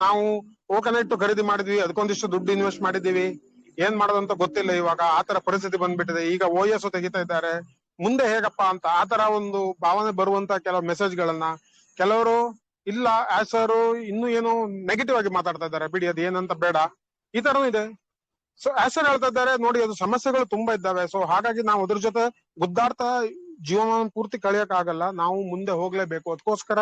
ನಾವು ಕೋಕೋನಟ್ ಖರೀದಿ ಮಾಡಿದ್ವಿ, ಅದಕ್ಕೊಂದಿಷ್ಟು ದುಡ್ಡು ಇನ್ವೆಸ್ಟ್ ಮಾಡಿದೀವಿ, ಏನ್ ಮಾಡೋದಂತ ಗೊತ್ತಿಲ್ಲ. ಇವಾಗ ಆತರ ಪರಿಸ್ಥಿತಿ ಬಂದ್ಬಿಟ್ಟಿದೆ. ಈಗ OS ತೆಗಿತಾ ಇದ್ದಾರೆ, ಮುಂದೆ ಹೇಗಪ್ಪ ಅಂತ ಆತರ ಒಂದು ಭಾವನೆ ಬರುವಂತ ಕೆಲವು ಮೆಸೇಜ್ ಗಳನ್ನ ಕೆಲವರು ಇಲ್ಲ ಆಸರು ಇನ್ನು ಏನು ನೆಗೆಟಿವ್ ಆಗಿ ಮಾತಾಡ್ತಾ ಇದ್ದಾರೆ. ಬಿಡಿ ಅದು ಏನಂತ ಬೇಡ, ಈ ತರನೂ ಇದೆ. ಸೊ ಆಸರ್ ಹೇಳ್ತಾ ಇದ್ದಾರೆ ನೋಡಿ, ಅದು ಸಮಸ್ಯೆಗಳು ತುಂಬಾ ಇದ್ದಾವೆ. ಸೊ ಹಾಗಾಗಿ ನಾವು ಅದ್ರ ಜೊತೆ ಗುದ್ದಾಡ್ತಾ ಜೀವನ ಪೂರ್ತಿ ಕಳಿಯಕ್ ಆಗಲ್ಲ, ನಾವು ಮುಂದೆ ಹೋಗ್ಲೇಬೇಕು. ಅದಕ್ಕೋಸ್ಕರ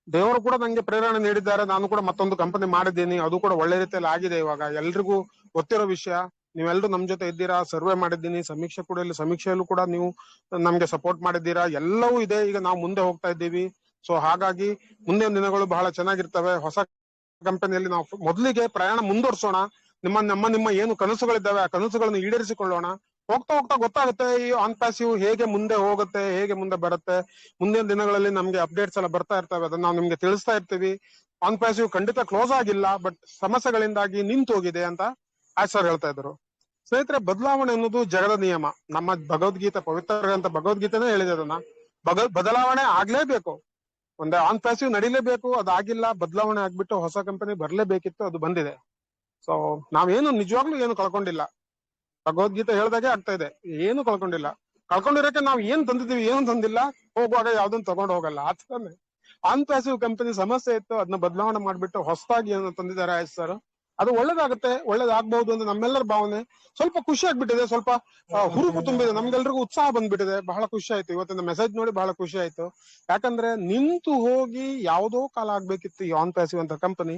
ದೇವರು ಕೂಡ ನಂಗೆ ಪ್ರೇರಣೆ ನೀಡಿದ್ದಾರೆ. ನಾನು ಕೂಡ ಮತ್ತೊಂದು ಕಂಪನಿ ಮಾಡಿದ್ದೀನಿ, ಅದು ಕೂಡ ಒಳ್ಳೆ ರೀತಿಯಲ್ಲಿ ಆಗಿದೆ. ಇವಾಗ ಎಲ್ರಿಗೂ ಗೊತ್ತಿರೋ ವಿಷಯ, ನೀವೆಲ್ಲರೂ ನಮ್ ಜೊತೆ ಇದ್ದೀರಾ. ಸರ್ವೆ ಮಾಡಿದ್ದೀನಿ, ಸಮೀಕ್ಷೆ ಕೂಡ ಇಲ್ಲಿ ಸಮೀಕ್ಷೆಯಲ್ಲೂ ಕೂಡ ನೀವು ನಮ್ಗೆ ಸಪೋರ್ಟ್ ಮಾಡಿದ್ದೀರಾ. ಎಲ್ಲವೂ ಇದೆ. ಈಗ ನಾವು ಮುಂದೆ ಹೋಗ್ತಾ ಇದ್ದೀವಿ. ಸೊ ಹಾಗಾಗಿ ಮುಂದಿನ ದಿನಗಳು ಬಹಳ ಚೆನ್ನಾಗಿರ್ತವೆ. ಹೊಸ ಕಂಪನಿಯಲ್ಲಿ ನಾವು ಮೊದಲಿಗೆ ಪ್ರಯಾಣ ಮುಂದುವರ್ಸೋಣ. ನಿಮ್ಮ ಏನು ಕನಸುಗಳಿದ್ದಾವೆ ಆ ಕನಸುಗಳನ್ನು ಈಡೇರಿಸಿಕೊಳ್ಳೋಣ. ಹೋಗ್ತಾ ಹೋಗ್ತಾ ಗೊತ್ತಾಗುತ್ತೆ ಈ ಆನ್ ಪ್ಯಾಸಿವ್ ಹೇಗೆ ಮುಂದೆ ಹೋಗುತ್ತೆ, ಹೇಗೆ ಮುಂದೆ ಬರುತ್ತೆ. ಮುಂದಿನ ದಿನಗಳಲ್ಲಿ ನಮ್ಗೆ ಅಪ್ಡೇಟ್ಸ್ ಎಲ್ಲ ಬರ್ತಾ ಇರ್ತವೆ, ಅದನ್ನ ನಾವು ನಿಮ್ಗೆ ತಿಳಿಸ್ತಾ ಇರ್ತೀವಿ. ಆನ್ ಪ್ಯಾಸಿವ್ ಖಂಡಿತ ಕ್ಲೋಸ್ ಆಗಿಲ್ಲ, ಬಟ್ ಸಮಸ್ಯೆಗಳಿಂದಾಗಿ ನಿಂತು ಹೋಗಿದೆ ಅಂತ ಸರ್ ಹೇಳ್ತಾ ಇದ್ರು. ಸ್ನೇಹಿತರೆ, ಬದಲಾವಣೆ ಅನ್ನೋದು ಜಗದ ನಿಯಮ. ನಮ್ಮ ಭಗವದ್ಗೀತೆ, ಪವಿತ್ರ ಅಂತ ಭಗವದ್ಗೀತೆನೇ ಹೇಳಿದೆ ಅದನ್ನ. ಬದಲಾವಣೆ ಆಗ್ಲೇಬೇಕು. ಒಂದೇ ಆನ್ ಪ್ಯಾಸಿವ್ ನಡಿಲೇಬೇಕು. ಅದಾಗಿಲ್ಲ, ಬದಲಾವಣೆ ಆಗ್ಬಿಟ್ಟು ಹೊಸ ಕಂಪನಿ ಬರ್ಲೇಬೇಕಿತ್ತು, ಅದು ಬಂದಿದೆ. ಸೊ ನಾವೇನು ನಿಜವಾಗ್ಲೂ ಏನು ಕಳ್ಕೊಂಡಿಲ್ಲ. ಭಗವದ್ಗೀತೆ ಹೇಳ್ದಾಗೆ ಆಗ್ತಾ ಇದೆ, ಏನು ಕಳ್ಕೊಂಡಿಲ್ಲ. ಕಳ್ಕೊಂಡಿರಕ್ಕೆ ನಾವ್ ಏನ್ ತಂದಿದೀವಿ, ಏನು ತಂದಿಲ್ಲ. ಹೋಗುವಾಗ ಯಾವ್ದನ್ ತಗೊಂಡ್ ಹೋಗಲ್ಲ. ಆತರನೇ ಆನ್ ಪ್ಯಾಸಿವ್ ಕಂಪನಿ ಸಮಸ್ಯೆ ಇತ್ತು, ಅದನ್ನ ಬದಲಾವಣೆ ಮಾಡ್ಬಿಟ್ಟು ಹೊಸದಾಗಿ ಏನು ತಂದಿದ್ದಾರೆ ಸರ್, ಅದು ಒಳ್ಳೇದಾಗುತ್ತೆ, ಒಳ್ಳೇದಾಗ್ಬಹುದು ಅಂತ ನಮ್ಮೆಲ್ಲರ ಭಾವನೆ. ಸ್ವಲ್ಪ ಖುಷಿ ಆಗ್ಬಿಟ್ಟಿದೆ, ಸ್ವಲ್ಪ ಹುರುಪು ತುಂಬಿದೆ, ನಮ್ಗೆಲ್ರಿಗೂ ಉತ್ಸಾಹ ಬಂದ್ಬಿಟ್ಟಿದೆ. ಬಹಳ ಖುಷಿ ಆಯ್ತು ಇವತ್ತಿನ ಮೆಸೇಜ್ ನೋಡಿ, ಬಹಳ ಖುಷಿ ಆಯ್ತು. ಯಾಕಂದ್ರೆ ನಿಂತು ಹೋಗಿ ಯಾವ್ದೋ ಕಾಲ ಆಗ್ಬೇಕಿತ್ತು ಈ ಆನ್ ಪ್ಯಾಸಿವ್ ಅಂತ ಕಂಪನಿ.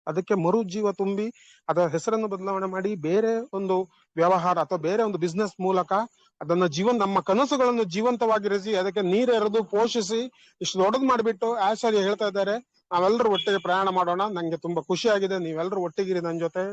ಅದಕ್ಕೆ ಮರು ಜೀವ ತುಂಬಿ ಅದರ ಹೆಸರನ್ನು ಬದಲಾವಣೆ ಮಾಡಿ ಬೇರೆ ಒಂದು ವ್ಯವಹಾರ ಅಥವಾ ಬೇರೆ ಒಂದು ಬಿಸ್ನೆಸ್ ಮೂಲಕ ಅದನ್ನ ನಮ್ಮ ಕನಸುಗಳನ್ನು ಜೀವಂತವಾಗಿರಿಸಿ ಅದಕ್ಕೆ ನೀರೆರೆದು ಪೋಷಿಸಿ ಇಷ್ಟು ದೊಡ್ಡದು ಮಾಡಿಬಿಟ್ಟು ಆಚಾರ್ಯ ಹೇಳ್ತಾ ಇದ್ದಾರೆ, ನಾವೆಲ್ಲರೂ ಒಟ್ಟಿಗೆ ಪ್ರಯಾಣ ಮಾಡೋಣ. ನಂಗೆ ತುಂಬಾ ಖುಷಿ ಆಗಿದೆ, ನೀವೆಲ್ಲರೂ ಒಟ್ಟಿಗಿರಿ ನನ್ನ ಜೊತೆ,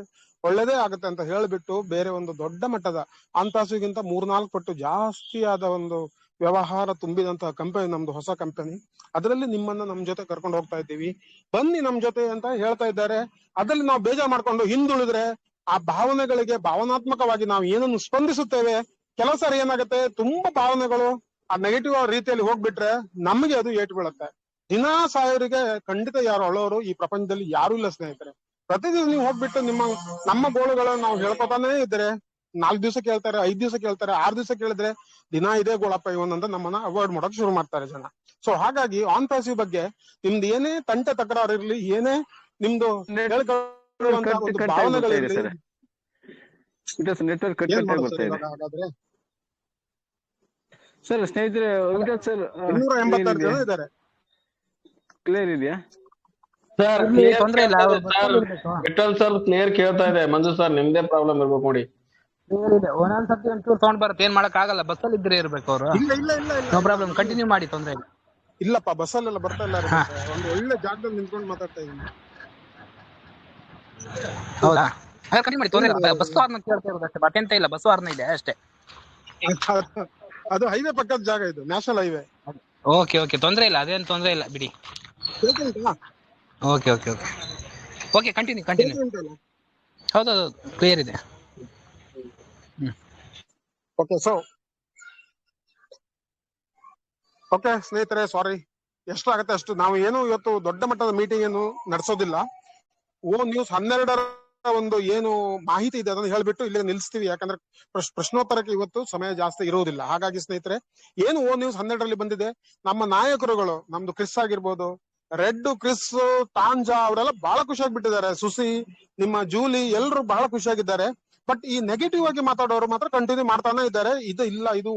ಒಳ್ಳೇದೇ ಆಗುತ್ತೆ ಅಂತ ಹೇಳ್ಬಿಟ್ಟು ಬೇರೆ ಒಂದು ದೊಡ್ಡ ಮಟ್ಟದ ಅಂತಾಸುಗಿಂತ 3-4 ಪಟ್ಟು ಜಾಸ್ತಿ ಆದ ಒಂದು ವ್ಯವಹಾರ ತುಂಬಿದಂತಹ ಕಂಪನಿ ನಮ್ದು, ಹೊಸ ಕಂಪನಿ. ಅದರಲ್ಲಿ ನಿಮ್ಮನ್ನ ನಮ್ ಜೊತೆ ಕರ್ಕೊಂಡು ಹೋಗ್ತಾ ಇದ್ದೀವಿ, ಬನ್ನಿ ನಮ್ ಜೊತೆ ಅಂತ ಹೇಳ್ತಾ ಇದ್ದಾರೆ. ಅದ್ರಲ್ಲಿ ನಾವು ಬೇಜಾರ್ ಮಾಡ್ಕೊಂಡು ಹಿಂದುಳಿದ್ರೆ ಆ ಭಾವನೆಗಳಿಗೆ ಭಾವನಾತ್ಮಕವಾಗಿ ನಾವು ಏನನ್ನು ಸ್ಪಂದಿಸುತ್ತೇವೆ, ಕೆಲವು ಸಾರಿ ಏನಾಗುತ್ತೆ, ತುಂಬಾ ಭಾವನೆಗಳು ಆ ನೆಗೆಟಿವ್ ರೀತಿಯಲ್ಲಿ ಹೋಗ್ಬಿಟ್ರೆ ನಮ್ಗೆ ಅದು ಏಟು ಬೀಳುತ್ತೆ. ದಿನಾ ಸಾವಿರಿಗೆ ಖಂಡಿತ ಯಾರು ಅಳೋರು ಈ ಪ್ರಪಂಚದಲ್ಲಿ ಯಾರು ಇಲ್ಲ ಸ್ನೇಹಿತರೆ. ಪ್ರತಿದಿನ ನೀವು ಹೋಗ್ಬಿಟ್ಟು ನಮ್ಮ ಗೋಳುಗಳನ್ನು ನಾವು ಹೇಳ್ಕೊತಾನೇ ಇದ್ರೆ 4 ದಿವಸ ಕೇಳ್ತಾರೆ, 5 ದಿವಸ ಕೇಳ್ತಾರೆ, 6 ದಿವಸ ಕೇಳಿದ್ರೆ ದಿನ ಇದೇ ಗೋಳಪ್ಪ ಇವನ್ ಅಂತ ನಮ್ಮನ್ನ ಅವಾಯ್ಡ್ ಮಾಡೋಕ್ ಶುರು ಮಾಡ್ತಾರೆ ಜನ. ಸೊ ಹಾಗಾಗಿ ಆನ್ ಪ್ಯಾಸಿವ್ ಬಗ್ಗೆ ನಿಮ್ದು ಏನೇ ತಂಟೆ ತಕರಾರು ಇರ್ಲಿ, ಏನೇ ನಿಮ್ದು ಹೇಳ್ಕೊಳ್ಳುವಂತ ಒಂದು ಭಾವನೆಗಳಿರ್ಲಿ, ಏನ್ ಮಾಡೋದು ಸರ್ ಇವಾಗ ಹಾಗಾದ್ರೆ? ಸರ್ ಸ್ನೇಹಿತರೆ, ಸರ್ 286 ಜನ ಇದ್ದಾರೆ. ಕ್ಲಿಯರ್ ಇದೆಯಾ ಸರ್? ವಿಠಲ್ ಸರ್ ಕ್ಲಿಯರ್ ಕೇಳ್ತಾ ಇದೆ. ಮಂಜು ಸರ್ ನಿಮ್ದೇ ಪ್ರಾಬ್ಲಮ್ ಇರ್ಬೇಕು ನೋಡಿ. ಒಂದೊಂದ್ಸತಿ ಒಂಚೂರು ಸೌಂಡ್ ಬರುತ್ತೆ, ಏನ್ ಮಾಡಕ್ ಆಗಲ್ಲ. ಬಸ್ಸಲ್ಲಿ ಇದ್ರೆ ಇರ್ಬೇಕು ಅವ್ರು. ನೋ ಪ್ರಾಬ್ಲಮ್, ಕಂಟಿನ್ಯೂ ಮಾಡಿ, ತೊಂದ್ರೆ ಇಲ್ಲ. ಇಲ್ಲಪ್ಪ, ಬಸ್ಸಲ್ಲೆಲ್ಲ ಬರ್ತಾ ಇಲ್ಲ, ಒಂದು ಒಳ್ಳೆ ಜಾಗದಲ್ಲಿ ನಿಂತ್ಕೊಂಡು ಮಾತಾಡ್ತಾ ಇದ್ದೀನಿ. ಹೌದಾ? ಕಂಟಿನ್ಯೂ ಮಾಡಿ, ತೊಂದ್ರೆ ಇಲ್ಲ. ಬಸ್ ವಾರ್ನ ಕೇಳ್ತಾ ಇರೋದು ಅಷ್ಟೇ, ಅತ್ಯಂತ ಇಲ್ಲ. ಬಸ್ ವಾರ್ನ ಇದೆ ಅಷ್ಟೇ. ಅದು ಹೈವೇ ಪಕ್ಕದ ಜಾಗ, ಇದು ನ್ಯಾಷನಲ್ ಹೈವೇ. ಓಕೆ ಓಕೆ, ತೊಂದ್ರೆ ಇಲ್ಲ, ಅದೇನು ತೊಂದ್ರೆ ಇಲ್ಲ ಬಿಡಿ. Okay okay okay okay, continue ಹೌದೌದು, ಕ್ಲಿಯರ್ ಇದೆ. ಓಕೆ ಸ್ನೇಹಿತರೆ, ಸಾರಿ, ಎಷ್ಟಾಗತ್ತೆ ಅಷ್ಟು. ನಾವು ಏನು ಇವತ್ತು ದೊಡ್ಡ ಮಟ್ಟದ ಮೀಟಿಂಗ್ ಏನು ನಡೆಸೋದಿಲ್ಲ. ONews 12 ಒಂದು ಏನು ಮಾಹಿತಿ ಇದೆ ಅದನ್ನ ಹೇಳ್ಬಿಟ್ಟು ಇಲ್ಲಿ ನಿಲ್ಲಿಸ್ತೀವಿ. ಯಾಕಂದ್ರೆ ಪ್ರಶ್ನೋತ್ತರಕ್ಕೆ ಇವತ್ತು ಸಮಯ ಜಾಸ್ತಿ ಇರುವುದಿಲ್ಲ. ಹಾಗಾಗಿ ಸ್ನೇಹಿತರೆ, ಏನು ONews 12 ಬಂದಿದೆ, ನಮ್ಮ ನಾಯಕರುಗಳು, ನಮ್ದು ಕ್ರಿಸ್ ಆಗಿರ್ಬೋದು, ರೆಡ್, ಕ್ರಿಸ್, ತಾಂಜಾ, ಅವರೆಲ್ಲ ಬಹಳ ಖುಷಿಯಾಗ್ಬಿಟ್ಟಿದ್ದಾರೆ. ಸುಸಿ, ನಿಮ್ಮ ಜೂಲಿ, ಎಲ್ಲರೂ ಬಹಳ ಖುಷಿಯಾಗಿದ್ದಾರೆ. ಬಟ್ ಈ ನೆಗೆಟಿವ್ ಆಗಿ ಮಾತಾಡೋರು ಮಾತ್ರ ಕಂಟಿನ್ಯೂ ಮಾಡ್ತಾನೆ ಇದ್ದಾರೆ. ಇದು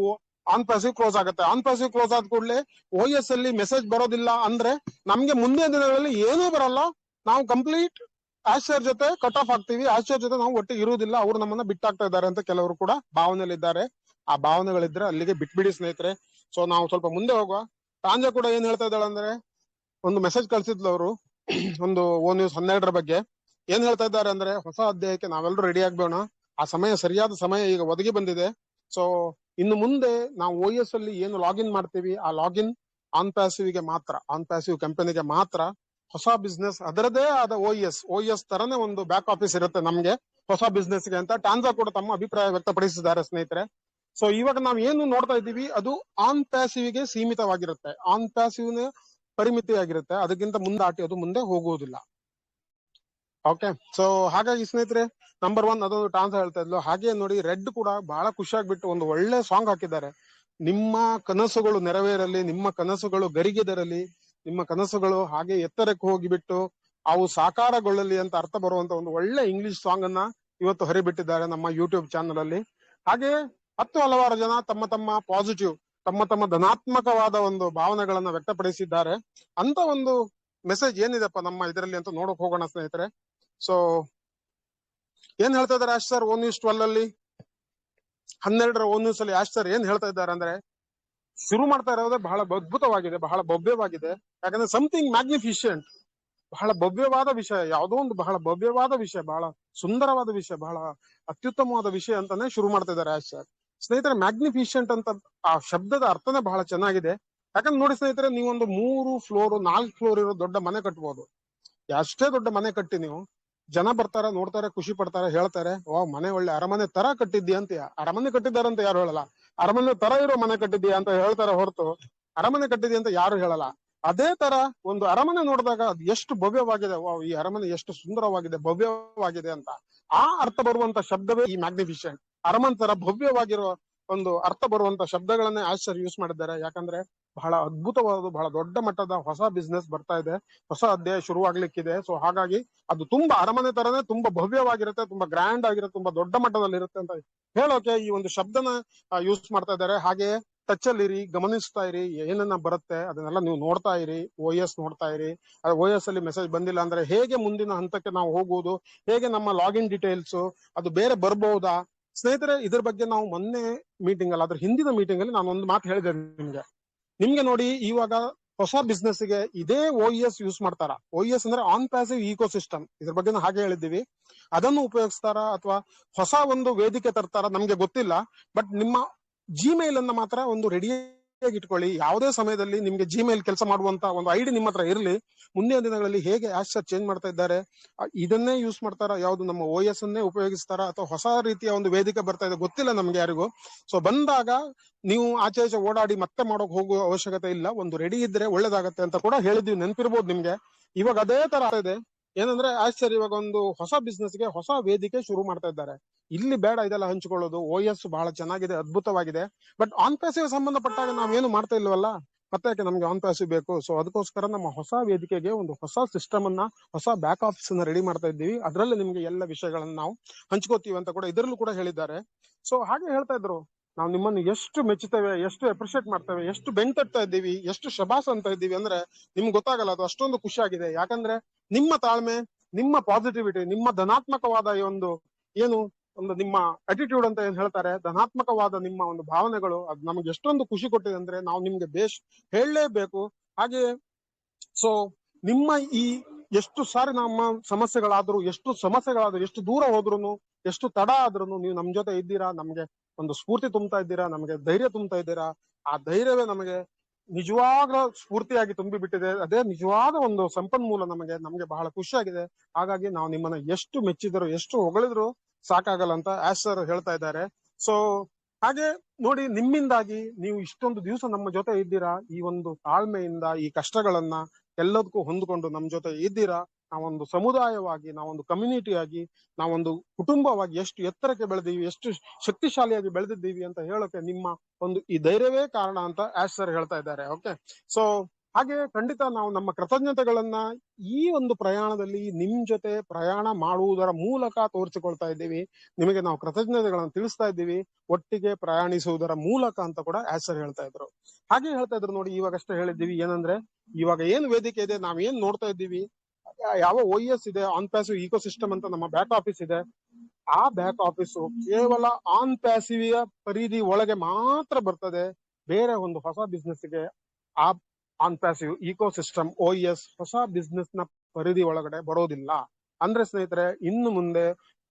ಆನ್ ಪ್ಯಾಸಿವ್ ಕ್ಲೋಸ್ ಆಗುತ್ತೆ. ಆನ್ ಪ್ಯಾಸಿವ್ ಕ್ಲೋಸ್ ಆದ ಕೂಡಲೇ OS ಅಲ್ಲಿ ಮೆಸೇಜ್ ಬರೋದಿಲ್ಲ ಅಂದ್ರೆ ನಮ್ಗೆ ಮುಂದಿನ ದಿನಗಳಲ್ಲಿ ಏನೂ ಬರಲ್ಲ. ನಾವು ಕಂಪ್ಲೀಟ್ ಆಶ್ಚರ್ಯ ಜೊತೆ ಕಟ್ ಆಫ್ ಆಗ್ತೀವಿ. ಆಶ್ಚರ್ಯ ಜೊತೆ ನಾವು ಒಟ್ಟಿಗೆ ಇರುವುದಿಲ್ಲ, ಅವ್ರು ನಮ್ಮನ್ನ ಬಿಟ್ಟಾಗ್ತಾ ಇದ್ದಾರೆ ಅಂತ ಕೆಲವರು ಕೂಡ ಭಾವನೆಯಲ್ಲಿದ್ದಾರೆ. ಆ ಭಾವನೆಗಳಿದ್ರೆ ಅಲ್ಲಿಗೆ ಬಿಟ್ಬಿಡಿ ಸ್ನೇಹಿತರೆ. ಸೊ ನಾವು ಸ್ವಲ್ಪ ಮುಂದೆ ಹೋಗುವ. ತಾಂಜಾ ಕೂಡ ಏನ್ ಹೇಳ್ತಾ ಇದ್ದಾಳೆ ಅಂದ್ರೆ, ಒಂದು ಮೆಸೇಜ್ ಕಳ್ಸಿದ್ಲು ಅವರು ಒಂದು ONews 12 ಬಗ್ಗೆ. ಏನ್ ಹೇಳ್ತಾ ಇದ್ದಾರೆ ಅಂದ್ರೆ, ಹೊಸ ಅಧ್ಯಾಯಕ್ಕೆ ನಾವೆಲ್ಲರೂ ರೆಡಿ ಆಗ್ಬೇಡ, ಆ ಸಮಯ, ಸರಿಯಾದ ಸಮಯ ಈಗ ಒದಗಿ ಬಂದಿದೆ. ಸೊ ಇನ್ನು ಮುಂದೆ ನಾವು OS ಅಲ್ಲಿ ಏನು ಲಾಗಿನ್ ಮಾಡ್ತೀವಿ, ಆ ಲಾಗಿನ್ ಆನ್ ಪ್ಯಾಸಿವ್ ಗೆ ಮಾತ್ರ, ಆನ್ ಪ್ಯಾಸಿವ್ ಕಂಪನಿಗೆ ಮಾತ್ರ. ಹೊಸ ಬಿಸ್ನೆಸ್ ಅದರದೇ ಆದ OS ತರನೇ ಒಂದು ಬ್ಯಾಕ್ ಆಫೀಸ್ ಇರುತ್ತೆ ನಮ್ಗೆ ಹೊಸ ಬಿಸ್ನೆಸ್ ಗೆ ಅಂತ ಟಾಂಜಾ ಕೂಡ ತಮ್ಮ ಅಭಿಪ್ರಾಯ ವ್ಯಕ್ತಪಡಿಸಿದ್ದಾರೆ ಸ್ನೇಹಿತರೆ. ಸೊ ಇವಾಗ ನಾವ್ ಏನು ನೋಡ್ತಾ ಇದ್ದೀವಿ ಅದು ಆನ್ ಪ್ಯಾಸಿವ್ ಗೆ ಸೀಮಿತವಾಗಿರುತ್ತೆ, ಆನ್ ಪ್ಯಾಸಿವ್ ನ ಪರಿಮಿತಿ ಆಗಿರುತ್ತೆ. ಅದಕ್ಕಿಂತ ಮುಂದಾಟಿ ಅದು ಮುಂದೆ ಹೋಗುವುದಿಲ್ಲ. ಓಕೆ. ಸೊ ಹಾಗಾಗಿ ಸ್ನೇಹಿತರೆ, ನಂಬರ್ 1 ಅದೊಂದು ಟಾನ್ಸ್ ಹೇಳ್ತಾ ಇದ್ಲು. ಹಾಗೆ ನೋಡಿ ರೆಡ್ ಕೂಡ ಬಹಳ ಖುಷಿಯಾಗ್ಬಿಟ್ಟು ಒಂದು ಒಳ್ಳೆ ಸಾಂಗ್ ಹಾಕಿದ್ದಾರೆ. ನಿಮ್ಮ ಕನಸುಗಳು ನೆರವೇರಲಿ, ನಿಮ್ಮ ಕನಸುಗಳು ಗರಿಗೆದರಲಿ, ನಿಮ್ಮ ಕನಸುಗಳು ಹಾಗೆ ಎತ್ತರಕ್ಕೆ ಹೋಗಿಬಿಟ್ಟು ಅವು ಸಾಕಾರಗೊಳ್ಳಲಿ ಅಂತ ಅರ್ಥ ಬರುವಂತ ಒಂದು ಒಳ್ಳೆ ಇಂಗ್ಲಿಷ್ ಸಾಂಗ್ ಅನ್ನ ಇವತ್ತು ಹರಿಬಿಟ್ಟಿದ್ದಾರೆ ನಮ್ಮ ಯೂಟ್ಯೂಬ್ ಚಾನಲ್ ಅಲ್ಲಿ. ಹಾಗೆ ಹಲವಾರು ಜನ ತಮ್ಮ ತಮ್ಮ ಪಾಸಿಟಿವ್, ತಮ್ಮ ಧನಾತ್ಮಕವಾದ ಒಂದು ಭಾವನೆಗಳನ್ನ ವ್ಯಕ್ತಪಡಿಸಿದ್ದಾರೆ. ಅಂತ ಒಂದು ಮೆಸೇಜ್ ಏನಿದೆಪ್ಪ ನಮ್ಮ ಇದರಲ್ಲಿ ಅಂತ ನೋಡಕ್ ಹೋಗೋಣ ಸ್ನೇಹಿತರೆ. ಸೊ ಏನ್ ಹೇಳ್ತಾ ಇದಾರೆ ಆಶ್ ಸರ್ ONews12 ಅಲ್ಲಿ 12ರ ONews ಅಲ್ಲಿ ಆಶ್ ಸರ್ ಏನ್ ಹೇಳ್ತಾ ಇದ್ದಾರೆ ಅಂದ್ರೆ, ಶುರು ಮಾಡ್ತಾ ಇರೋದೇ ಬಹಳ ಅದ್ಭುತವಾಗಿದೆ, ಬಹಳ ಭವ್ಯವಾಗಿದೆ. ಯಾಕಂದ್ರೆ ಸಮಥಿಂಗ್ ಮ್ಯಾಗ್ನಿಫಿಷಿಯಂಟ್, ಬಹಳ ಭವ್ಯವಾದ ವಿಷಯ, ಯಾವುದೋ ಒಂದು ಬಹಳ ಭವ್ಯವಾದ ವಿಷಯ, ಬಹಳ ಸುಂದರವಾದ ವಿಷಯ, ಬಹಳ ಅತ್ಯುತ್ತಮವಾದ ವಿಷಯ ಅಂತಾನೆ ಶುರು ಮಾಡ್ತಾ ಇದ್ದಾರೆ ಆಶ್ ಸರ್. ಸ್ನೇಹಿತರೆ, ಮ್ಯಾಗ್ನಿಫಿಷಿಯಂಟ್ ಅಂತ ಆ ಶಬ್ದದ ಅರ್ಥನೇ ಬಹಳ ಚೆನ್ನಾಗಿದೆ. ಯಾಕಂದ್ರೆ ನೋಡಿ ಸ್ನೇಹಿತರೆ, ನೀವೊಂದು 3 ಫ್ಲೋರ್ 4 ಫ್ಲೋರ್ ಇರೋ ದೊಡ್ಡ ಮನೆ ಕಟ್ಬೋದು. ಅಷ್ಟೇ ದೊಡ್ಡ ಮನೆ ಕಟ್ಟಿ ನೀವು, ಜನ ಬರ್ತಾರೆ, ನೋಡ್ತಾರೆ, ಖುಷಿ ಪಡ್ತಾರೆ, ಹೇಳ್ತಾರೆ, ವಾ ಮನೆ ಒಳ್ಳೆ ಅರಮನೆ ತರ ಕಟ್ಟಿದ್ಯಾ ಅಂತ. ಅರಮನೆ ಕಟ್ಟಿದ್ದಾರಂತ ಯಾರು ಹೇಳಲ್ಲ, ಅರಮನೆ ತರ ಇರೋ ಮನೆ ಕಟ್ಟಿದ್ಯಾ ಅಂತ ಹೇಳ್ತಾರೆ ಹೊರತು ಅರಮನೆ ಕಟ್ಟಿದ್ಯಾ ಅಂತ ಯಾರು ಹೇಳಲ್ಲ. ಅದೇ ತರ ಒಂದು ಅರಮನೆ ನೋಡಿದಾಗ ಅದು ಎಷ್ಟು ಭವ್ಯವಾಗಿದೆ, ವಾವ್ ಈ ಅರಮನೆ ಎಷ್ಟು ಸುಂದರವಾಗಿದೆ, ಭವ್ಯವಾಗಿದೆ ಅಂತ ಆ ಅರ್ಥ ಬರುವಂತ ಶಬ್ದವೇ ಈ ಮ್ಯಾಗ್ನಿಫಿಷೆಂಟ್. ಅರಮನೆ ತರ ಭವ್ಯವಾಗಿರೋ ಒಂದು ಅರ್ಥ ಬರುವಂತ ಶಬ್ದಗಳನ್ನೇ ಆಶ್ಚರ್ಯ ಯೂಸ್ ಮಾಡಿದ್ದಾರೆ. ಯಾಕಂದ್ರೆ ಬಹಳ ಅದ್ಭುತವಾದ, ಬಹಳ ದೊಡ್ಡ ಮಟ್ಟದ ಹೊಸ ಬಿಸ್ನೆಸ್ ಬರ್ತಾ ಇದೆ, ಹೊಸ ಅಧ್ಯಾಯ ಶುರುವಾಗ್ಲಿಕ್ಕಿದೆ. ಸೊ ಹಾಗಾಗಿ ಅದು ತುಂಬಾ ಅರಮನೆ ತರನೇ ತುಂಬಾ ಭವ್ಯವಾಗಿರುತ್ತೆ, ತುಂಬಾ ಗ್ರ್ಯಾಂಡ್ ಆಗಿರುತ್ತೆ, ತುಂಬಾ ದೊಡ್ಡ ಮಟ್ಟದಲ್ಲಿ ಇರುತ್ತೆ ಅಂತ ಹೇಳೋಕೆ ಈ ಒಂದು ಶಬ್ದನ ಯೂಸ್ ಮಾಡ್ತಾ ಇದ್ದಾರೆ. ಹಾಗೆ ಟಚ್ ಅಲ್ಲಿ ಇರಿ, ಗಮನಿಸ್ತಾ ಇರಿ, ಏನನ್ನ ಬರುತ್ತೆ ಅದನ್ನೆಲ್ಲ ನೀವು ನೋಡ್ತಾ ಇರಿ, OS ನೋಡ್ತಾ ಇರಿ. OS ಅಲ್ಲಿ ಮೆಸೇಜ್ ಬಂದಿಲ್ಲ ಅಂದ್ರೆ ಹೇಗೆ ಮುಂದಿನ ಹಂತಕ್ಕೆ ನಾವು ಹೋಗುವುದು, ಹೇಗೆ ನಮ್ಮ ಲಾಗಿನ್ ಡೀಟೇಲ್ಸ್ ಅದು ಬೇರೆ ಬರ್ಬಹುದಾ. ಸ್ನೇಹಿತರೆ, ಇದ್ರ ಬಗ್ಗೆ ನಾವು ಮೊನ್ನೆ ಮೀಟಿಂಗ್ ಅಲ್ಲ, ಅದ್ರ ಹಿಂದಿನ ಮೀಟಿಂಗ್ ಅಲ್ಲಿ ನಾನು ಒಂದು ಮಾತು ಹೇಳಿದೆ ನಿಮ್ಗೆ ನೋಡಿ, ಇವಾಗ ಹೊಸ ಬಿಸ್ನೆಸ್ ಗೆ ಇದೇ OES ಯೂಸ್ ಮಾಡ್ತಾರ. OES ಅಂದ್ರೆ ಆನ್ ಪ್ಯಾಸಿವ್ ಈಕೋ ಸಿಸ್ಟಮ್, ಇದ್ರ ಬಗ್ಗೆ ಹಾಗೆ ಹೇಳಿದ್ದೀವಿ. ಅದನ್ನು ಉಪಯೋಗಿಸ್ತಾರ ಅಥವಾ ಹೊಸ ಒಂದು ವೇದಿಕೆ ತರ್ತಾರ ನಮ್ಗೆ ಗೊತ್ತಿಲ್ಲ. ಬಟ್ ನಿಮ್ಮ ಜಿಮೇಲ್ ಅನ್ನ ಮಾತ್ರ ಒಂದು ರೆಡಿಯಾಗಿ ಇಟ್ಕೊಳ್ಳಿ. ಯಾವುದೇ ಸಮಯದಲ್ಲಿ ನಿಮ್ಗೆ ಜಿಮೇಲ್ ಕೆಲಸ ಮಾಡುವಂತ ಒಂದು ಐಡಿ ನಿಮ್ಮ ಹತ್ರ ಇರ್ಲಿ. ಮುಂದಿನ ದಿನಗಳಲ್ಲಿ ಹೇಗೆ ಆಶರ್ ಚೇಂಜ್ ಮಾಡ್ತಾ ಇದ್ದಾರೆ, ಇದನ್ನೇ ಯೂಸ್ ಮಾಡ್ತಾರ, ಯಾವ್ದು ನಮ್ಮ OS ಅನ್ನೇ ಉಪಯೋಗಿಸ್ತಾರ ಅಥವಾ ಹೊಸ ರೀತಿಯ ಒಂದು ವೇದಿಕೆ ಬರ್ತಾ ಇದೆ ಗೊತ್ತಿಲ್ಲ ನಮ್ಗೆ ಯಾರಿಗೂ. ಸೊ ಬಂದಾಗ ನೀವು ಆಚೆ ಆಚೆ ಓಡಾಡಿ ಮತ್ತೆ ಮಾಡೋಕ್ ಹೋಗುವ ಅವಶ್ಯಕತೆ ಇಲ್ಲ, ಒಂದು ರೆಡಿ ಇದ್ರೆ ಒಳ್ಳೇದಾಗತ್ತೆ ಅಂತ ಕೂಡ ಹೇಳಿದ್ವಿ, ನೆನ್ಪಿರ್ಬೋದು ನಿಮ್ಗೆ. ಇವಾಗ ಅದೇ ತರ ಇದೆ. ಏನಂದ್ರೆ ಆಶ್ಚರ್ಯ, ಇವಾಗ ಒಂದು ಹೊಸ ಬಿಸ್ನೆಸ್ ಗೆ ಹೊಸ ವೇದಿಕೆ ಶುರು ಮಾಡ್ತಾ ಇದ್ದಾರೆ. ಇಲ್ಲಿ ಬೇಡ ಇದೆಲ್ಲ ಹಂಚ್ಕೊಳ್ಳೋದು, OS ಬಹಳ ಚೆನ್ನಾಗಿದೆ, ಅದ್ಭುತವಾಗಿದೆ. ಬಟ್ ಆನ್ ಪ್ಯಾಸಿವ್ ಸಂಬಂಧಪಟ್ಟಾಗ ನಾವೇನು ಮಾಡ್ತಾ ಇಲ್ವಲ್ಲ, ಮತ್ತೆ ಯಾಕೆ ನಮ್ಗೆ ಆನ್ ಪ್ಯಾಸಿವ್ ಬೇಕು. ಸೊ ಅದಕ್ಕೋಸ್ಕರ ನಮ್ಮ ಹೊಸ ವೇದಿಕೆಗೆ ಒಂದು ಹೊಸ ಸಿಸ್ಟಮ್ ಅನ್ನ, ಹೊಸ ಬ್ಯಾಕ್ ಆಫೀಸ್ ಅನ್ನ ರೆಡಿ ಮಾಡ್ತಾ ಇದ್ದೀವಿ. ಅದರಲ್ಲಿ ನಿಮ್ಗೆ ಎಲ್ಲ ವಿಷಯಗಳನ್ನ ನಾವು ಹಂಚ್ಕೋತೀವಿ ಅಂತ ಕೂಡ ಇದರಲ್ಲೂ ಕೂಡ ಹೇಳಿದ್ದಾರೆ. ಸೊ ಹಾಗೆ ಹೇಳ್ತಾ ಇದ್ರು, ನಾವು ನಿಮ್ಮನ್ನು ಎಷ್ಟು ಮೆಚ್ಚುತ್ತೇವೆ, ಎಷ್ಟು ಅಪ್ರಿಶಿಯೇಟ್ ಮಾಡ್ತೇವೆ, ಎಷ್ಟು ಬೆಂತಟ್ತಾ ಇದ್ದೀವಿ, ಎಷ್ಟು ಶಬಾಸ್ ಅಂತ ಇದ್ದೀವಿ ಅಂದ್ರೆ ನಿಮ್ಗೆ ಗೊತ್ತಾಗಲ್ಲ. ಅದು ಅಷ್ಟೊಂದು ಖುಷಿಯಾಗಿದೆ. ಯಾಕಂದ್ರೆ ನಿಮ್ಮ ತಾಳ್ಮೆ, ನಿಮ್ಮ ಪಾಸಿಟಿವಿಟಿ, ನಿಮ್ಮ ಧನಾತ್ಮಕವಾದ ಈ ಒಂದು ನಿಮ್ಮ ಅಟಿಟ್ಯೂಡ್ ಅಂತ ಏನ್ ಹೇಳ್ತಾರೆ, ಧನಾತ್ಮಕವಾದ ನಿಮ್ಮ ಒಂದು ಭಾವನೆಗಳು, ಅದು ನಮ್ಗೆ ಎಷ್ಟೊಂದು ಖುಷಿ ಕೊಟ್ಟಿದೆ ಅಂದ್ರೆ ನಾವು ನಿಮ್ಗೆ ಹೇಳಲೇಬೇಕು. ಹಾಗೆ ಸೊ ನಿಮ್ಮ ಈ ಎಷ್ಟು ಸಾರಿ ನಮ್ಮ ಸಮಸ್ಯೆಗಳಾದ್ರೂ, ಎಷ್ಟು ದೂರ ಹೋದ್ರು, ಎಷ್ಟು ತಡ ಆದ್ರೂ ನೀವು ನಮ್ ಜೊತೆ ಇದ್ದೀರಾ, ನಮ್ಗೆ ಒಂದು ಸ್ಫೂರ್ತಿ ತುಂಬ್ತಾ ಇದ್ದೀರಾ, ನಮಗೆ ಧೈರ್ಯ ತುಂಬ್ತಾ ಇದ್ದೀರಾ. ಆ ಧೈರ್ಯವೇ ನಮಗೆ ನಿಜವಾದ ಸ್ಫೂರ್ತಿಯಾಗಿ ತುಂಬಿ ಬಿಟ್ಟಿದೆ. ಅದೇ ನಿಜವಾದ ಒಂದು ಸಂಪನ್ಮೂಲ ನಮಗೆ ಬಹಳ ಖುಷಿಯಾಗಿದೆ. ಹಾಗಾಗಿ ನಾವು ನಿಮ್ಮನ್ನ ಎಷ್ಟು ಮೆಚ್ಚಿದ್ರು, ಎಷ್ಟು ಹೊಗಳಿದ್ರು ಸಾಕಾಗಲ್ಲ ಅಂತ ಆಶ್ ಸರ್ ಹೇಳ್ತಾ ಇದ್ದಾರೆ. ಸೊ ಹಾಗೆ ನೋಡಿ, ನಿಮ್ಮಿಂದಾಗಿ ನೀವು ಇಷ್ಟೊಂದು ದಿವಸ ನಮ್ಮ ಜೊತೆ ಇದ್ದೀರಾ. ಈ ಒಂದು ತಾಳ್ಮೆಯಿಂದ ಈ ಕಷ್ಟಗಳನ್ನ ಎಲ್ಲದಕ್ಕೂ ಹೊಂದ್ಕೊಂಡು ನಮ್ ಜೊತೆ ಇದ್ದೀರಾ. ನಾವೊಂದು ಸಮುದಾಯವಾಗಿ, ನಾವೊಂದು ಕಮ್ಯುನಿಟಿಯಾಗಿ, ನಾವೊಂದು ಕುಟುಂಬವಾಗಿ ಎಷ್ಟು ಎತ್ತರಕ್ಕೆ ಬೆಳೆದೀವಿ, ಎಷ್ಟು ಶಕ್ತಿಶಾಲಿಯಾಗಿ ಬೆಳೆದಿದ್ದೀವಿ ಅಂತ ಹೇಳೋಕೆ ನಿಮ್ಮ ಒಂದು ಈ ಧೈರ್ಯವೇ ಕಾರಣ ಅಂತ ಆಶ್ ಸರ್ ಹೇಳ್ತಾ ಇದ್ದಾರೆ. ಓಕೆ. ಸೊ ಹಾಗೆ ಖಂಡಿತ ನಾವು ನಮ್ಮ ಕೃತಜ್ಞತೆಗಳನ್ನ ಈ ಒಂದು ಪ್ರಯಾಣದಲ್ಲಿ ನಿಮ್ ಜೊತೆ ಪ್ರಯಾಣ ಮಾಡುವುದರ ಮೂಲಕ ತೋರಿಸಿಕೊಳ್ತಾ ಇದ್ದೀವಿ. ನಿಮಗೆ ನಾವು ಕೃತಜ್ಞತೆಗಳನ್ನ ತಿಳಿಸ್ತಾ ಇದ್ದೀವಿ, ಒಟ್ಟಿಗೆ ಪ್ರಯಾಣಿಸುವುದರ ಮೂಲಕ ಅಂತ ಕೂಡ ಆಶ್ ಸರ್ ಹೇಳ್ತಾ ಇದ್ರು. ಹಾಗೆ ಹೇಳ್ತಾ ಇದ್ರು ನೋಡಿ, ಇವಾಗಷ್ಟೇ ಹೇಳಿದ್ದೀವಿ ಏನಂದ್ರೆ, ಇವಾಗ ಏನ್ ವೇದಿಕೆ ಇದೆ, ನಾವೇನ್ ನೋಡ್ತಾ ಇದ್ದೀವಿ, ಯಾವ OES ಇದೆ, ಆನ್ ಪ್ಯಾಸಿವ್ ಈಕೋ ಸಿಸ್ಟಮ್ ಅಂತ ನಮ್ಮ ಬ್ಯಾಕ್ ಆಫೀಸ್ ಇದೆ. ಆ ಬ್ಯಾಕ್ ಆಫೀಸು ಕೇವಲ ಆನ್ ಪ್ಯಾಸಿವ್ ಪರಿಧಿ ಒಳಗೆ ಮಾತ್ರ ಬರ್ತದೆ. ಬೇರೆ ಒಂದು ಹೊಸ ಬಿಸ್ನೆಸ್ ಗೆ ಆ on passive ecosystem OES ಹೊಸ ಬಿಸ್ನೆಸ್ ನ ಪರಿಧಿ ಒಳಗಡೆ ಬರೋದಿಲ್ಲ. ಅಂದ್ರೆ ಸ್ನೇಹಿತರೆ, ಇನ್ನು ಮುಂದೆ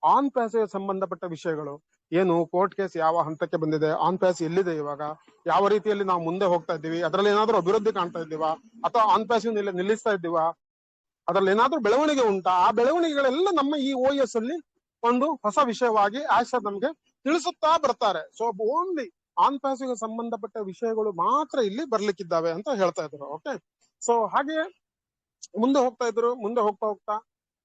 ಆನ್ ಪ್ಯಾಸಿವ್ ಸಂಬಂಧಪಟ್ಟ ವಿಷಯಗಳು ಏನು, ಕೋರ್ಟ್ ಕೇಸ್ ಯಾವ ಹಂತಕ್ಕೆ ಬಂದಿದೆ, ಆನ್ ಪ್ಯಾಸಿವ್ ಎಲ್ಲಿದೆ, ಇವಾಗ ಯಾವ ರೀತಿಯಲ್ಲಿ ನಾವು ಮುಂದೆ ಹೋಗ್ತಾ ಇದ್ದೀವಿ, ಅದ್ರಲ್ಲಿ ಏನಾದ್ರೂ ಅಭಿವೃದ್ಧಿ ಕಾಣ್ತಾ ಇದ್ದೀವಾ, ಅಥವಾ ಆನ್ ಪ್ಯಾಸಿವ್ ನಿಲ್ಲಿಸ್ತಾ ಇದ್ದೀವಾ, ಅದ್ರಲ್ಲಿ ಏನಾದ್ರೂ ಬೆಳವಣಿಗೆ ಉಂಟಾ, ಆ ಬೆಳವಣಿಗೆಗಳೆಲ್ಲ ನಮ್ಮ ಈ OES ಅಲ್ಲಿ ಒಂದು ಹೊಸ ವಿಷಯವಾಗಿ ಆಶ್ ಸರ್ ನಮ್ಗೆ ತಿಳಿಸುತ್ತಾ ಬರ್ತಾರೆ. ಸೊ ಓನ್ಲಿ ಆನ್ ಪ್ಯಾಸಿವ್ ಸಂಬಂಧಪಟ್ಟ ವಿಷಯಗಳು ಮಾತ್ರ ಇಲ್ಲಿ ಬರ್ಲಿಕ್ಕಿದ್ದಾವೆ ಅಂತ ಹೇಳ್ತಾ ಇದ್ರು. ಓಕೆ. ಸೊ ಹಾಗೆ ಮುಂದೆ ಹೋಗ್ತಾ ಹೋಗ್ತಾ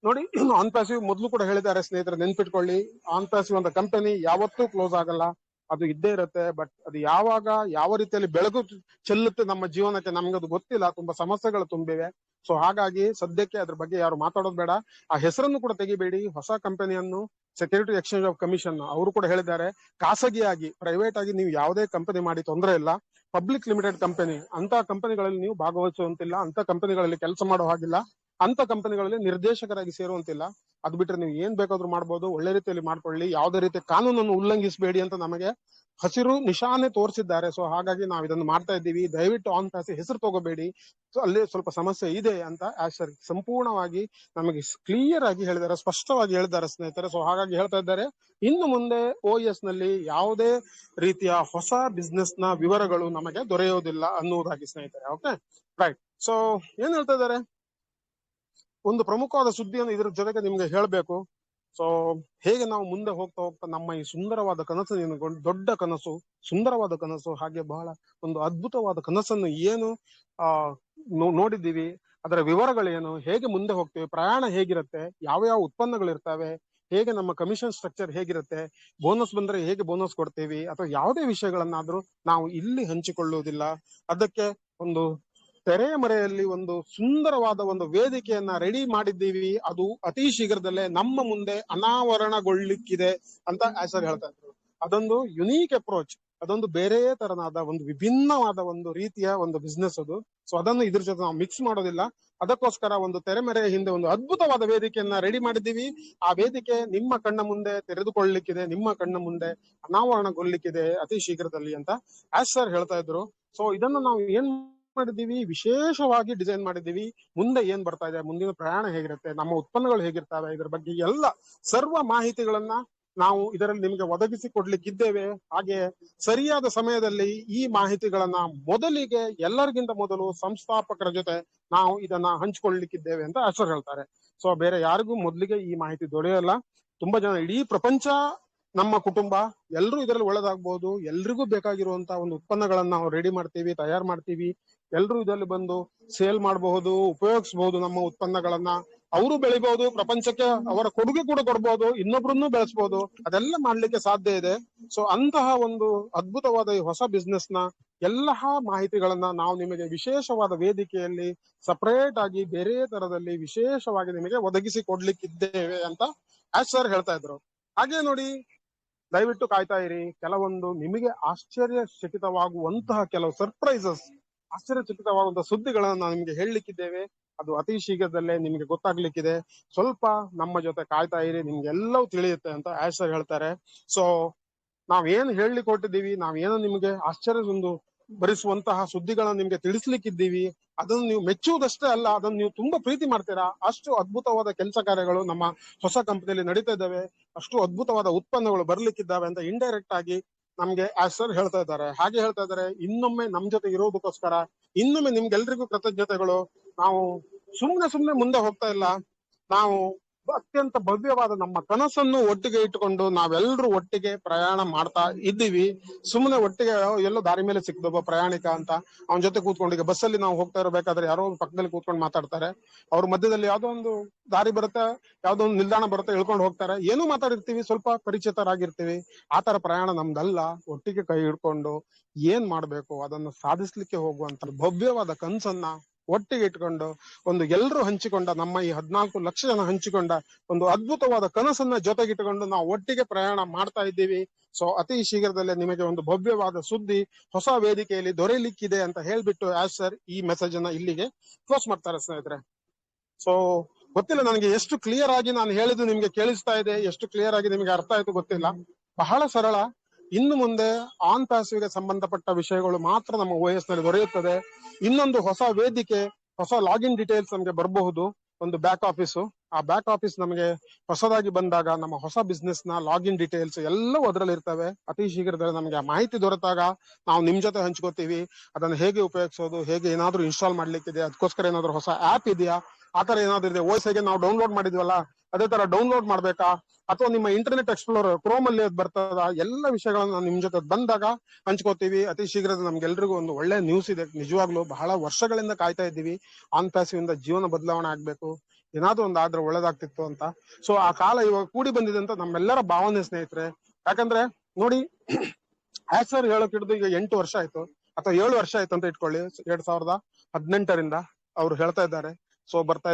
ನೋಡಿ ಆನ್ ಪ್ಯಾಸಿವ್ ಮೊದಲು ಕೂಡ ಹೇಳಿದ್ದಾರೆ ಸ್ನೇಹಿತರೆ, ನೆನ್ಪಿಟ್ಕೊಳ್ಳಿ. ಆನ್ ಪ್ಯಾಸಿವ್ ಅಂತ ಕಂಪನಿ ಯಾವತ್ತೂ ಕ್ಲೋಸ್ ಆಗಲ್ಲ, ಅದು ಇದ್ದೇ ಇರುತ್ತೆ. ಬಟ್ ಅದು ಯಾವಾಗ ಯಾವ ರೀತಿಯಲ್ಲಿ ಬೆಳಕು ಚೆಲ್ಲುತ್ತೆ ನಮ್ಮ ಜೀವನಕ್ಕೆ ನಮ್ಗೆ ಅದು ಗೊತ್ತಿಲ್ಲ. ತುಂಬಾ ಸಮಸ್ಯೆಗಳು ತುಂಬಿವೆ. ಸೊ ಹಾಗಾಗಿ ಸದ್ಯಕ್ಕೆ ಅದ್ರ ಬಗ್ಗೆ ಯಾರು ಮಾತಾಡೋದು ಬೇಡ. ಆ ಹೆಸರನ್ನು ಕೂಡ ತೆಗಿಬೇಡಿ. ಹೊಸ ಕಂಪನಿಯನ್ನು ಸೆಕ್ಯೂರಿಟಿ ಎಕ್ಸ್ಚೇಂಜ್ ಆಫ್ ಕಮಿಷನ್ ಅವರು ಕೂಡ ಹೇಳಿದ್ದಾರೆ, ಖಾಸಗಿಯಾಗಿ ಪ್ರೈವೇಟ್ ಆಗಿ ನೀವು ಯಾವುದೇ ಕಂಪನಿ ಮಾಡಿ ತೊಂದರೆ ಇಲ್ಲ, ಪಬ್ಲಿಕ್ ಲಿಮಿಟೆಡ್ ಕಂಪನಿ ಅಂತ ಕಂಪನಿಗಳಲ್ಲಿ ನೀವು ಭಾಗವಹಿಸುವಂತಿಲ್ಲ, ಅಂತ ಕಂಪನಿಗಳಲ್ಲಿ ಕೆಲಸ ಮಾಡೋ ಹಾಗಿಲ್ಲ, ಅಂತ ಕಂಪನಿಗಳಲ್ಲಿ ನಿರ್ದೇಶಕರಾಗಿ ಸೇರುವಂತಿಲ್ಲ. ಅದ್ ಬಿಟ್ರೆ ನೀವು ಏನ್ ಬೇಕಾದ್ರೂ ಮಾಡ್ಬೋದು, ಒಳ್ಳೆ ರೀತಿಯಲ್ಲಿ ಮಾಡ್ಕೊಳ್ಳಿ, ಯಾವುದೇ ರೀತಿಯ ಕಾನೂನನ್ನು ಉಲ್ಲಂಘಿಸಬೇಡಿ ಅಂತ ನಮಗೆ ಹಸಿರು ನಿಶಾನೆ ತೋರಿಸಿದ್ದಾರೆ. ಸೊ ಹಾಗಾಗಿ ನಾವು ಇದನ್ನು ಮಾಡ್ತಾ ಇದ್ದೀವಿ. ದಯವಿಟ್ಟು ಆನ್ ಪ್ಯಾಸಿವ್ ಹೆಸರು ತಗೋಬೇಡಿ. ಸೊ ಅಲ್ಲಿ ಸ್ವಲ್ಪ ಸಮಸ್ಯೆ ಇದೆ ಅಂತ ಆಶರ್ ಸಂಪೂರ್ಣವಾಗಿ ನಮಗೆ ಕ್ಲಿಯರ್ ಆಗಿ ಹೇಳಿದ್ದಾರೆ, ಸ್ಪಷ್ಟವಾಗಿ ಹೇಳಿದ್ದಾರೆ ಸ್ನೇಹಿತರೆ. ಸೊ ಹಾಗಾಗಿ ಹೇಳ್ತಾ ಇದ್ದಾರೆ, ಇನ್ನು ಮುಂದೆ OS ನಲ್ಲಿ ಯಾವುದೇ ರೀತಿಯ ಹೊಸ ಬಿಸ್ನೆಸ್ ನ ವಿವರಗಳು ನಮಗೆ ದೊರೆಯೋದಿಲ್ಲ ಅನ್ನುವುದಾಗಿ ಸ್ನೇಹಿತರೆ. Okay, right. ಸೊ ಏನ್ ಹೇಳ್ತಾ ಇದ್ದಾರೆ, ಒಂದು ಪ್ರಮುಖವಾದ ಸುದ್ದಿಯನ್ನು ಇದರ ಜೊತೆಗೆ ನಿಮ್ಗೆ ಹೇಳ್ಬೇಕು. ಸೊ ಹೇಗೆ ನಾವು ಮುಂದೆ ಹೋಗ್ತಾ ಹೋಗ್ತಾ ನಮ್ಮ ಈ ಸುಂದರವಾದ ಕನಸು, ದೊಡ್ಡ ಕನಸು, ಸುಂದರವಾದ ಕನಸು, ಹಾಗೆ ಬಹಳ ಒಂದು ಅದ್ಭುತವಾದ ಕನಸನ್ನು ಏನು ನೋಡಿದ್ದೀವಿ, ಅದರ ವಿವರಗಳೇನು, ಹೇಗೆ ಮುಂದೆ ಹೋಗ್ತೀವಿ, ಪ್ರಯಾಣ ಹೇಗಿರುತ್ತೆ, ಯಾವ ಯಾವ ಉತ್ಪನ್ನಗಳು ಇರ್ತವೆ, ಹೇಗೆ ನಮ್ಮ ಕಮಿಷನ್ ಸ್ಟ್ರಕ್ಚರ್ ಹೇಗಿರುತ್ತೆ, ಬೋನಸ್ ಬಂದ್ರೆ ಹೇಗೆ ಬೋನಸ್ ಕೊಡ್ತೀವಿ, ಅಥವಾ ಯಾವುದೇ ವಿಷಯಗಳನ್ನಾದ್ರೂ ನಾವು ಇಲ್ಲಿ ಹಂಚಿಕೊಳ್ಳುವುದಿಲ್ಲ. ಅದಕ್ಕೆ ಒಂದು ತೆರೆಯ ಮರೆಯಲ್ಲಿ ಒಂದು ಸುಂದರವಾದ ಒಂದು ವೇದಿಕೆಯನ್ನ ರೆಡಿ ಮಾಡಿದ್ದೀವಿ. ಅದು ಅತಿ ಶೀಘ್ರದಲ್ಲೇ ನಮ್ಮ ಮುಂದೆ ಅನಾವರಣಗೊಳ್ಳಿಕ್ಕಿದೆ ಅಂತ ಆಸರ್ ಹೇಳ್ತಾ ಇದ್ರು. ಅದೊಂದು ಯುನೀಕ್ ಅಪ್ರೋಚ್, ಅದೊಂದು ಬೇರೆ ತರನಾದ ಒಂದು ವಿಭಿನ್ನವಾದ ಒಂದು ರೀತಿಯ ಒಂದು ಬಿಸ್ನೆಸ್ ಅದು. ಸೊ ಅದನ್ನು ಇದ್ರ ಜೊತೆ ನಾವು ಮಿಕ್ಸ್ ಮಾಡೋದಿಲ್ಲ. ಅದಕ್ಕೋಸ್ಕರ ಒಂದು ತೆರೆಮರೆಯ ಹಿಂದೆ ಒಂದು ಅದ್ಭುತವಾದ ವೇದಿಕೆಯನ್ನ ರೆಡಿ ಮಾಡಿದ್ದೀವಿ. ಆ ವೇದಿಕೆ ನಿಮ್ಮ ಕಣ್ಣ ಮುಂದೆ ತೆರೆದುಕೊಳ್ಳಲಿಕ್ಕಿದೆ, ನಿಮ್ಮ ಕಣ್ಣ ಮುಂದೆ ಅನಾವರಣಗೊಳ್ಳಿಕ್ಕಿದೆ ಅತಿ ಶೀಘ್ರದಲ್ಲಿ ಅಂತ ಆಸರ್ ಹೇಳ್ತಾ ಇದ್ರು. ಸೊ ಇದನ್ನು ನಾವು ಏನ್ ಮಾಡಿದ್ದೀವಿ, ವಿಶೇಷವಾಗಿ ಡಿಸೈನ್ ಮಾಡಿದ್ದೀವಿ. ಮುಂದೆ ಏನ್ ಬರ್ತಾ ಇದೆ, ಮುಂದಿನ ಪ್ರಯಾಣ ಹೇಗಿರುತ್ತೆ, ನಮ್ಮ ಉತ್ಪನ್ನಗಳು ಹೇಗಿರ್ತವೆ, ಇದರ ಬಗ್ಗೆ ಎಲ್ಲ ಸರ್ವ ಮಾಹಿತಿಗಳನ್ನ ನಾವು ಇದರಲ್ಲಿ ನಿಮಗೆ ಒದಗಿಸಿ ಕೊಡ್ಲಿಕ್ಕಿದ್ದೇವೆ. ಹಾಗೆ ಸರಿಯಾದ ಸಮಯದಲ್ಲಿ ಈ ಮಾಹಿತಿಗಳನ್ನ ಮೊದಲಿಗೆ ಎಲ್ಲರಿಗಿಂತ ಮೊದಲು ಸಂಸ್ಥಾಪಕರ ಜೊತೆ ನಾವು ಇದನ್ನ ಹಂಚಿಕೊಳ್ಳಲಿಕ್ಕಿದ್ದೇವೆ ಅಂತ ಆಸರ್ ಹೇಳ್ತಾರೆ. ಸೊ ಬೇರೆ ಯಾರಿಗೂ ಮೊದಲಿಗೆ ಈ ಮಾಹಿತಿ ದೊರೆಯಲ್ಲ. ತುಂಬಾ ಜನ, ಇಡೀ ಪ್ರಪಂಚ ನಮ್ಮ ಕುಟುಂಬ, ಎಲ್ರೂ ಇದರಲ್ಲಿ ಒಳ್ಳೆದಾಗ್ಬಹುದು. ಎಲ್ರಿಗೂ ಬೇಕಾಗಿರುವಂತ ಒಂದು ಉತ್ಪನ್ನಗಳನ್ನ ನಾವು ರೆಡಿ ಮಾಡ್ತೀವಿ, ತಯಾರು ಮಾಡ್ತೀವಿ. ಎಲ್ರೂ ಇದರಲ್ಲಿ ಬಂದು ಸೇಲ್ ಮಾಡಬಹುದು, ಉಪಯೋಗಿಸಬಹುದು ನಮ್ಮ ಉತ್ಪನ್ನಗಳನ್ನ. ಅವರು ಬೆಳಿಬಹುದು, ಪ್ರಪಂಚಕ್ಕೆ ಅವರ ಕೊಡುಗೆ ಕೂಡ ಕೊಡ್ಬೋದು, ಇನ್ನೊಬ್ರನ್ನು ಬೆಳೆಸಬಹುದು. ಅದೆಲ್ಲ ಮಾಡ್ಲಿಕ್ಕೆ ಸಾಧ್ಯ ಇದೆ. ಸೊ ಅಂತಹ ಒಂದು ಅದ್ಭುತವಾದ ಈ ಹೊಸ ಬಿಸ್ನೆಸ್ ನ ಎಲ್ಲ ಮಾಹಿತಿಗಳನ್ನ ನಾವು ನಿಮಗೆ ವಿಶೇಷವಾದ ವೇದಿಕೆಯಲ್ಲಿ ಸಪರೇಟ್ ಆಗಿ ಬೇರೆ ತರದಲ್ಲಿ ವಿಶೇಷವಾಗಿ ನಿಮಗೆ ಒದಗಿಸಿ ಕೊಡ್ಲಿಕ್ಕಿದ್ದೇವೆ ಅಂತ ಆಸರ್ ಹೇಳ್ತಾ ಇದ್ರು. ಹಾಗೆ ನೋಡಿ, ದಯವಿಟ್ಟು ಕಾಯ್ತಾ ಇರಿ. ಕೆಲವೊಂದು ನಿಮಗೆ ಆಶ್ಚರ್ಯಚಕಿತವಾಗುವಂತಹ ಕೆಲವು ಸರ್ಪ್ರೈಸಸ್, ಆಶ್ಚರ್ಯಚಕಿತವಾಗುವಂತಹ ಸುದ್ದಿಗಳನ್ನ ನಾವು ನಿಮ್ಗೆ ಹೇಳಲಿಕ್ಕಿದ್ದೇವೆ. ಅದು ಅತಿ ಶೀಘ್ರದಲ್ಲೇ ನಿಮ್ಗೆ ಗೊತ್ತಾಗ್ಲಿಕ್ಕಿದೆ. ಸ್ವಲ್ಪ ನಮ್ಮ ಜೊತೆ ಕಾಯ್ತಾ ಇರಿ, ನಿಮ್ಗೆಲ್ಲವೂ ತಿಳಿಯುತ್ತೆ ಅಂತ ಆಸರ್ ಹೇಳ್ತಾರೆ. ಸೊ ನಾವೇನು ಹೇಳಲಿಕ್ಕೆ ಹೊರಟಿದ್ದೀವಿ, ನಾವೇನು ನಿಮ್ಗೆ ಆಶ್ಚರ್ಯ ಭರಿಸುವಂತಹ ಸುದ್ದಿಗಳನ್ನ ನಿಮ್ಗೆ ತಿಳಿಸ್ಲಿಕ್ಕಿದ್ದೀವಿ, ಅದನ್ನು ನೀವು ಮೆಚ್ಚುವುದಷ್ಟೇ ಅಲ್ಲ, ಅದನ್ನು ನೀವು ತುಂಬಾ ಪ್ರೀತಿ ಮಾಡ್ತೀರಾ. ಅಷ್ಟು ಅದ್ಭುತವಾದ ಕೆಲಸ ಕಾರ್ಯಗಳು ನಮ್ಮ ಹೊಸ ಕಂಪನಿಯಲ್ಲಿ ನಡೀತಾ ಇದ್ದಾವೆ, ಅಷ್ಟು ಅದ್ಭುತವಾದ ಉತ್ಪನ್ನಗಳು ಬರ್ಲಿಕ್ಕಿದ್ದಾವೆ ಅಂತ ಇಂಡೈರೆಕ್ಟ್ ಆಗಿ ನಮ್ಗೆ ಆಸರ್ ಹೇಳ್ತಾ ಇದ್ದಾರೆ. ಹಾಗೆ ಹೇಳ್ತಾ ಇದ್ದಾರೆ, ಇನ್ನೊಮ್ಮೆ ನಮ್ ಜೊತೆ ಇರೋದಕ್ಕೋಸ್ಕರ ಇನ್ನೊಮ್ಮೆ ನಿಮ್ಗೆಲ್ರಿಗೂ ಕೃತಜ್ಞತೆಗಳು. ನಾವು ಸುಮ್ನೆ ಮುಂದೆ ಹೋಗ್ತಾ ಇಲ್ಲ, ನಾವು ಅತ್ಯಂತ ಭವ್ಯವಾದ ನಮ್ಮ ಕನಸನ್ನು ಒಟ್ಟಿಗೆ ಇಟ್ಟುಕೊಂಡು ನಾವೆಲ್ಲರೂ ಒಟ್ಟಿಗೆ ಪ್ರಯಾಣ ಮಾಡ್ತಾ ಇದ್ದೀವಿ. ಸುಮ್ಮನೆ ಒಟ್ಟಿಗೆ ಎಲ್ಲೋ ದಾರಿ ಮೇಲೆ ಸಿಕ್ದೊಬ್ಬ ಪ್ರಯಾಣಿಕ ಅಂತ ಅವನ ಜೊತೆ ಕೂತ್ಕೊಂಡು, ಈಗ ಬಸ್ಸಲ್ಲಿ ನಾವು ಹೋಗ್ತಾ ಇರಬೇಕಾದ್ರೆ ಯಾರೋ ಪಕ್ಕದಲ್ಲಿ ಕೂತ್ಕೊಂಡು ಮಾತಾಡ್ತಾರೆ, ಅವ್ರ ಮಧ್ಯದಲ್ಲಿ ಯಾವ್ದೋ ಒಂದು ದಾರಿ ಬರುತ್ತೆ, ಯಾವ್ದೋ ಒಂದು ನಿಲ್ದಾಣ ಬರುತ್ತೆ, ಇಳ್ಕೊಂಡು ಹೋಗ್ತಾರೆ, ಏನೂ ಮಾತಾಡಿರ್ತೀವಿ, ಸ್ವಲ್ಪ ಪರಿಚಿತರಾಗಿರ್ತೀವಿ. ಆತರ ಪ್ರಯಾಣ ನಮ್ದಲ್ಲ. ಒಟ್ಟಿಗೆ ಕೈ ಹಿಡ್ಕೊಂಡು ಏನ್ ಮಾಡ್ಬೇಕು ಅದನ್ನು ಸಾಧಿಸ್ಲಿಕ್ಕೆ ಹೋಗುವಂತ ಭವ್ಯವಾದ ಕನಸನ್ನ ಒಟ್ಟಿಗೆ ಇಟ್ಕೊಂಡು ಒಂದು ಎಲ್ಲರೂ ಹಂಚಿಕೊಂಡ, ನಮ್ಮ ಈ 14 ಲಕ್ಷ ಜನ ಹಂಚಿಕೊಂಡ ಒಂದು ಅದ್ಭುತವಾದ ಕನಸನ್ನ ಜೊತೆಗಿಟ್ಟುಕೊಂಡು ನಾವು ಒಟ್ಟಿಗೆ ಪ್ರಯಾಣ ಮಾಡ್ತಾ ಇದ್ದೀವಿ. ಸೊ ಅತಿ ಶೀಘ್ರದಲ್ಲೇ ನಿಮಗೆ ಒಂದು ಭವ್ಯವಾದ ಸುದ್ದಿ ಹೊಸ ವೇದಿಕೆಯಲ್ಲಿ ದೊರೆಯಲಿಕ್ಕಿದೆ ಅಂತ ಹೇಳ್ಬಿಟ್ಟು ಆಸರ್ ಈ ಮೆಸೇಜ್ ಅನ್ನ ಇಲ್ಲಿಗೆ ಕ್ಲೋಸ್ ಮಾಡ್ತಾರೆ ಸ್ನೇಹಿತರೆ. ಸೊ ಗೊತ್ತಿಲ್ಲ ನನಗೆ ಎಷ್ಟು ಕ್ಲಿಯರ್ ಆಗಿ ನಾನು ಹೇಳಿದ್ದು ನಿಮ್ಗೆ ಕೇಳಿಸ್ತಾ ಇದೆ, ಎಷ್ಟು ಕ್ಲಿಯರ್ ಆಗಿ ನಿಮ್ಗೆ ಅರ್ಥ ಆಯ್ತು ಗೊತ್ತಿಲ್ಲ. ಬಹಳ ಸರಳ. ಇನ್ನು ಮುಂದೆ ಆನ್ ಪ್ಯಾಸಿವ್ಗೆ ಸಂಬಂಧಪಟ್ಟ ವಿಷಯಗಳು ಮಾತ್ರ ನಮ್ಮ OS ನಲ್ಲಿ ದೊರೆಯುತ್ತದೆ. ಇನ್ನೊಂದು ಹೊಸ ವೇದಿಕೆ, ಹೊಸ ಲಾಗಿನ್ ಡೀಟೇಲ್ಸ್ ನಮಗೆ ಬರಬಹುದು, ಒಂದು ಬ್ಯಾಕ್ ಆಫೀಸು. ಆ ಬ್ಯಾಕ್ ಆಫೀಸ್ ನಮಗೆ ಹೊಸದಾಗಿ ಬಂದಾಗ ನಮ್ಮ ಹೊಸ ಬಿಸ್ನೆಸ್ ನ ಲಾಗಿನ್ ಡೀಟೇಲ್ಸ್ ಎಲ್ಲವೂ ಅದರಲ್ಲಿ ಇರ್ತವೆ. ಅತಿ ಶೀಘ್ರದಲ್ಲಿ ನಮಗೆ ಆ ಮಾಹಿತಿ ದೊರೆತಾಗ ನಾವು ನಿಮ್ ಜೊತೆ ಹಂಚ್ಕೋತೀವಿ. ಅದನ್ನು ಹೇಗೆ ಉಪಯೋಗಿಸೋದು, ಹೇಗೆ ಏನಾದ್ರೂ ಇನ್ಸ್ಟಾಲ್ ಮಾಡ್ಲಿಕ್ಕಿದೆ, ಅದಕ್ಕೋಸ್ಕರ ಏನಾದ್ರು ಹೊಸ ಆಪ್ ಇದೆಯಾ, ಆತರ ಏನಾದ್ರು ಇದೆ, OS ಗೆ ನಾವು ಡೌನ್ಲೋಡ್ ಮಾಡಿದ್ವಲ್ಲ ಅದೇ ತರ ಡೌನ್ಲೋಡ್ ಮಾಡ್ಬೇಕಾ, ಅಥವಾ ನಿಮ್ಮ ಇಂಟರ್ನೆಟ್ ಎಕ್ಸ್ಪ್ಲೋರರ್ ಕ್ರೋಮ್ ಅಲ್ಲಿ ಬರ್ತದ, ಎಲ್ಲ ವಿಷಯಗಳನ್ನ ನಿಮ್ ಜೊತೆ ಬಂದಾಗ ಹಂಚ್ಕೋತೀವಿ. ಅತಿ ಶೀಘ್ರದಲ್ಲಿ ನಮ್ಗೆಲ್ರಿಗೂ ಒಂದು ಒಳ್ಳೆ ನ್ಯೂಸ್ ಇದೆ. ನಿಜವಾಗ್ಲೂ ಬಹಳ ವರ್ಷಗಳಿಂದ ಕಾಯ್ತಾ ಇದ್ದೀವಿ. ಆನ್ ಪ್ಯಾಸಿವ್ ಇಂದ ಜೀವನ ಬದಲಾವಣೆ ಆಗ್ಬೇಕು, ಏನಾದ್ರೂ ಒಂದು ಆದ್ರೆ ಒಳ್ಳೇದಾಗ್ತಿತ್ತು ಅಂತ. ಸೊ ಆ ಕಾಲ ಇವಾಗ ಕೂಡಿ ಬಂದಿದೆ ಅಂತ ನಮ್ಮೆಲ್ಲರ ಭಾವನೆ ಸ್ನೇಹಿತರೆ. ಯಾಕಂದ್ರೆ ನೋಡಿ, ಸರ್ ಹೇಳಕ್ ಹಿಡಿದು ಈಗ 8 ವರ್ಷ ಆಯ್ತು ಅಥವಾ 7 ವರ್ಷ ಆಯ್ತು ಅಂತ ಇಟ್ಕೊಳ್ಳಿ. 2018ರಿಂದ ಅವ್ರು ಹೇಳ್ತಾ ಇದ್ದಾರೆ. ಸೊ ಬರ್ತಾ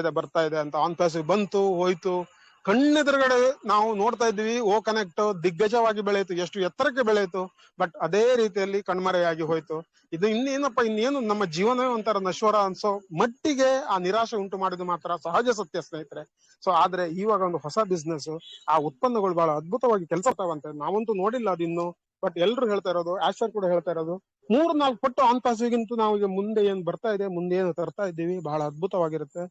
ಇದೆ ಅಂತ. ಆನ್ ಪ್ಯಾಸಿವ್ ಬಂತು ಹೋಯ್ತು, ಕಣ್ಣೆದುರುಗಡೆ ನಾವು ನೋಡ್ತಾ ಇದ್ವಿ. ಓ ಕನೆಕ್ಟ್ ದಿಗ್ಗಜವಾಗಿ ಬೆಳೆಯಿತು, ಎಷ್ಟು ಎತ್ತರಕ್ಕೆ ಬೆಳೆಯಿತು. ಬಟ್ ಅದೇ ರೀತಿಯಲ್ಲಿ ಕಣ್ಮರೆಯಾಗಿ ಹೋಯ್ತು. ಇದು ಇನ್ನೇನು ನಮ್ಮ ಜೀವನವೇ ಒಂಥರ ನಶ್ವರ ಅನ್ಸೋ ಮಟ್ಟಿಗೆ ಆ ನಿರಾಶೆ ಉಂಟು ಮಾಡಿದ್ದು ಮಾತ್ರ ಸಹಜ ಸತ್ಯ ಸ್ನೇಹಿತರೆ. ಸೊ ಆದ್ರೆ ಇವಾಗ ಒಂದು ಹೊಸ ಬಿಸ್ನೆಸ್, ಆ ಉತ್ಪನ್ನಗಳು ಬಹಳ ಅದ್ಭುತವಾಗಿ ಕೆಲಸ ಆಗ್ತಾವಂತೆ. ನಾವಂತೂ ನೋಡಿಲ್ಲ ಅದಿನ್ನು, ಬಟ್ ಎಲ್ರು ಹೇಳ್ತಾ ಇರೋದು, ಆಶರ್ ಕೂಡ ಹೇಳ್ತಾ ಇರೋದು, 3-4 ಪಟ್ಟು ಆನ್ ಪ್ಯಾಸಿವ್ಗಿಂತೂ ನಾವು ಈಗ ಮುಂದೆ ಏನ್ ಬರ್ತಾ ಇದೆ, ಮುಂದೆ ಏನು ತರ್ತಾ ಇದ್ದೀವಿ, ಬಹಳ ಅದ್ಭುತವಾಗಿರುತ್ತೆ.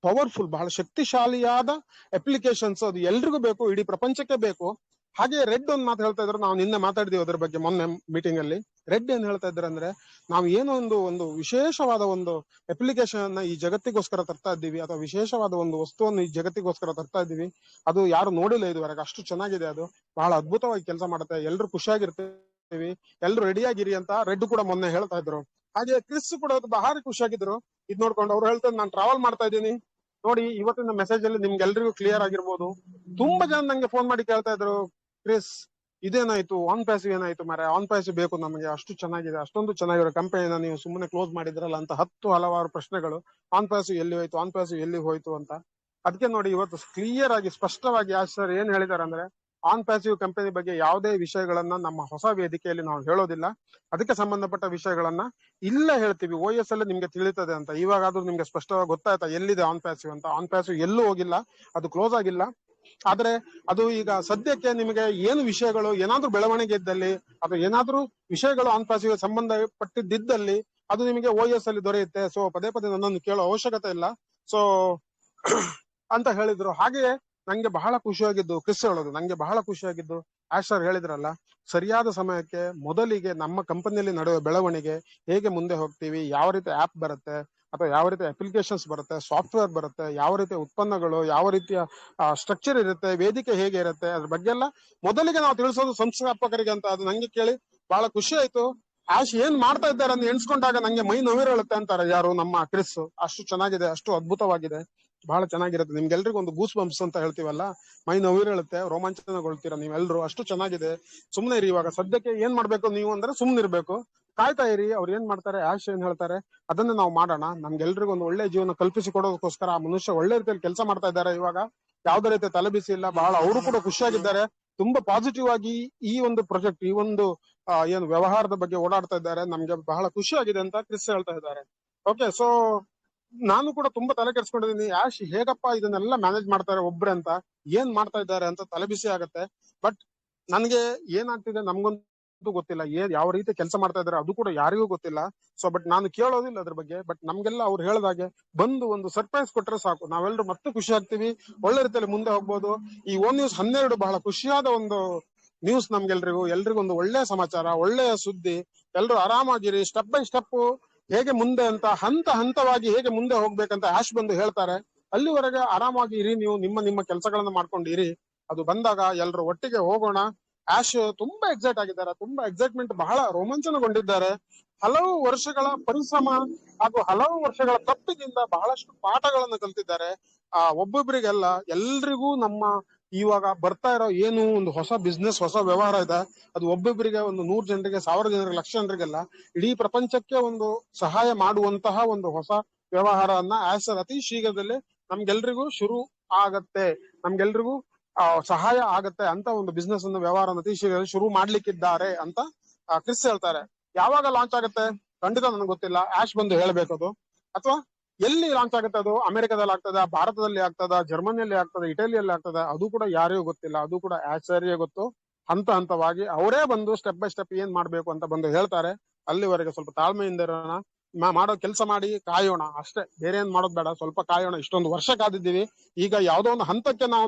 ಪವರ್ಫುಲ್, ಬಹಳ ಶಕ್ತಿಶಾಲಿಯಾದ ಅಪ್ಲಿಕೇಶನ್ಸ್. ಅದು ಎಲ್ರಿಗೂ ಬೇಕು, ಇಡೀ ಪ್ರಪಂಚಕ್ಕೆ ಬೇಕು. ಹಾಗೆ ರೆಡ್ ಒಂದ್ ಮಾತು ಹೇಳ್ತಾ ಇದ್ರು, ನಾವು ನಿನ್ನೆ ಮಾತಾಡಿದೀವಿ ಅದ್ರ ಬಗ್ಗೆ ಮೊನ್ನೆ ಮೀಟಿಂಗ್ ಅಲ್ಲಿ. ರೆಡ್ ಏನ್ ಹೇಳ್ತಾ ಇದ್ದಾರೆ ಅಂದ್ರೆ, ನಾವು ಏನೋ ಒಂದು ವಿಶೇಷವಾದ ಒಂದು ಅಪ್ಲಿಕೇಶನ್ ಅನ್ನ ಈ ಜಗತ್ತಿಗೋಸ್ಕರ ತರ್ತಾ ಇದ್ದೀವಿ, ಅಥವಾ ವಿಶೇಷವಾದ ಒಂದು ವಸ್ತುವನ್ನು ಈ ಜಗತ್ತಿಗೋಸ್ಕರ ತರ್ತಾ ಇದ್ದೀವಿ. ಅದು ಯಾರು ನೋಡಿಲ್ಲ ಇದುವರೆಗೆ, ಅಷ್ಟು ಚೆನ್ನಾಗಿದೆ ಅದು, ಬಹಳ ಅದ್ಭುತವಾಗಿ ಕೆಲಸ ಮಾಡುತ್ತೆ, ಎಲ್ರು ಖುಷಿಯಾಗಿರ್ತೀವಿ, ಎಲ್ರು ರೆಡಿಯಾಗಿರಿ ಅಂತ ರೆಡ್ ಕೂಡ ಮೊನ್ನೆ ಹೇಳ್ತಾ ಇದ್ರು. ಹಾಗೆ ಕ್ರಿಸ್ ಕೂಡ ಭಾರಿ ಖುಷಿಯಾಗಿದ್ರು ಇದ್ ನೋಡ್ಕೊಂಡು. ಅವ್ರು ಹೇಳ್ತಾರೆ, ನಾನು ಟ್ರಾವೆಲ್ ಮಾಡ್ತಾ ಇದ್ದೀನಿ ನೋಡಿ. ಇವತ್ತಿನ ಮೆಸೇಜ್ ಅಲ್ಲಿ ನಿಮ್ಗೆ ಎಲ್ರಿಗೂ ಕ್ಲಿಯರ್ ಆಗಿರ್ಬೋದು. ತುಂಬಾ ಜನ ನಂಗೆ ಫೋನ್ ಮಾಡಿ ಕೇಳ್ತಾ ಇದ್ರು, ಕ್ರಿಸ್ ಇದೇನಾಯ್ತು, ಆನ್ ಪ್ಯಾಸಿವ್ ಏನಾಯ್ತು ಮಾರೆ, ಆನ್ ಪ್ಯಾಸಿವ್ ಬೇಕು ನಮಗೆ, ಅಷ್ಟು ಚೆನ್ನಾಗಿದೆ, ಅಷ್ಟೊಂದು ಚೆನ್ನಾಗಿರೋ ಕಂಪನಿನ ನೀವು ಸುಮ್ಮನೆ ಕ್ಲೋಸ್ ಮಾಡಿದ್ರಲ್ಲ ಅಂತ ಹಲವಾರು ಪ್ರಶ್ನೆಗಳು. ಆನ್ ಪ್ಯಾಸಿವ್ ಎಲ್ಲಿ ಹೋಯ್ತು, ಆನ್ ಪ್ಯಾಸಿವ್ ಎಲ್ಲಿ ಹೋಯ್ತು ಅಂತ. ಅದಕ್ಕೆ ನೋಡಿ ಇವತ್ತು ಕ್ಲಿಯರ್ ಆಗಿ ಸ್ಪಷ್ಟವಾಗಿ ಸರ್ ಏನ್ ಹೇಳಿದಾರೆ ಅಂದ್ರೆ, ಆನ್ ಪ್ಯಾಸಿವ್ ಕಂಪನಿ ಬಗ್ಗೆ ಯಾವುದೇ ವಿಷಯಗಳನ್ನ ನಮ್ಮ ಹೊಸ ವೇದಿಕೆಯಲ್ಲಿ ನಾವು ಹೇಳೋದಿಲ್ಲ. ಅದಕ್ಕೆ ಸಂಬಂಧಪಟ್ಟ ವಿಷಯಗಳನ್ನ ಇಲ್ಲೇ ಹೇಳ್ತೀವಿ. OS ಅಲ್ಲಿ ನಿಮ್ಗೆ ತಿಳಿತದೆ ಅಂತ. ಇವಾಗಾದ್ರೂ ನಿಮ್ಗೆ ಸ್ಪಷ್ಟವಾಗಿ ಗೊತ್ತಾಯ್ತಾ ಎಲ್ಲಿದೆ ಆನ್ ಪ್ಯಾಸಿವ್ ಅಂತ? ಆನ್ ಪ್ಯಾಸಿವ್ ಎಲ್ಲೂ ಹೋಗಿಲ್ಲ, ಅದು ಕ್ಲೋಸ್ ಆಗಿಲ್ಲ. ಆದ್ರೆ ಅದು ಈಗ ಸದ್ಯಕ್ಕೆ ನಿಮಗೆ ಏನು ವಿಷಯಗಳು, ಏನಾದ್ರೂ ಬೆಳವಣಿಗೆ ಇದ್ದಲ್ಲಿ ಅಥವಾ ಏನಾದ್ರೂ ವಿಷಯಗಳು ಆನ್ ಪ್ಯಾಸಿವ್ ಸಂಬಂಧಪಟ್ಟಿದ್ದಲ್ಲಿ ಅದು ನಿಮಗೆ OS ಅಲ್ಲಿ ದೊರೆಯುತ್ತೆ. ಸೊ ಪದೇ ನನ್ನನ್ನು ಕೇಳೋ ಅವಶ್ಯಕತೆ ಇಲ್ಲ. ಸೊ ಅಂತ ಹೇಳಿದ್ರು. ಹಾಗೆಯೇ ನಂಗೆ ಬಹಳ ಖುಷಿಯಾಗಿದ್ದು, ಕ್ರಿಸ್ ಹೇಳೋದು, ನಂಗೆ ಬಹಳ ಖುಷಿಯಾಗಿದ್ದು ಆಶರ್ ಹೇಳಿದ್ರಲ್ಲ, ಸರಿಯಾದ ಸಮಯಕ್ಕೆ ಮೊದಲಿಗೆ ನಮ್ಮ ಕಂಪನಿಯಲ್ಲಿ ನಡೆಯುವ ಬೆಳವಣಿಗೆ, ಹೇಗೆ ಮುಂದೆ ಹೋಗ್ತೀವಿ, ಯಾವ ರೀತಿ ಆಪ್ ಬರುತ್ತೆ ಅಥವಾ ಯಾವ ರೀತಿ ಅಪ್ಲಿಕೇಶನ್ಸ್ ಬರುತ್ತೆ, ಸಾಫ್ಟ್ವೇರ್ ಬರುತ್ತೆ, ಯಾವ ರೀತಿಯ ಉತ್ಪನ್ನಗಳು, ಯಾವ ರೀತಿಯ ಸ್ಟ್ರಕ್ಚರ್ ಇರುತ್ತೆ, ವೇದಿಕೆ ಹೇಗೆ ಇರುತ್ತೆ, ಅದ್ರ ಬಗ್ಗೆ ಎಲ್ಲ ಮೊದಲಿಗೆ ನಾವು ತಿಳಿಸೋದು ಸಂಸ್ಥಾಪಕರಿಗೆ ಅಂತ. ಅದು ನಂಗೆ ಕೇಳಿ ಬಹಳ ಖುಷಿ ಆಯ್ತು. ಆಶ್ ಏನ್ ಮಾಡ್ತಾ ಇದ್ದಾರೆ ಅಂತ ಎಣಿಸ್ಕೊಂಡಾಗ ನಂಗೆ ಮೈ ನೋವಿರಳುತ್ತೆ ಅಂತಾರೆ ಯಾರು, ನಮ್ಮ ಕ್ರಿಸ್. ಅಷ್ಟು ಚೆನ್ನಾಗಿದೆ, ಅಷ್ಟು ಅದ್ಭುತವಾಗಿದೆ, ಬಹಳ ಚೆನ್ನಾಗಿರುತ್ತೆ. ನಿಮ್ಗೆಲ್ರಿಗೂ ಒಂದು ಗೂಸ್ ಬಂಪ್ಸ್ ಅಂತ ಹೇಳ್ತೀವಲ್ಲ, ಮೈ ನೋವಿರಳುತ್ತೆ, ರೋಮಾಂಚನಗೊಳ್ತೀರಾ ನೀವೆಲ್ರು. ಅಷ್ಟು ಚೆನ್ನಾಗಿದೆ. ಸುಮ್ನೆ ಇರಿ. ಇವಾಗ ಸದ್ಯಕ್ಕೆ ಏನ್ ಮಾಡ್ಬೇಕು ನೀವು ಅಂದ್ರೆ, ಸುಮ್ನಿರ್ಬೇಕು, ಕಾಯ್ತಾ ಇರಿ ಅವ್ರು ಏನ್ ಮಾಡ್ತಾರೆ, ಆಶ್ ಏನ್ ಹೇಳ್ತಾರೆ ಅದನ್ನ ನಾವು ಮಾಡೋಣ. ನಮ್ಗೆಲ್ರಿಗೂ ಒಂದು ಒಳ್ಳೆ ಜೀವನ ಕಲ್ಪಿಸಿ ಕೊಡೋದಕ್ಕೋಸ್ಕರ ಆ ಮನುಷ್ಯ ಒಳ್ಳೆ ರೀತಿಯಲ್ಲಿ ಕೆಲಸ ಮಾಡ್ತಾ ಇದ್ದಾರೆ. ಇವಾಗ ಯಾವ್ದೇ ರೀತಿ ತಲೆಬಿಸಿ ಇಲ್ಲ, ಬಹಳ ಅವರು ಕೂಡ ಖುಷಿಯಾಗಿದ್ದಾರೆ, ತುಂಬಾ ಪಾಸಿಟಿವ್ ಆಗಿ ಈ ಒಂದು ಪ್ರಾಜೆಕ್ಟ್, ಈ ಒಂದು ಏನು ವ್ಯವಹಾರದ ಬಗ್ಗೆ ಓಡಾಡ್ತಾ ಇದ್ದಾರೆ. ನಮ್ಗೆ ಬಹಳ ಖುಷಿಯಾಗಿದೆ ಅಂತ ಕ್ರಿಸ್ ಹೇಳ್ತಾ ಇದ್ದಾರೆ. ಓಕೆ, ಸೊ ನಾನು ಕೂಡ ತುಂಬಾ ತಲೆ ಕೆಡ್ಸ್ಕೊಂಡಿದ್ದೀನಿ, ಆಶ್ ಹೇಗಪ್ಪ ಇದನ್ನೆಲ್ಲ ಮ್ಯಾನೇಜ್ ಮಾಡ್ತಾರೆ ಒಬ್ರೆ ಅಂತ, ಏನ್ ಮಾಡ್ತಾ ಇದ್ದಾರೆ ಅಂತ ತಲೆಬಿಸಿ ಆಗತ್ತೆ. ಬಟ್ ನನ್ಗೆ ಏನಾಗ್ತಿದೆ ನಮ್ಗಂತೂ ಗೊತ್ತಿಲ್ಲ, ಯಾವ ರೀತಿ ಕೆಲಸ ಮಾಡ್ತಾ ಇದಾರೆ ಅದು ಕೂಡ ಯಾರಿಗೂ ಗೊತ್ತಿಲ್ಲ. ಸೊ ಬಟ್ ನಾನು ಕೇಳೋದಿಲ್ಲ ಅದ್ರ ಬಗ್ಗೆ. ಬಟ್ ನಮ್ಗೆಲ್ಲ ಅವ್ರು ಹೇಳ್ದಾಗೆ ಬಂದು ಒಂದು ಸರ್ಪ್ರೈಸ್ ಕೊಟ್ರೆ ಸಾಕು, ನಾವೆಲ್ಲರೂ ಮತ್ತೆ ಖುಷಿ ಆಗ್ತೀವಿ, ಒಳ್ಳೆ ರೀತಿಯಲ್ಲಿ ಮುಂದೆ ಹೋಗ್ಬೋದು. ಈ ONE News 12 ಬಹಳ ಖುಷಿಯಾದ ಒಂದು ನ್ಯೂಸ್ ನಮ್ಗೆಲ್ರಿಗೂ, ಎಲ್ರಿಗೂ ಒಂದು ಒಳ್ಳೆಯ ಸಮಾಚಾರ, ಒಳ್ಳೆಯ ಸುದ್ದಿ. ಎಲ್ರು ಆರಾಮಾಗಿರಿ, ಸ್ಟೆಪ್ ಬೈ ಸ್ಟೆಪ್ ಹೇಗೆ ಮುಂದೆ ಅಂತ, ಹಂತವಾಗಿ ಹೇಗೆ ಮುಂದೆ ಹೋಗ್ಬೇಕಂತ ಆಶ್ ಬಂದು ಹೇಳ್ತಾರೆ. ಅಲ್ಲಿವರೆಗೆ ಆರಾಮಾಗಿ ಇರಿ, ನೀವು ನಿಮ್ಮ ಕೆಲಸಗಳನ್ನ ಮಾಡ್ಕೊಂಡು ಇರಿ. ಅದು ಬಂದಾಗ ಎಲ್ರು ಒಟ್ಟಿಗೆ ಹೋಗೋಣ. ಆಶ್ ತುಂಬಾ ಎಕ್ಸೈಟ್ ಆಗಿದ್ದಾರೆ, ತುಂಬಾ ಎಕ್ಸೈಟ್ಮೆಂಟ್, ಬಹಳ ರೋಮಾಂಚನಗೊಂಡಿದ್ದಾರೆ. ಹಲವು ವರ್ಷಗಳ ಪರಿಶ್ರಮ ಹಾಗೂ ಹಲವು ವರ್ಷಗಳ ತಪ್ಪಿನಿಂದ ಬಹಳಷ್ಟು ಪಾಠಗಳನ್ನು ಕಲ್ತಿದ್ದಾರೆ. ಒಬ್ಬೊಬ್ಬರಿಗೆಲ್ಲ, ಎಲ್ರಿಗೂ ನಮ್ಮ ಇವಾಗ ಬರ್ತಾ ಇರೋ ಏನು ಒಂದು ಹೊಸ ಬಿಸ್ನೆಸ್, ಹೊಸ ವ್ಯವಹಾರ ಇದೆ, ಅದು ಒಬ್ಬೊಬ್ಬರಿಗೆ ಒಂದು 100 ಜನರಿಗೆ, 1000 ಜನರಿಗೆ, 1,00,000 ಜನರಿಗೆಲ್ಲ, ಇಡೀ ಪ್ರಪಂಚಕ್ಕೆ ಒಂದು ಸಹಾಯ ಮಾಡುವಂತಹ ಒಂದು ಹೊಸ ವ್ಯವಹಾರವನ್ನ ಆಶರ್ ಅತಿ ಶೀಘ್ರದಲ್ಲಿ ನಮ್ಗೆಲ್ರಿಗೂ ಶುರು ಆಗತ್ತೆ, ನಮ್ಗೆಲ್ರಿಗೂ ಸಹಾಯ ಆಗತ್ತೆ ಅಂತ ಒಂದು ಬಿಸ್ನೆಸ್ ಅನ್ನು, ವ್ಯವಹಾರ ಅತಿ ಶೀಘ್ರದಲ್ಲಿ ಶುರು ಮಾಡ್ಲಿಕ್ಕಿದ್ದಾರೆ ಅಂತ ಕ್ರಿಸ್ ಹೇಳ್ತಾರೆ. ಯಾವಾಗ ಲಾಂಚ್ ಆಗುತ್ತೆ ಖಂಡಿತ ನನಗೆ ಗೊತ್ತಿಲ್ಲ, ಆಶ್ ಬಂದು ಹೇಳ್ಬೇಕು ಅದು. ಅಥವಾ ಎಲ್ಲಿ ಲಾಂಚ್ ಆಗುತ್ತೆ, ಅದು ಅಮೆರಿಕದಲ್ಲಿ ಆಗ್ತದ, ಭಾರತದಲ್ಲಿ ಆಗ್ತದ, ಜರ್ಮನಿಯಲ್ಲಿ ಆಗ್ತದ, ಇಟಲಿಯಲ್ಲಿ ಆಗ್ತದ, ಅದು ಕೂಡ ಯಾರಿಗೂ ಗೊತ್ತಿಲ್ಲ. ಅದು ಕೂಡ ಆಶ್ಚರ್ಯ ಗೊತ್ತು. ಹಂತವಾಗಿ ಅವರೇ ಬಂದು ಸ್ಟೆಪ್ ಬೈ ಸ್ಟೆಪ್ ಏನ್ ಮಾಡ್ಬೇಕು ಅಂತ ಬಂದು ಹೇಳ್ತಾರೆ. ಅಲ್ಲಿವರೆಗೆ ಸ್ವಲ್ಪ ತಾಳ್ಮೆಯಿಂದ ಇರೋಣ, ಮಾಡೋ ಕೆಲಸ ಮಾಡಿ ಕಾಯೋಣ ಅಷ್ಟೇ, ಬೇರೆ ಏನ್ ಮಾಡೋದ್ ಬೇಡ. ಸ್ವಲ್ಪ ಕಾಯೋಣ. ಇಷ್ಟೊಂದು ವರ್ಷ ಕಾದಿದ್ದೀವಿ, ಈಗ ಯಾವ್ದೋ ಒಂದು ಹಂತಕ್ಕೆ ನಾವು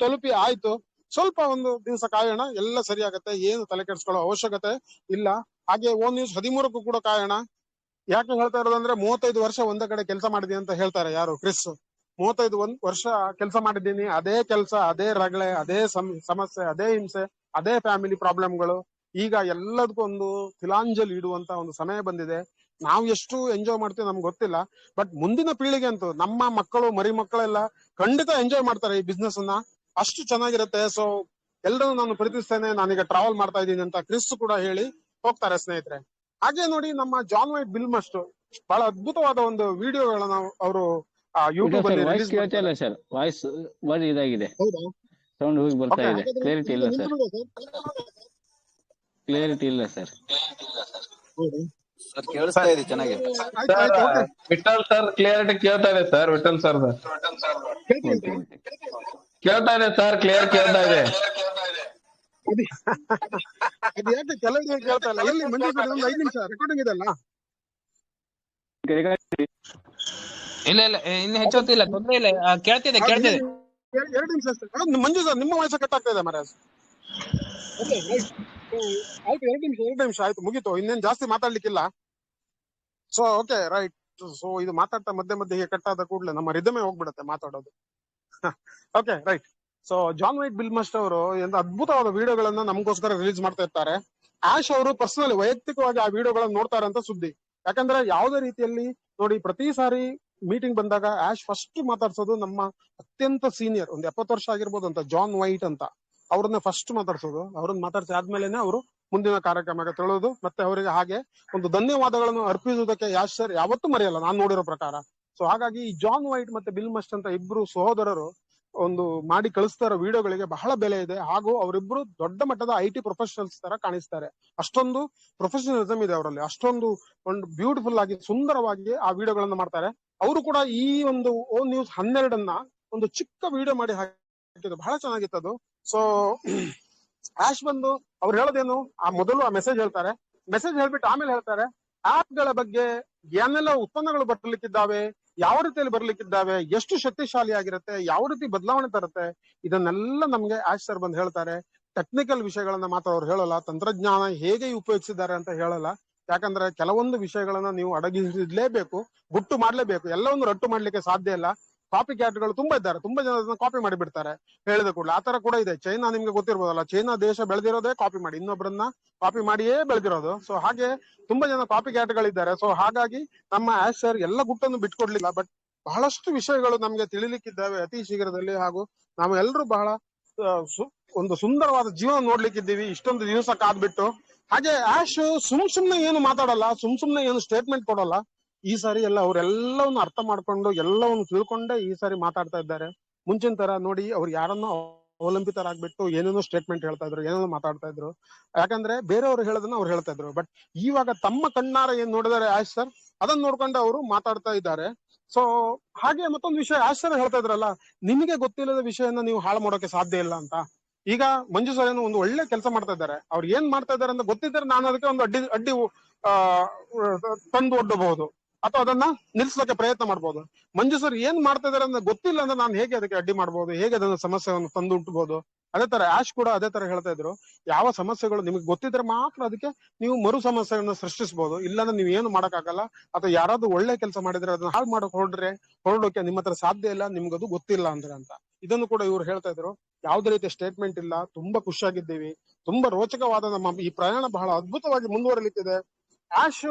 ತಲುಪಿ ಆಯ್ತು, ಸ್ವಲ್ಪ ಒಂದು ದಿವಸ ಕಾಯೋಣ, ಎಲ್ಲ ಸರಿ ಆಗತ್ತೆ, ಏನು ತಲೆ ಕೆಡಿಸ್ಕೊಳ್ಳೋ ಅವಶ್ಯಕತೆ ಇಲ್ಲ. ಹಾಗೆ ONE News 13 ಕೂಡ ಕಾಯೋಣ. ಯಾಕೆ ಹೇಳ್ತಾ ಇರೋದಂದ್ರೆ, 35 ವರ್ಷ ಒಂದೇ ಕಡೆ ಕೆಲಸ ಮಾಡಿದೀನಿ ಅಂತ ಹೇಳ್ತಾರೆ ಯಾರು, ಕ್ರಿಸ್. 35 ವರ್ಷ ಕೆಲಸ ಮಾಡಿದ್ದೀನಿ, ಅದೇ ಕೆಲಸ, ಅದೇ ರಗಳೆ, ಅದೇ ಸಮಸ್ಯೆ, ಅದೇ ಹಿಂಸೆ, ಅದೇ ಫ್ಯಾಮಿಲಿ ಪ್ರಾಬ್ಲಮ್ಗಳು. ಈಗ ಎಲ್ಲದಕ್ಕೂ ಒಂದು ತಿಲಾಂಜಲಿ ಇಡುವಂತ ಒಂದು ಸಮಯ ಬಂದಿದೆ. ನಾವು ಎಷ್ಟು ಎಂಜಾಯ್ ಮಾಡ್ತೀವಿ ನಮ್ಗೆ ಗೊತ್ತಿಲ್ಲ. ಬಟ್ ಮುಂದಿನ ಪೀಳಿಗೆ ಅಂತೂ ನಮ್ಮ ಮಕ್ಕಳು ಮರಿ ಮಕ್ಕಳೆಲ್ಲ ಖಂಡಿತ ಎಂಜಾಯ್ ಮಾಡ್ತಾರೆ ಈ ಬಿಸ್ನೆಸ್ ಅನ್ನ. ಅಷ್ಟು ಚೆನ್ನಾಗಿರುತ್ತೆ. ಸೊ ಎಲ್ಲರೂ ನಾನು ಪ್ರೀತಿಸ್ತೇನೆ, ನಾನೀಗ ಟ್ರಾವೆಲ್ ಮಾಡ್ತಾ ಇದ್ದೀನಿ ಅಂತ ಕ್ರಿಸ್ ಕೂಡ ಹೇಳಿ ಹೋಗ್ತಾರೆ ಸ್ನೇಹಿತರೆ. ಹಾಗೆ ನೋಡಿ ನಮ್ಮ ಜಾನ್ ವೈಟ್ ಬಿಲ್ ಮಸ್ಟ್ ಬಹಳ ಅದ್ಭುತವಾದ ಒಂದು ವಿಡಿಯೋಗಳನ್ನ ಅವರು ಯೂಟ್ಯೂಬ್ ಅಲ್ಲಿ ವಾಯ್ಸ್ ರಿಲೀಸ್ ಕೇಳ್ತಾ ಇಲ್ಲ ಸರ್, ವಾಯ್ಸ್ ಬಾರಿ ಇದಾಗಿದೆ, ಹೌದಾ? ಸೌಂಡ್ ಹೋಗಿ ಬರ್ತಾ Okay, ಇದೆ, ಹಾಗಾದ್ರೆ ಕ್ಲಿಯರಿಟಿ ಇಲ್ಲ ಸರ್, ನಿಂತ್ಬಿಡು sir. ಕ್ಲಿಯರಿಟಿ ಇಲ್ಲ ಸರ್. ಹೌದಾ? ಸರ್ ಕೇಳಿಸ್ತಾ ಇದೆ ಚೆನ್ನಾಗಿ. ಆಯ್ತು ಆಯ್ತು, okay. ವಿಠಲ್ ಸರ್ ಕ್ಲಿಯರಿಟಿ ಕೇಳ್ತಾ ಇದೆ ಸರ್, ವಿಠಲ್ ಸರ್ ಕೇಳ್ತಾ ಓಕೆ ಉಂಟಾ? ಓಕೆ. ಕೇಳ್ತಾ ಇದೆ ಸರ್, ಕ್ಲಿಯರ್ ಕೇಳ್ತಾ ಇದೆ. ಅದು ಯಾಕೆ ಕೆಲವರಿಗೆ ಕೇಳ್ತಾ ಇಲ್ಲ? ಇಲ್ಲಿ ಮಂಜು ಸರ್ ಒಂದು 5 ನಿಮಿಷ ರೆಕಾರ್ಡಿಂಗ್ ಇದೆಲ್ಲ. ಇಲ್ಲ ಇಲ್ಲ, ಇನ್ನು ಹೆಚ್ಚು ಹೊತ್ತಿಲ್ಲ, ತೊಂದ್ರೆ ಇಲ್ಲ, ಕೇಳ್ತಿದೆ ಕೇಳ್ತಿದೆ. 2 ನಿಮಿಷ ಅಷ್ಟೇ. ಮಂಜು ಸರ್ ನಿಮ್ಮ ವಾಯ್ಸ್ ಕಟ್ ಆಗ್ತಾ ಇದೆ ಮರ. ಆಯ್ತು, 2 ನಿಮಿಷ ಆಯ್ತು, ಮುಗೀತು, ಇನ್ನೇನ್ ಜಾಸ್ತಿ ಮಾತಾಡ್ಲಿಕ್ಕಿಲ್ಲ. So okay right. ಸೊ ಇದು ಮಾತಾಡ್ತಾ ಮಧ್ಯೆ ಮಧ್ಯೆ ಹೀಗೆ ಕಟ್ ಆದ ಕೂಡಲೇ ನಮ್ಮ ರಿದಮೇ ಹೋಗ್ಬಿಡುತ್ತೆ ಮಾತಾಡೋದು. Okay right. ಸೊ ಜಾನ್ ವೈಟ್ ಬಿಲ್ ಮಸ್ಟ್ ಅವರು ಎಂತ ಅದ್ಭುತವಾದ ವಿಡಿಯೋಗಳನ್ನ ನಮಗೋಸ್ಕರ ರಿಲೀಸ್ ಮಾಡ್ತಾ ಇರ್ತಾರೆ. ಆಶ್ ಅವರು ಪರ್ಸನಲಿ ವೈಯಕ್ತಿಕವಾಗಿ ಆ ವಿಡಿಯೋಗಳನ್ನ ನೋಡ್ತಾರೆ ಅಂತ ಸುದ್ದಿ. ಯಾಕಂದ್ರೆ ಯಾವುದೇ ರೀತಿಯಲ್ಲಿ ನೋಡಿ, ಪ್ರತಿ ಸಾರಿ ಮೀಟಿಂಗ್ ಬಂದಾಗ ಆಶ್ ಫಸ್ಟ್ ಮಾತಾಡ್ಸೋದು ನಮ್ಮ ಅತ್ಯಂತ ಸೀನಿಯರ್, ಒಂದು 70 ವರ್ಷ ಆಗಿರ್ಬೋದು ಅಂತ ಜಾನ್ ವೈಟ್ ಅಂತ, ಅವ್ರನ್ನ ಫಸ್ಟ್ ಮಾತಾಡ್ಸೋದು. ಅವ್ರನ್ನ ಮಾತಾಡ್ಸಿ ಆದ್ಮೇಲೆನೆ ಅವರು ಮುಂದಿನ ಕಾರ್ಯಕ್ರಮಕ್ಕೆ ತೆರಳೋದು. ಮತ್ತೆ ಅವರಿಗೆ ಹಾಗೆ ಒಂದು ಧನ್ಯವಾದಗಳನ್ನು ಅರ್ಪಿಸುವುದಕ್ಕೆ ಯಾಶ್ ಸರ್ ಯಾವತ್ತೂ ಮರೆಯಲ್ಲ, ನಾನ್ ನೋಡಿರೋ ಪ್ರಕಾರ. ಸೊ ಹಾಗಾಗಿ ಈ ಜಾನ್ ವೈಟ್ ಮತ್ತೆ ಬಿಲ್ ಮಸ್ಟ್ ಅಂತ ಇಬ್ರು ಸಹೋದರರು ಒಂದು ಮಾಡಿ ಕಳಿಸ್ತಾರೋ ವಿಡಿಯೋಗಳಿಗೆ ಬಹಳ ಬೆಲೆ ಇದೆ. ಹಾಗೂ ಅವರಿಬ್ರು ದೊಡ್ಡ ಮಟ್ಟದ IT ಪ್ರೊಫೆಷನಲ್ಸ್ ತರ ಕಾಣಿಸ್ತಾರೆ. ಅಷ್ಟೊಂದು ಪ್ರೊಫೆಷನಲಿಸಮ್ ಇದೆ ಅವರಲ್ಲಿ, ಅಷ್ಟೊಂದು ಒಂದು ಬ್ಯೂಟಿಫುಲ್ ಆಗಿ ಸುಂದರವಾಗಿ ಆ ವಿಡಿಯೋಗಳನ್ನ ಮಾಡ್ತಾರೆ. ಅವರು ಕೂಡ ಈ ಒಂದು ಓ ನ್ಯೂಸ್ 12 ಒಂದು ಚಿಕ್ಕ ವಿಡಿಯೋ ಮಾಡಿ ಹಾಕಿದ್ರು, ಬಹಳ ಚೆನ್ನಾಗಿತ್ತು ಅದು. ಸೊ ಆಶ್ ಬಂದು ಅವ್ರು ಹೇಳೋದೇನು, ಮೊದಲು ಆ ಮೆಸೇಜ್ ಹೇಳ್ತಾರೆ, ಮೆಸೇಜ್ ಹೇಳ್ಬಿಟ್ಟು ಆಮೇಲೆ ಹೇಳ್ತಾರೆ ಆಪ್ ಗಳ ಬಗ್ಗೆ ಏನೆಲ್ಲ ಉತ್ಪನ್ನಗಳು ಬರ್ಲಿಕ್ಕಿದ್ದಾವೆ, ಯಾವ ರೀತಿಯಲ್ಲಿ ಬರ್ಲಿಕ್ಕಿದ್ದಾವೆ, ಎಷ್ಟು ಶಕ್ತಿಶಾಲಿ ಆಗಿರುತ್ತೆ, ಯಾವ ರೀತಿ ಬದಲಾವಣೆ ತರುತ್ತೆ, ಇದನ್ನೆಲ್ಲ ನಮ್ಗೆ ಆಶ್ ಸರ್ ಬಂದು ಹೇಳ್ತಾರೆ. ಟೆಕ್ನಿಕಲ್ ವಿಷಯಗಳನ್ನ ಮಾತ್ರ ಅವ್ರು ಹೇಳಲ್ಲ, ತಂತ್ರಜ್ಞಾನ ಹೇಗೆ ಉಪಯೋಗಿಸಿದ್ದಾರೆ ಅಂತ ಹೇಳಲ್ಲ. ಯಾಕಂದ್ರೆ ಕೆಲವೊಂದು ವಿಷಯಗಳನ್ನ ನೀವು ಅಡಗಿಸಲೇಬೇಕು, ಗುಟ್ಟು ಮಾಡ್ಲೇಬೇಕು, ಎಲ್ಲವನ್ನು ರಟ್ಟು ಮಾಡ್ಲಿಕ್ಕೆ ಸಾಧ್ಯ ಇಲ್ಲ. ಕಾಪಿ ಕ್ಯಾಟ್ಗಳು ತುಂಬಾ ಇದ್ದಾರೆ, ತುಂಬಾ ಜನ ಕಾಪಿ ಮಾಡಿ ಬಿಡ್ತಾರೆ ಹೇಳಿದ ಕೂಡಲೇ. ಆತರ ಕೂಡ ಇದೆ. ಚೈನಾ ನಿಮ್ಗೆ ಗೊತ್ತಿರ್ಬೋದಲ್ಲ, ಚೈನಾ ದೇಶ ಬೆಳೆದಿರೋದೇ ಕಾಪಿ ಮಾಡಿ, ಇನ್ನೊಬ್ಬರನ್ನ ಕಾಪಿ ಮಾಡಿಯೇ ಬೆಳೆದಿರೋದು. ಸೊ ಹಾಗೆ ತುಂಬಾ ಜನ ಕಾಪಿ ಕ್ಯಾಟ್ಗಳಿದ್ದಾರೆ. ಸೊ ಹಾಗಾಗಿ ನಮ್ಮ ಆಶ್ ಸರ್ ಎಲ್ಲ ಗುಟ್ಟನ್ನು ಬಿಟ್ಕೊಡ್ಲಿಲ್ಲ. ಬಟ್ ಬಹಳಷ್ಟು ವಿಷಯಗಳು ನಮ್ಗೆ ತಿಳಿಲಿಕ್ಕಿದ್ದಾವೆ ಅತಿ ಶೀಘ್ರದಲ್ಲಿ. ಹಾಗೂ ನಾವು ಎಲ್ಲರೂ ಬಹಳ ಒಂದು ಸುಂದರವಾದ ಜೀವನ ನೋಡ್ಲಿಕ್ಕಿದ್ದೀವಿ ಇಷ್ಟೊಂದು ದಿವಸ ಕಾದ್ಬಿಟ್ಟು. ಹಾಗೆ ಆಶ್ ಸುಮ್ನೆ ಏನು ಮಾತಾಡಲ್ಲ, ಸುಮ್ನೆ ಏನು ಸ್ಟೇಟ್ಮೆಂಟ್ ಕೊಡಲ್ಲ. ಈ ಸಾರಿ ಎಲ್ಲ ಅವರೆಲ್ಲವನ್ನು ಅರ್ಥ ಮಾಡ್ಕೊಂಡು ಎಲ್ಲವನ್ನು ತಿಳ್ಕೊಂಡೇ ಈ ಸಾರಿ ಮಾತಾಡ್ತಾ ಇದ್ದಾರೆ. ಮುಂಚಿನ ತರ ನೋಡಿ ಅವ್ರು ಯಾರನ್ನೋ ಅವಲಂಬಿತರಾಗ್ಬಿಟ್ಟು ಏನೇನೋ ಸ್ಟೇಟ್ಮೆಂಟ್ ಹೇಳ್ತಾ ಇದ್ರು, ಏನೇನೋ ಮಾತಾಡ್ತಾ ಇದ್ರು. ಯಾಕಂದ್ರೆ ಬೇರೆಯವರು ಹೇಳೋದನ್ನ ಅವ್ರು ಹೇಳ್ತಾ ಇದ್ರು. ಬಟ್ ಇವಾಗ ತಮ್ಮ ಕಣ್ಣಾರ ಏನ್ ನೋಡಿದಾರೆ ಆಶ್ ಸರ್, ಅದನ್ನ ನೋಡ್ಕೊಂಡು ಅವರು ಮಾತಾಡ್ತಾ ಇದ್ದಾರೆ. ಸೊ ಹಾಗೆ ಮತ್ತೊಂದು ವಿಷಯ ಆಶ್ ಸರ್ ಹೇಳ್ತಾ ಇದ್ರಲ್ಲ, ನಿಮಗೆ ಗೊತ್ತಿಲ್ಲದ ವಿಷಯನ ನೀವು ಹಾಳು ಮಾಡೋಕೆ ಸಾಧ್ಯ ಇಲ್ಲ ಅಂತ. ಈಗ ಮಂಜು ಸರ್ ಏನೋ ಒಂದು ಒಳ್ಳೆ ಕೆಲಸ ಮಾಡ್ತಾ ಇದ್ದಾರೆ. ಅವ್ರು ಏನ್ ಮಾಡ್ತಾ ಇದಾರೆ ಅಂತ ಗೊತ್ತಿದ್ರೆ ನಾನು ಅದಕ್ಕೆ ಒಂದು ಅಡ್ಡಿ ತಂದು ಒಡ್ಡಬಹುದು ಅಥವಾ ಅದನ್ನ ನಿಲ್ಸಲಿಕ್ಕೆ ಪ್ರಯತ್ನ ಮಾಡ್ಬೋದು. ಮಂಜು ಸರ್ ಏನ್ ಮಾಡ್ತಾ ಇದಾರೆ ಅಂತ ಗೊತ್ತಿಲ್ಲ ಅಂದ್ರೆ ನಾನು ಹೇಗೆ ಅದಕ್ಕೆ ಅಡ್ಡಿ ಮಾಡ್ಬೋದು, ಹೇಗೆ ಅದನ್ನ ಸಮಸ್ಯೆಯನ್ನು ತಂದು ಉಂಟಬಹುದು. ಅದೇ ತರ ಆಶ್ ಕೂಡ ಅದೇ ತರ ಹೇಳ್ತಾ ಇದ್ರು, ಯಾವ ಸಮಸ್ಯೆಗಳು ನಿಮ್ಗೆ ಗೊತ್ತಿದ್ರೆ ಮಾತ್ರ ಅದಕ್ಕೆ ನೀವು ಮರು ಸಮಸ್ಯೆಗಳನ್ನ ಸೃಷ್ಟಿಸಬಹುದು, ಇಲ್ಲಾಂದ್ರೆ ನೀವ್ ಏನು ಮಾಡಕ್ಕಾಗಲ್ಲ. ಅಥವಾ ಯಾರಾದ್ರೂ ಒಳ್ಳೆ ಕೆಲಸ ಮಾಡಿದ್ರೆ ಅದನ್ನ ಹಾಳು ಮಾಡಕ್ ಹೊರಡೋಕೆ ನಿಮ್ಮ ಹತ್ರ ಸಾಧ್ಯ ಇಲ್ಲ, ನಿಮ್ಗದು ಗೊತ್ತಿಲ್ಲ ಅಂದ್ರೆ ಅಂತ. ಇದನ್ನು ಕೂಡ ಇವ್ರು ಹೇಳ್ತಾ ಇದ್ರು. ಯಾವ್ದೇ ರೀತಿಯ ಸ್ಟೇಟ್ಮೆಂಟ್ ಇಲ್ಲ, ತುಂಬಾ ಖುಷಿಯಾಗಿದ್ದೀವಿ, ತುಂಬಾ ರೋಚಕವಾದ ನಮ್ಮ ಈ ಪ್ರಯಾಣ ಬಹಳ ಅದ್ಭುತವಾಗಿ ಮುಂದುವರಿಲಿಕ್ಕಿದೆ. ಆಶ್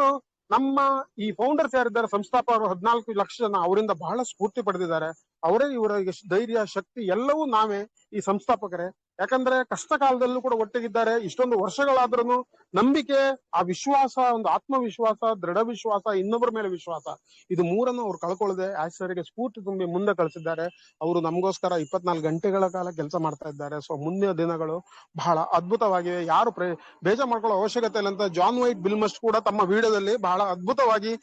ನಮ್ಮ ಈ ಫೌಂಡರ್ಸ್ ಯಾರಿದ್ದಾರೆ, ಸಂಸ್ಥಾಪಕರು 14 ಲಕ್ಷ ಜನ, ಅವರಿಂದ ಬಹಳ ಸ್ಫೂರ್ತಿ ಪಡೆದಿದ್ದಾರೆ. ಅವರೇ ಇವರಿಗೆ ಧೈರ್ಯ ಶಕ್ತಿ ಎಲ್ಲವೂ ನಾವೇ ಈ ಸಂಸ್ಥಾಪಕರೇ. ಯಾಕಂದ್ರೆ ಕಷ್ಟ ಕಾಲದಲ್ಲೂ ಕೂಡ ಒಟ್ಟಿಗಿದ್ದಾರೆ. ಇಷ್ಟೊಂದು ವರ್ಷಗಳಾದ್ರೂ ನಂಬಿಕೆ, ಆ ವಿಶ್ವಾಸ, ಒಂದು ಆತ್ಮವಿಶ್ವಾಸ, ದೃಢ ವಿಶ್ವಾಸ, ಇನ್ನೊಬ್ಬರ ಮೇಲೆ ವಿಶ್ವಾಸ, ಇದು ಮೂರನ್ನು ಅವ್ರು ಕಳ್ಕೊಳ್ಳದೆ ಆಶ್ ಸರಿಗೆ ಸ್ಫೂರ್ತಿ ತುಂಬಿ ಮುಂದೆ ಕಳಿಸಿದ್ದಾರೆ. ಅವರು ನಮಗೋಸ್ಕರ 24 ಗಂಟೆಗಳ ಕಾಲ ಕೆಲಸ ಮಾಡ್ತಾ ಇದ್ದಾರೆ. ಸೊ ಮುಂದಿನ ದಿನಗಳು ಬಹಳ ಅದ್ಭುತವಾಗಿವೆ. ಯಾರು ಬೇಜಾರ್ ಮಾಡ್ಕೊಳ್ಳೋ ಅವಶ್ಯಕತೆ ಇಲ್ಲ ಅಂತ ಜಾನ್ ವೈಟ್ ಬಿಲ್ ಮಸ್ಟ್ ಕೂಡ ತಮ್ಮ ವಿಡಿಯೋದಲ್ಲಿ ಬಹಳ ಅದ್ಭುತವಾಗಿ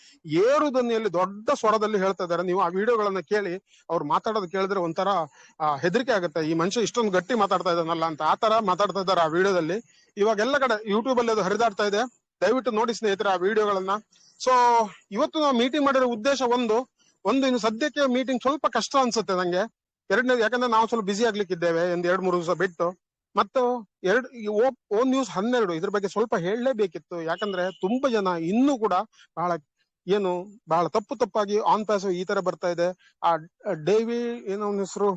ಏರು ಧ್ವನಿಯಲ್ಲಿ ದೊಡ್ಡ ಸ್ವರದಲ್ಲಿ ಹೇಳ್ತಾ ಇದ್ದಾರೆ. ನೀವು ಆ ವಿಡಿಯೋಗಳನ್ನ ಕೇಳಿ, ಅವ್ರು ಮಾತಾಡೋದು ಕೇಳಿದ್ರೆ ಒಂಥರ ಹೆದರಿಕೆ ಆಗುತ್ತೆ, ಈ ಮನುಷ್ಯ ಇಷ್ಟೊಂದು ಗಟ್ಟಿ ಮಾತಾಡ್ತಾ ಇದ್ದಾನಲ್ಲ ಅಂತ. ಆ ತರ ಮಾತಾಡ್ತಾ ಇದ್ದಾರೆ ಆ ವಿಡಿಯೋದಲ್ಲಿ. ಇವಾಗ ಎಲ್ಲ ಕಡೆ ಯೂಟ್ಯೂಬ್ ಅಲ್ಲಿ ಅದು ಹರಿದಾಡ್ತಾ ಇದೆ, ದಯವಿಟ್ಟು ನೋಡಿ ಸ್ನೇಹಿತರೆ ಆ ವಿಡಿಯೋಗಳನ್ನ. ಸೊ ಇವತ್ತು ನಾವು ಮೀಟಿಂಗ್ ಮಾಡಿರೋ ಉದ್ದೇಶ ಒಂದು ಇನ್ನು ಸದ್ಯಕ್ಕೆ ಮೀಟಿಂಗ್ ಸ್ವಲ್ಪ ಕಷ್ಟ ಅನ್ಸುತ್ತೆ ನಂಗೆ. ಎರಡನೇದು, ಯಾಕಂದ್ರೆ ನಾವು ಸ್ವಲ್ಪ ಬಿಸಿ ಆಗ್ಲಿಕ್ಕಿದ್ದೇವೆ, 2-3 ದಿವಸ ಬಿಟ್ಟು. ಮತ್ತು ಓ ನ್ಯೂಸ್ 12 ಇದ್ರ ಬಗ್ಗೆ ಸ್ವಲ್ಪ ಹೇಳಲೇಬೇಕಿತ್ತು. ಯಾಕಂದ್ರೆ ತುಂಬಾ ಜನ ಇನ್ನೂ ಕೂಡ ಬಹಳ ತಪ್ಪಾಗಿ ಆನ್ ಪ್ಯಾಸ್ ಈ ತರ ಬರ್ತಾ ಇದೆ. ಆ ಡೇವಿ ಏನೋ ಹೆಸರು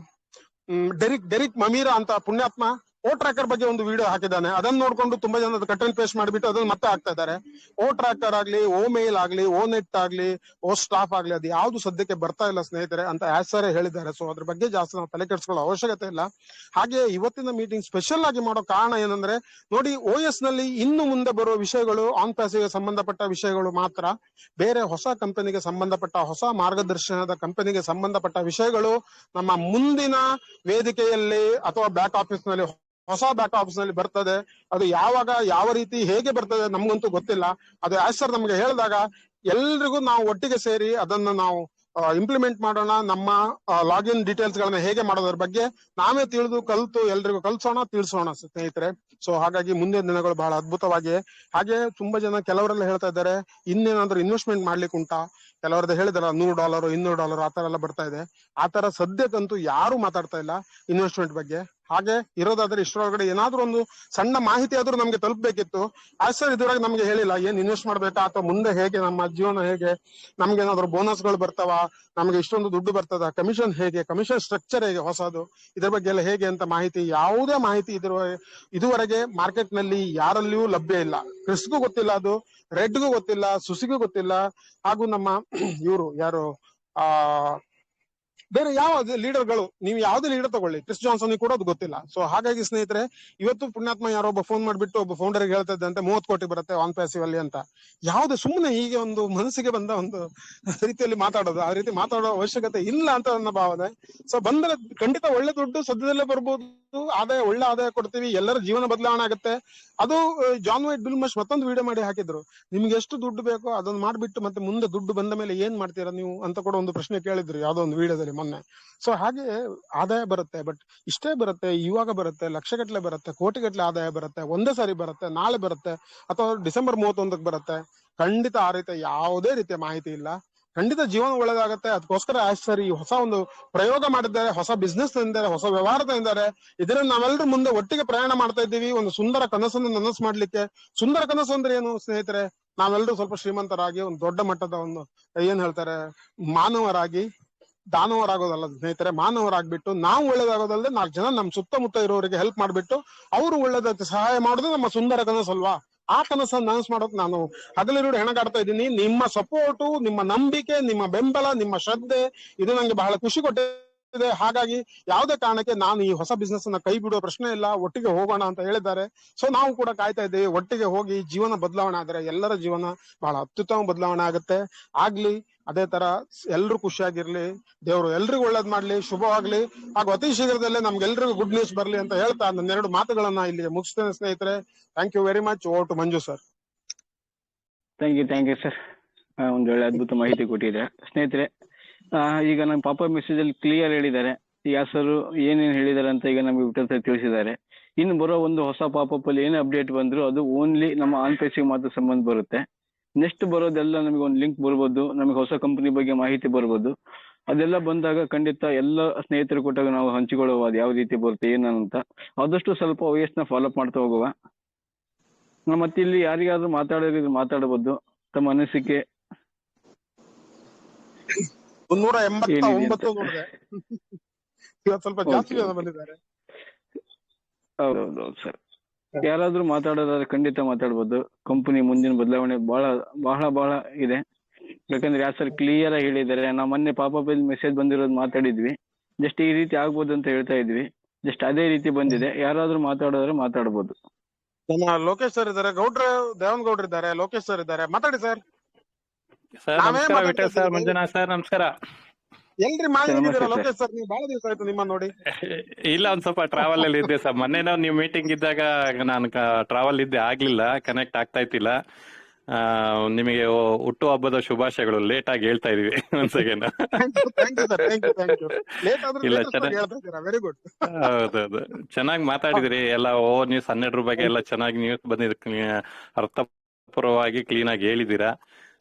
ಡೆರಿಕ್ ಮಮೀರಾ ಅಂತ ಪುಣ್ಯಾತ್ಮ ಓ ಟ್ರ್ಯಾಕರ್ ಬಗ್ಗೆ ಒಂದು ವಿಡಿಯೋ ಹಾಕಿದ್ದಾನೆ, ಅದನ್ನ ನೋಡ್ಕೊಂಡು ತುಂಬಾ ಜನ ಕಟ್ ಅಂಡ್ ಪೇಸ್ಟ್ ಮಾಡಿಬಿಟ್ಟು ಅದನ್ನ ಮತ್ತೆ ಹಾಕ್ತಾ ಇದ್ದಾರೆ. ಓ ಟ್ರ್ಯಾಕರ್ ಆಗ್ಲಿ, ಓ ಮೇಲ್ ಆಗ್ಲಿ, ಓ ನೆಟ್ ಆಗ್ಲಿ, ಓ ಸ್ಟಾಫ್ ಆಗ್ಲಿ, ಅದು ಯಾವ್ದು ಸದ್ಯಕ್ಕೆ ಬರ್ತಾ ಇಲ್ಲ ಸ್ನೇಹಿತರೆ ಅಂತ ಆಸರೆ ಹೇಳಿದ್ದಾರೆ. ಸೊ ಅದ್ರ ಬಗ್ಗೆ ಜಾಸ್ತಿ ನಾವು ತಲೆ ಕೆಡಿಸ್ಕೊಳ್ಳೋ ಅವಶ್ಯಕತೆ ಇಲ್ಲ. ಹಾಗೆ ಇವತ್ತಿನ ಮೀಟಿಂಗ್ ಸ್ಪೆಷಲ್ ಆಗಿ ಮಾಡೋ ಕಾರಣ ಏನಂದ್ರೆ, ನೋಡಿ OS ನಲ್ಲಿ ಇನ್ನು ಮುಂದೆ ಬರುವ ವಿಷಯಗಳು ಆನ್ ಪ್ಯಾಸಿಗೆ ಸಂಬಂಧಪಟ್ಟ ವಿಷಯಗಳು ಮಾತ್ರ. ಬೇರೆ ಹೊಸ ಕಂಪನಿಗೆ ಸಂಬಂಧಪಟ್ಟ, ಹೊಸ ಮಾರ್ಗದರ್ಶನದ ಕಂಪನಿಗೆ ಸಂಬಂಧಪಟ್ಟ ವಿಷಯಗಳು ನಮ್ಮ ಮುಂದಿನ ವೇದಿಕೆಯಲ್ಲಿ ಅಥವಾ ಬ್ಯಾಕ್ ಆಫೀಸ್ ನಲ್ಲಿ, ಹೊಸ ಬ್ಯಾಕ್ ಆಫೀಸ್ ನಲ್ಲಿ ಬರ್ತದೆ. ಅದು ಯಾವಾಗ, ಯಾವ ರೀತಿ, ಹೇಗೆ ಬರ್ತದೆ ನಮ್ಗಂತೂ ಗೊತ್ತಿಲ್ಲ. ಅದು ಆಸರ್ ನಮ್ಗೆ ಹೇಳಿದಾಗ ಎಲ್ರಿಗೂ ನಾವು ಒಟ್ಟಿಗೆ ಸೇರಿ ಅದನ್ನ ನಾವು ಇಂಪ್ಲಿಮೆಂಟ್ ಮಾಡೋಣ. ನಮ್ಮ ಲಾಗಿನ್ ಡೀಟೇಲ್ಸ್ ಗಳನ್ನ ಹೇಗೆ ಮಾಡೋದ್ರ ಬಗ್ಗೆ ನಾವೇ ತಿಳಿದು ಕಲ್ತು ಎಲ್ರಿಗೂ ಕಲ್ಸೋಣ, ತಿಳಿಸೋಣ ಸ್ನೇಹಿತರೆ. ಸೊ ಹಾಗಾಗಿ ಮುಂದಿನ ದಿನಗಳು ಬಹಳ ಅದ್ಭುತವಾಗಿ. ಹಾಗೆ ತುಂಬಾ ಜನ, ಕೆಲವರೆಲ್ಲ ಹೇಳ್ತಾ ಇದ್ದಾರೆ ಇನ್ನೇನಾದ್ರೂ ಇನ್ವೆಸ್ಟ್ಮೆಂಟ್ ಮಾಡ್ಲಿಕ್ಕೆ ಉಂಟಾ, ಕೆಲವರದ್ದು ಹೇಳಿದಾರ $100 $200 ಆತರ ಎಲ್ಲ ಬರ್ತಾ ಇದೆ. ಆತರ ಸದ್ಯಕ್ಕಂತೂ ಯಾರು ಮಾತಾಡ್ತಾ ಇಲ್ಲ ಇನ್ವೆಸ್ಟ್ಮೆಂಟ್ ಬಗ್ಗೆ. ಹಾಗೆ ಇರೋದಾದ್ರೆ ಇಷ್ಟರೊಳಗಡೆ ಏನಾದ್ರೂ ಒಂದು ಸಣ್ಣ ಮಾಹಿತಿ ಆದ್ರೂ ನಮ್ಗೆ ತಲುಪಬೇಕಿತ್ತು. ಸರ್ ಇದುವರೆಗೆ ನಮ್ಗೆ ಹೇಳಿಲ್ಲ ಏನ್ ಇನ್ವೆಸ್ಟ್ ಮಾಡ್ಬೇಕಾ, ಅಥವಾ ಮುಂದೆ ಹೇಗೆ ನಮ್ಮ ಜೀವನ ಹೇಗೆ, ನಮ್ಗೆ ಏನಾದ್ರು ಬೋನಸ್ ಗಳು ಬರ್ತಾವ, ನಮ್ಗೆ ಇಷ್ಟೊಂದು ದುಡ್ಡು ಬರ್ತದ, ಕಮಿಷನ್ ಹೇಗೆ, ಕಮಿಷನ್ ಸ್ಟ್ರಕ್ಚರ್ ಹೇಗೆ ಹೊಸದು, ಇದ್ರ ಬಗ್ಗೆ ಎಲ್ಲ ಹೇಗೆ ಅಂತ ಮಾಹಿತಿ, ಯಾವುದೇ ಮಾಹಿತಿ ಇದುವರೆಗೆ ಮಾರ್ಕೆಟ್ ನಲ್ಲಿ ಯಾರಲ್ಲಿಯೂ ಲಭ್ಯ ಇಲ್ಲ. ಕ್ರಿಸ್ಗೂ ಗೊತ್ತಿಲ್ಲ, ಅದು ರೆಡ್ಗೂ ಗೊತ್ತಿಲ್ಲ, ಸುಸಿಗೂ ಗೊತ್ತಿಲ್ಲ, ಹಾಗೂ ನಮ್ಮ ಇವರು ಯಾರು ಬೇರೆ ಯಾವ ಲೀಡರ್ಗಳು, ನೀವು ಯಾವ್ದೇ ಲೀಡರ್ ತಗೊಳ್ಳಿ, ಕ್ರಿಸ್ ಜಾನ್ಸನ್ ಕೂಡ ಅದು ಗೊತ್ತಿಲ್ಲ. ಸೊ ಹಾಗಾಗಿ ಸ್ನೇಹಿತರೆ, ಇವತ್ತು ಪುಣ್ಯಾತ್ಮ ಯಾರೋ ಒಬ್ಬ ಫೋನ್ ಮಾಡ್ಬಿಟ್ಟು ಒಬ್ಬ ಫೌಂಡರ್ ಹೇಳ್ತಾ ಇದ್ದಂತೆ 30 ಕೋಟಿ ಬರುತ್ತೆ ಆನ್ ಪ್ಯಾಸಿವ್ ಅಲ್ಲಿ ಅಂತ. ಯಾವ್ದು ಸುಮ್ಮನೆ ಹೀಗೆ ಒಂದು ಮನಸ್ಸಿಗೆ ಬಂದ ಒಂದು ರೀತಿಯಲ್ಲಿ ಮಾತಾಡೋದು, ಆ ರೀತಿ ಮಾತಾಡೋ ಅವಶ್ಯಕತೆ ಇಲ್ಲ ಅಂತ ನನ್ನ ಭಾವನೆ. ಸೊ ಬಂದ್ರೆ ಖಂಡಿತ ಒಳ್ಳೆ ದುಡ್ಡು ಸದ್ಯದಲ್ಲೇ ಬರ್ಬೋದು, ಆದಾಯ, ಒಳ್ಳೆ ಆದಾಯ ಕೊಡ್ತೀವಿ, ಎಲ್ಲರ ಜೀವನ ಬದಲಾವಣೆ ಆಗುತ್ತೆ. ಅದು ಜಾನ್ ವೈಟ್ ಬಿಲ್ಮಶ್ ಮತ್ತೊಂದು ವಿಡಿಯೋ ಮಾಡಿ ಹಾಕಿದ್ರು, ನಿಮ್ಗೆ ಎಷ್ಟು ದುಡ್ಡು ಬೇಕೋ ಅದನ್ನ ಮಾಡ್ಬಿಟ್ಟು ಮತ್ತೆ ಮುಂದೆ ದುಡ್ಡು ಬಂದ ಮೇಲೆ ಏನ್ ಮಾಡ್ತೀರಾ ನೀವು ಅಂತ ಕೂಡ ಒಂದು ಪ್ರಶ್ನೆ ಕೇಳಿದ್ರು ಯಾವ್ದೋ ಒಂದು ವಿಡಿಯೋದಲ್ಲಿ ಮೊನ್ನೆ. ಸೊ ಹಾಗೆ ಆದಾಯ ಬರುತ್ತೆ, ಬಟ್ ಇಷ್ಟೇ ಬರುತ್ತೆ, ಇವಾಗ ಬರುತ್ತೆ, ಲಕ್ಷಗಟ್ಲೆ ಬರುತ್ತೆ, ಕೋಟಿಗಟ್ಲೆ ಆದಾಯ ಬರುತ್ತೆ, ಒಂದೇ ಸಾರಿ ಬರುತ್ತೆ, ನಾಳೆ ಬರುತ್ತೆ, ಅಥವಾ ಡಿಸೆಂಬರ್ 31ಕ್ಕೆ ಬರುತ್ತೆ. ಖಂಡಿತ ಆ ರೀತಿಯ ಯಾವುದೇ ರೀತಿಯ ಮಾಹಿತಿ ಇಲ್ಲ. ಖಂಡಿತ ಜೀವನ ಒಳ್ಳೇದಾಗತ್ತೆ. ಅದಕ್ಕೋಸ್ಕರ ಸರಿ ಹೊಸ ಒಂದು ಪ್ರಯೋಗ ಮಾಡಿದ್ದಾರೆ, ಹೊಸ ಬಿಸ್ನೆಸ್ ತಂದಿದ್ದಾರೆ, ಹೊಸ ವ್ಯವಹಾರ ತಂದಿದ್ದಾರೆ. ಇದನ್ನ ನಾವೆಲ್ಲರೂ ಮುಂದೆ ಒಟ್ಟಿಗೆ ಪ್ರಯಾಣ ಮಾಡ್ತಾ ಇದ್ದೀವಿ, ಒಂದು ಸುಂದರ ಕನಸನ್ನು ನನಸು ಮಾಡ್ಲಿಕ್ಕೆ. ಸುಂದರ ಕನಸು ಅಂದ್ರೆ ಏನು ಸ್ನೇಹಿತರೆ, ನಾವೆಲ್ಲರೂ ಸ್ವಲ್ಪ ಶ್ರೀಮಂತರಾಗಿ ಒಂದು ದೊಡ್ಡ ಮಟ್ಟದ ಒಂದು ಏನ್ ಹೇಳ್ತಾರೆ ಮಾನವರಾಗಿ, ದಾನವರಾಗೋದಲ್ಲ ಸ್ನೇಹಿತರೆ, ಮಾನವರಾಗ್ಬಿಟ್ಟು ನಾವು ಒಳ್ಳೇದಾಗೋದಲ್ಲದೆ 4 ಜನ ನಮ್ ಸುತ್ತಮುತ್ತ ಇರೋರಿಗೆ ಹೆಲ್ಪ್ ಮಾಡ್ಬಿಟ್ಟು ಅವರು ಒಳ್ಳೇದಕ್ಕೆ ಸಹಾಯ ಮಾಡೋದು ನಮ್ಮ ಸುಂದರ ಕನಸಲ್ವಾ. ಆ ಕನಸನ್ನು ನನಸು ಮಾಡೋಕ್ ನಾನು ಹಗಲಿರುಳು ಹೆಣಗಾಡ್ತಾ ಇದ್ದೀನಿ. ನಿಮ್ಮ ಸಪೋರ್ಟು, ನಿಮ್ಮ ನಂಬಿಕೆ, ನಿಮ್ಮ ಬೆಂಬಲ, ನಿಮ್ಮ ಶ್ರದ್ಧೆ, ಇದು ನಂಗೆ ಬಹಳ ಖುಷಿ ಕೊಟ್ಟಿದೆ. ಹಾಗಾಗಿ ಯಾವುದೇ ಕಾರಣಕ್ಕೆ ನಾನು ಈ ಹೊಸ ಬಿಸ್ನೆಸ್ ಅನ್ನ ಕೈ ಬಿಡುವ ಪ್ರಶ್ನೆ ಇಲ್ಲ, ಒಟ್ಟಿಗೆ ಹೋಗೋಣ ಅಂತ ಹೇಳಿದ್ದಾರೆ. ಸೊ ನಾವು ಕೂಡ ಕಾಯ್ತಾ ಇದ್ದೀವಿ, ಒಟ್ಟಿಗೆ ಹೋಗಿ ಜೀವನ ಬದಲಾವಣೆ ಆದ್ರೆ ಎಲ್ಲರ ಜೀವನ ಬಹಳ ಅತ್ಯುತ್ತಮ ಬದಲಾವಣೆ ಆಗುತ್ತೆ. ಆಗ್ಲಿ, ಅದೇ ತರ ಎಲ್ರು ಖುಷಿಯಾಗಿರ್ಲಿ, ದೇವರು ಎಲ್ರಿಗೂ ಒಳ್ಳೇದ್ ಮಾಡ್ಲಿ, ಶುಭವಾಗ್ಲಿ, ಹಾಗೂ ಅತಿ ಶೀಘ್ರದಲ್ಲೇ ನಮ್ಗೆಲ್ರಿಗೂ ಗುಡ್ ನ್ಯೂಸ್ ಬರ್ಲಿ ಅಂತ ಹೇಳ್ತಾ ನನ್ನ 2 ಮಾತುಗಳನ್ನ ಇಲ್ಲಿ ಮುಗಿಸ್ತೇನೆ ಸ್ನೇಹಿತರೆ. Thank you very much. Over to Manju sir. Thank you sir, ಒಂದು ಒಳ್ಳೆ ಅದ್ಭುತ ಮಾಹಿತಿ ಕೊಟ್ಟಿದೆ ಸ್ನೇಹಿತರೆ. ಈಗ ನಮ್ಮ ಪಾಪ ಮೆಸೇಜ್ ಅಲ್ಲಿ ಕ್ಲಿಯರ್ ಹೇಳಿದ್ದಾರೆ, ಈಗ ಸರ್ ಏನೇನು ಹೇಳಿದ್ದಾರೆ ಅಂತ ಈಗ ನಮ್ಗೆ ವಿಠಲ್ ಸರ್ ತಿಳಿಸಿದ್ದಾರೆ. ಇನ್ನು ಬರೋ ಒಂದು ಹೊಸ ಪಾಪಪ್ ಅಲ್ಲಿ ಏನೇ ಅಪ್ಡೇಟ್ ಬಂದ್ರು ಅದು ಓನ್ಲಿ ನಮ್ಮ ಆನ್ ಪೇಸಿಗೆ ಮಾತ್ರ ಸಂಬಂಧ ಬರುತ್ತೆ. ನೆಕ್ಸ್ಟ್ ಬರೋದೆಲ್ಲ ನಮಗೆ ಒಂದು ಲಿಂಕ್ ಬರ್ಬೋದು, ನಮಗೆ ಹೊಸ ಕಂಪನಿ ಬಗ್ಗೆ ಮಾಹಿತಿ ಬರ್ಬೋದು. ಅದೆಲ್ಲ ಬಂದಾಗ ಖಂಡಿತ ಎಲ್ಲ ಸ್ನೇಹಿತರು ಕೊಟ್ಟಾಗ ನಾವು ಹಂಚಿಕೊಳ್ಳುವ ಅದು ಯಾವ ರೀತಿ ಬರುತ್ತೆ ಏನಂತ. ಆದಷ್ಟು ಸ್ವಲ್ಪ OS ನ ಫಾಲೋಅಪ್ ಮಾಡ್ತಾ ಹೋಗುವ. ಮತ್ತೆ ಇಲ್ಲಿ ಯಾರಿಗಾದ್ರೂ ಮಾತಾಡೋದಿದ್ರೆ ಮಾತಾಡಬಹುದು, ತಮ್ಮ ಅನಿಸಿಕೆ. 389 ನೋಡಿದೆ, ಇವತ್ತು ಸ್ವಲ್ಪ ಜಾಸ್ತಿ ಜನ ಬಂದಿದ್ದಾರೆ. ಹೌದೌದು ಸರ್, ಯಾರಾದ್ರೂ ಮಾತಾಡೋದಾದ್ರೆ ಖಂಡಿತ ಮಾತಾಡ್ಬೋದು. ಕಂಪನಿ ಮುಂದಿನ ಬದಲಾವಣೆ ಬಹಳ ಬಹಳ ಬಹಳ ಇದೆ. ಯಾಕಂದ್ರೆ ಸರ್ ಕ್ಲಿಯರ್ ಆಗಿ ಹೇಳಿದ್ದಾರೆ. ನಾವು ಮೊನ್ನೆ ಪಾಪ ಮೆಸೇಜ್ ಬಂದಿರೋದು ಮಾತಾಡಿದ್ವಿ, ಜಸ್ಟ್ ಈ ರೀತಿ ಆಗ್ಬೋದು ಅಂತ ಹೇಳ್ತಾ ಇದ್ವಿ. ಜಸ್ಟ್ ಅದೇ ರೀತಿ ಬಂದಿದೆ. ಯಾರಾದ್ರೂ ಮಾತಾಡೋದ್ರೆ ಮಾತಾಡ್ಬೋದು. ನಮ್ಮ ಲೋಕೇಶ್ ಸರ್ ಇದ್ದಾರೆ, ಗೌಡ್ರ ದೇವನ್ ಗೌಡ್ರ ಇದ್ದಾರೆ, ಲೋಕೇಶ್ ಸರ್ ಇದ್ದಾರೆ, ಮಾತಾಡಿ ಸರ್. ನಮಸ್ಕಾರ ವಿಠಲ್ ಸರ್, ಮಂಜುನಾಥ್ ಸರ್ ನಮಸ್ಕಾರ. ಎಲ್ರಿ ಮಾತಾಡಿದ್ದೀರಾ ಲೋಕೇಶ್ ಸರ್? ನೀವು ಬಹಳ ದಿವಸ ಆಯ್ತು ನಿಮ್ಮ ನೋಡಿ. ಇಲ್ಲ, ಒಂದ್ ಸ್ವಲ್ಪ ಟ್ರಾವೆಲ್ ಅಲ್ಲಿ ಇದ್ದೆ ಸರ್. ಮೊನ್ನೆ ನೀವು ಮೀಟಿಂಗ್ ಇದ್ದಾಗ ನಾನು ಟ್ರಾವೆಲ್ ಇದ್ದೆ, ಆಗ್ಲಿಲ್ಲ, ಕನೆಕ್ಟ್ ಆಗ್ತಾ ಇತ್ತಿಲ್ಲ. ನಿಮಗೆ ಹುಟ್ಟು ಹಬ್ಬದ ಶುಭಾಶಯಗಳು. ಲೇಟ್ ಆಗಿ ಹೇಳ್ತಾ ಇದೀವಿ ಒಂದ್ ಸೆಕೆಂಡ್. ಇಲ್ಲ, ವೆರಿ ಗುಡ್. ಹೌದೌದು, ಚೆನ್ನಾಗಿ ಮಾತಾಡಿದ್ರಿ. ಎಲ್ಲ ನ್ಯೂಸ್ 12 ಬಗ್ಗೆ ಎಲ್ಲ ಚೆನ್ನಾಗಿ ನ್ಯೂಸ್ ಬಂದಿದ್, ಅರ್ಥಪೂರ್ವವಾಗಿ ಕ್ಲೀನ್ ಆಗಿ ಹೇಳಿದೀರಾ.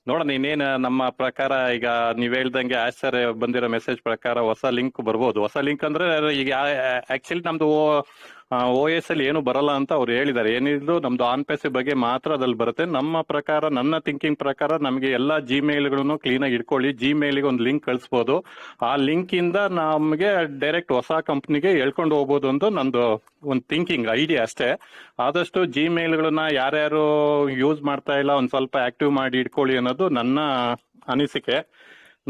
ನೋಡೋಣ ಇನ್ನೇನು ನಮ್ಮ ಪ್ರಕಾರ. ಈಗ ನೀವ್ ಹೇಳ್ದಂಗೆ ಆಸರ್ ಬಂದಿರೋ ಮೆಸೇಜ್ ಪ್ರಕಾರ ಹೊಸ ಲಿಂಕ್ ಬರ್ಬೋದು. ಹೊಸ ಲಿಂಕ್ ಅಂದ್ರೆ ಈಗ ಆಕ್ಚುಲಿ ನಮ್ದು OS ಅಲ್ಲಿ ಏನು ಬರಲ್ಲ ಅಂತ ಅವ್ರು ಹೇಳಿದ್ದಾರೆ. ಏನಿದ್ರು ನಮ್ದು ಆನ್ ಪೇಸ್ ಬಗ್ಗೆ ಮಾತ್ರ ಅದ್ರಲ್ಲಿ ಬರುತ್ತೆ. ನಮ್ಮ ಪ್ರಕಾರ, ನನ್ನ ಥಿಂಕಿಂಗ್ ಪ್ರಕಾರ, ನಮಗೆ ಎಲ್ಲಾ ಜಿಮೇಲ್ಗಳನ್ನು ಕ್ಲೀನ್ ಆಗಿ ಇಟ್ಕೊಳ್ಳಿ. ಜಿಮೇಲ್ಗೆ ಒಂದು ಲಿಂಕ್ ಕಳಿಸ್ಬೋದು. ಆ ಲಿಂಕ್ ಇಂದ ನಮಗೆ ಡೈರೆಕ್ಟ್ ಹೊಸ ಕಂಪ್ನಿಗೆ ಹೇಳ್ಕೊಂಡು ಹೋಗ್ಬೋದು ಅಂತ ನಂದು ಒಂದು ಥಿಂಕಿಂಗ್ ಐಡಿಯಾ ಅಷ್ಟೇ. ಆದಷ್ಟು ಜಿಮೇಲ್ಗಳನ್ನ ಯಾರ್ಯಾರು ಯೂಸ್ ಮಾಡ್ತಾ ಇಲ್ಲ ಒಂದ್ ಸ್ವಲ್ಪ ಆಕ್ಟಿವ್ ಮಾಡಿ ಇಟ್ಕೊಳ್ಳಿ ಅನ್ನೋದು ನನ್ನ ಅನಿಸಿಕೆ.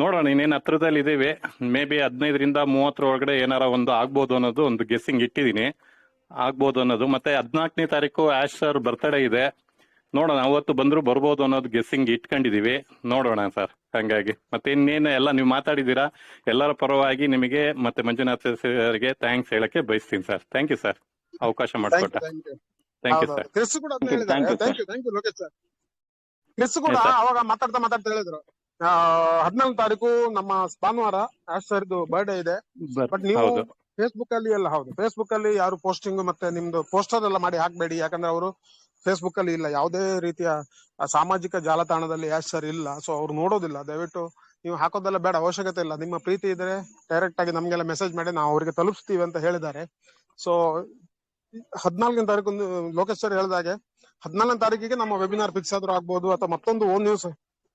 ನೋಡೋಣ, ಇನ್ನೇನು ಹತ್ರದಲ್ಲಿ ಇದೀವಿ. ಮೇ ಬಿ 15ರಿಂದ 30 ಒಳಗಡೆ ಏನಾರ ಒಂದು ಆಗ್ಬೋದು ಅನ್ನೋದು ಒಂದು ಗೆಸ್ಸಿಂಗ್ ಇಟ್ಟಿದ್ದೀನಿ. ಆಗ್ಬೋದು ಅನ್ನೋದು. ಮತ್ತೆ 14ನೇ ತಾರೀಕು ಆಶ್ ಸರ್ ಬರ್ತ್ಡೇ ಇದೆ. ನೋಡೋಣ, ಅವತ್ತು ಬಂದ್ರು ಬರ್ಬೋದು ಅನ್ನೋದು ಗೆಸ್ಸಿಂಗ್ ಇಟ್ಕೊಂಡಿದೀವಿ. ನೋಡೋಣ ಸರ್. ಹಂಗಾಗಿ ಮತ್ತೆ ಇನ್ನೇನು ಎಲ್ಲ ನೀವು ಮಾತಾಡಿದೀರಾ. ಎಲ್ಲರ ಪರವಾಗಿ ನಿಮಗೆ ಮತ್ತೆ ಮಂಜುನಾಥ್ ಸರ್ಗೆ ಥ್ಯಾಂಕ್ಸ್ ಹೇಳಕ್ಕೆ ಬಯಸ್ತೀನಿ ಸರ್. ಥ್ಯಾಂಕ್ ಯು ಸರ್, ಅವಕಾಶ ಮಾಡಿಕೊಟ್ಟ. Thank you sir. ಕ್ರಿಸ್ ಕೂಡ ಅದ್ನ ಹೇಳಿದ್ದಾರೆ. Thank you, thank you Lokesh sir. ಕ್ರಿಸ್ ಕೂಡ Yes, sir. ಅವಾಗ ಮಾತಾಡ್ತಾ ಹೇಳಿದ್ರು 14ನೇ ತಾರೀಕು ನಮ್ಮ ಭಾನುವಾರ ಆಶ್ ಸರ್ದು ಬರ್ಡೇ ಇದೆ. ಬಟ್ ನೀವು ಹೌದು. ಫೇಸ್ಬುಕ್ ಅಲ್ಲಿ ಎಲ್ಲ, ಹೌದು, ಫೇಸ್ಬುಕ್ ಅಲ್ಲಿ ಯಾರು ಪೋಸ್ಟಿಂಗ್ ಮತ್ತೆ ನಿಮ್ದು ಪೋಸ್ಟರ್ ಎಲ್ಲ ಮಾಡಿ ಹಾಕ್ಬೇಡಿ. ಯಾಕಂದ್ರೆ ಅವರು ಫೇಸ್ಬುಕ್ ಅಲ್ಲಿ ಇಲ್ಲ, ಯಾವುದೇ ರೀತಿಯ ಸಾಮಾಜಿಕ ಜಾಲತಾಣದಲ್ಲಿ ಆಶ್ ಸರ್ ಇಲ್ಲ. ಸೊ ಅವ್ರು ನೋಡೋದಿಲ್ಲ. ದಯವಿಟ್ಟು ನೀವು ಹಾಕೋದೆಲ್ಲ ಬೇಡ, ಅವಶ್ಯಕತೆ ಇಲ್ಲ. ನಿಮ್ಮ ಪ್ರೀತಿ ಇದ್ರೆ ಡೈರೆಕ್ಟ್ ಆಗಿ ನಮ್ಗೆಲ್ಲ ಮೆಸೇಜ್ ಮಾಡಿ ನಾವು ಅವರಿಗೆ ತಲುಪಿಸ್ತೀವಿ ಅಂತ ಹೇಳಿದ್ದಾರೆ. ಸೊ 14ನೇ ತಾರೀಕು ಲೋಕೇಶ್ ಸರ್ ಹೇಳಿದಾಗೆ 14ನೇ ತಾರೀಕಿಗೆ ನಮ್ಮ ವೆಬಿನಾರ್ ಫಿಕ್ಸ್ ಆದ್ರೂ ಆಗ್ಬೋದು, ಅಥವಾ ಮತ್ತೊಂದು ಓನ್ ನ್ಯೂಸ್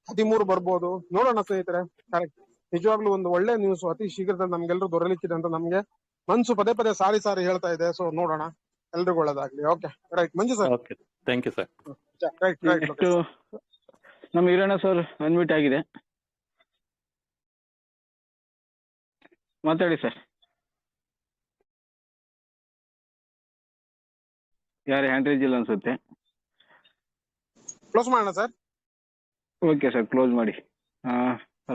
13 ಬರ್ಬೋದು. ನೋಡೋಣ ಸ್ನೇಹಿತರೆ. ಕರೆಕ್ಟ್, ನಿಜವಾಗ್ಲೂ ಒಂದು ಒಳ್ಳೆ ನ್ಯೂಸ್ ಅತಿ ಶೀಘ್ರದಲ್ಲಿ ನಮ್ಗೆಲ್ಲರೂ ದೊರಲಿಕ್ಕಿದೆ ಅಂತ ನಮ್ಗೆ ಮನ್ಸು ಪದೇ ಸಾರಿ ಹೇಳ್ತಾ ಇದೆ. ಸೊ ನೋಡೋಣ, ಎಲ್ರಿಗೂ ಒಳ್ಳೇದಾಗ್ಲಿ. Okay, right Manju sir. Okay, thank you sir. Right next ನಮ್ಮ ಈರಣ್ಣ ಸರ್ ಅನ್ಮಿಟ್ ಆಗಿದೆ, ಮಾತಾಡಿ ಸರ್. ಯಾರು ಹ್ಯಾಂಡ್ ರೈಸ್ ಇಲ್ಲ ಅನ್ಸುತ್ತೆ. ಕ್ಲೋಸ್ ಮಾಡೋಣ ಸರ್. ಓಕೆ ಸರ್, ಕ್ಲೋಸ್ ಮಾಡಿ.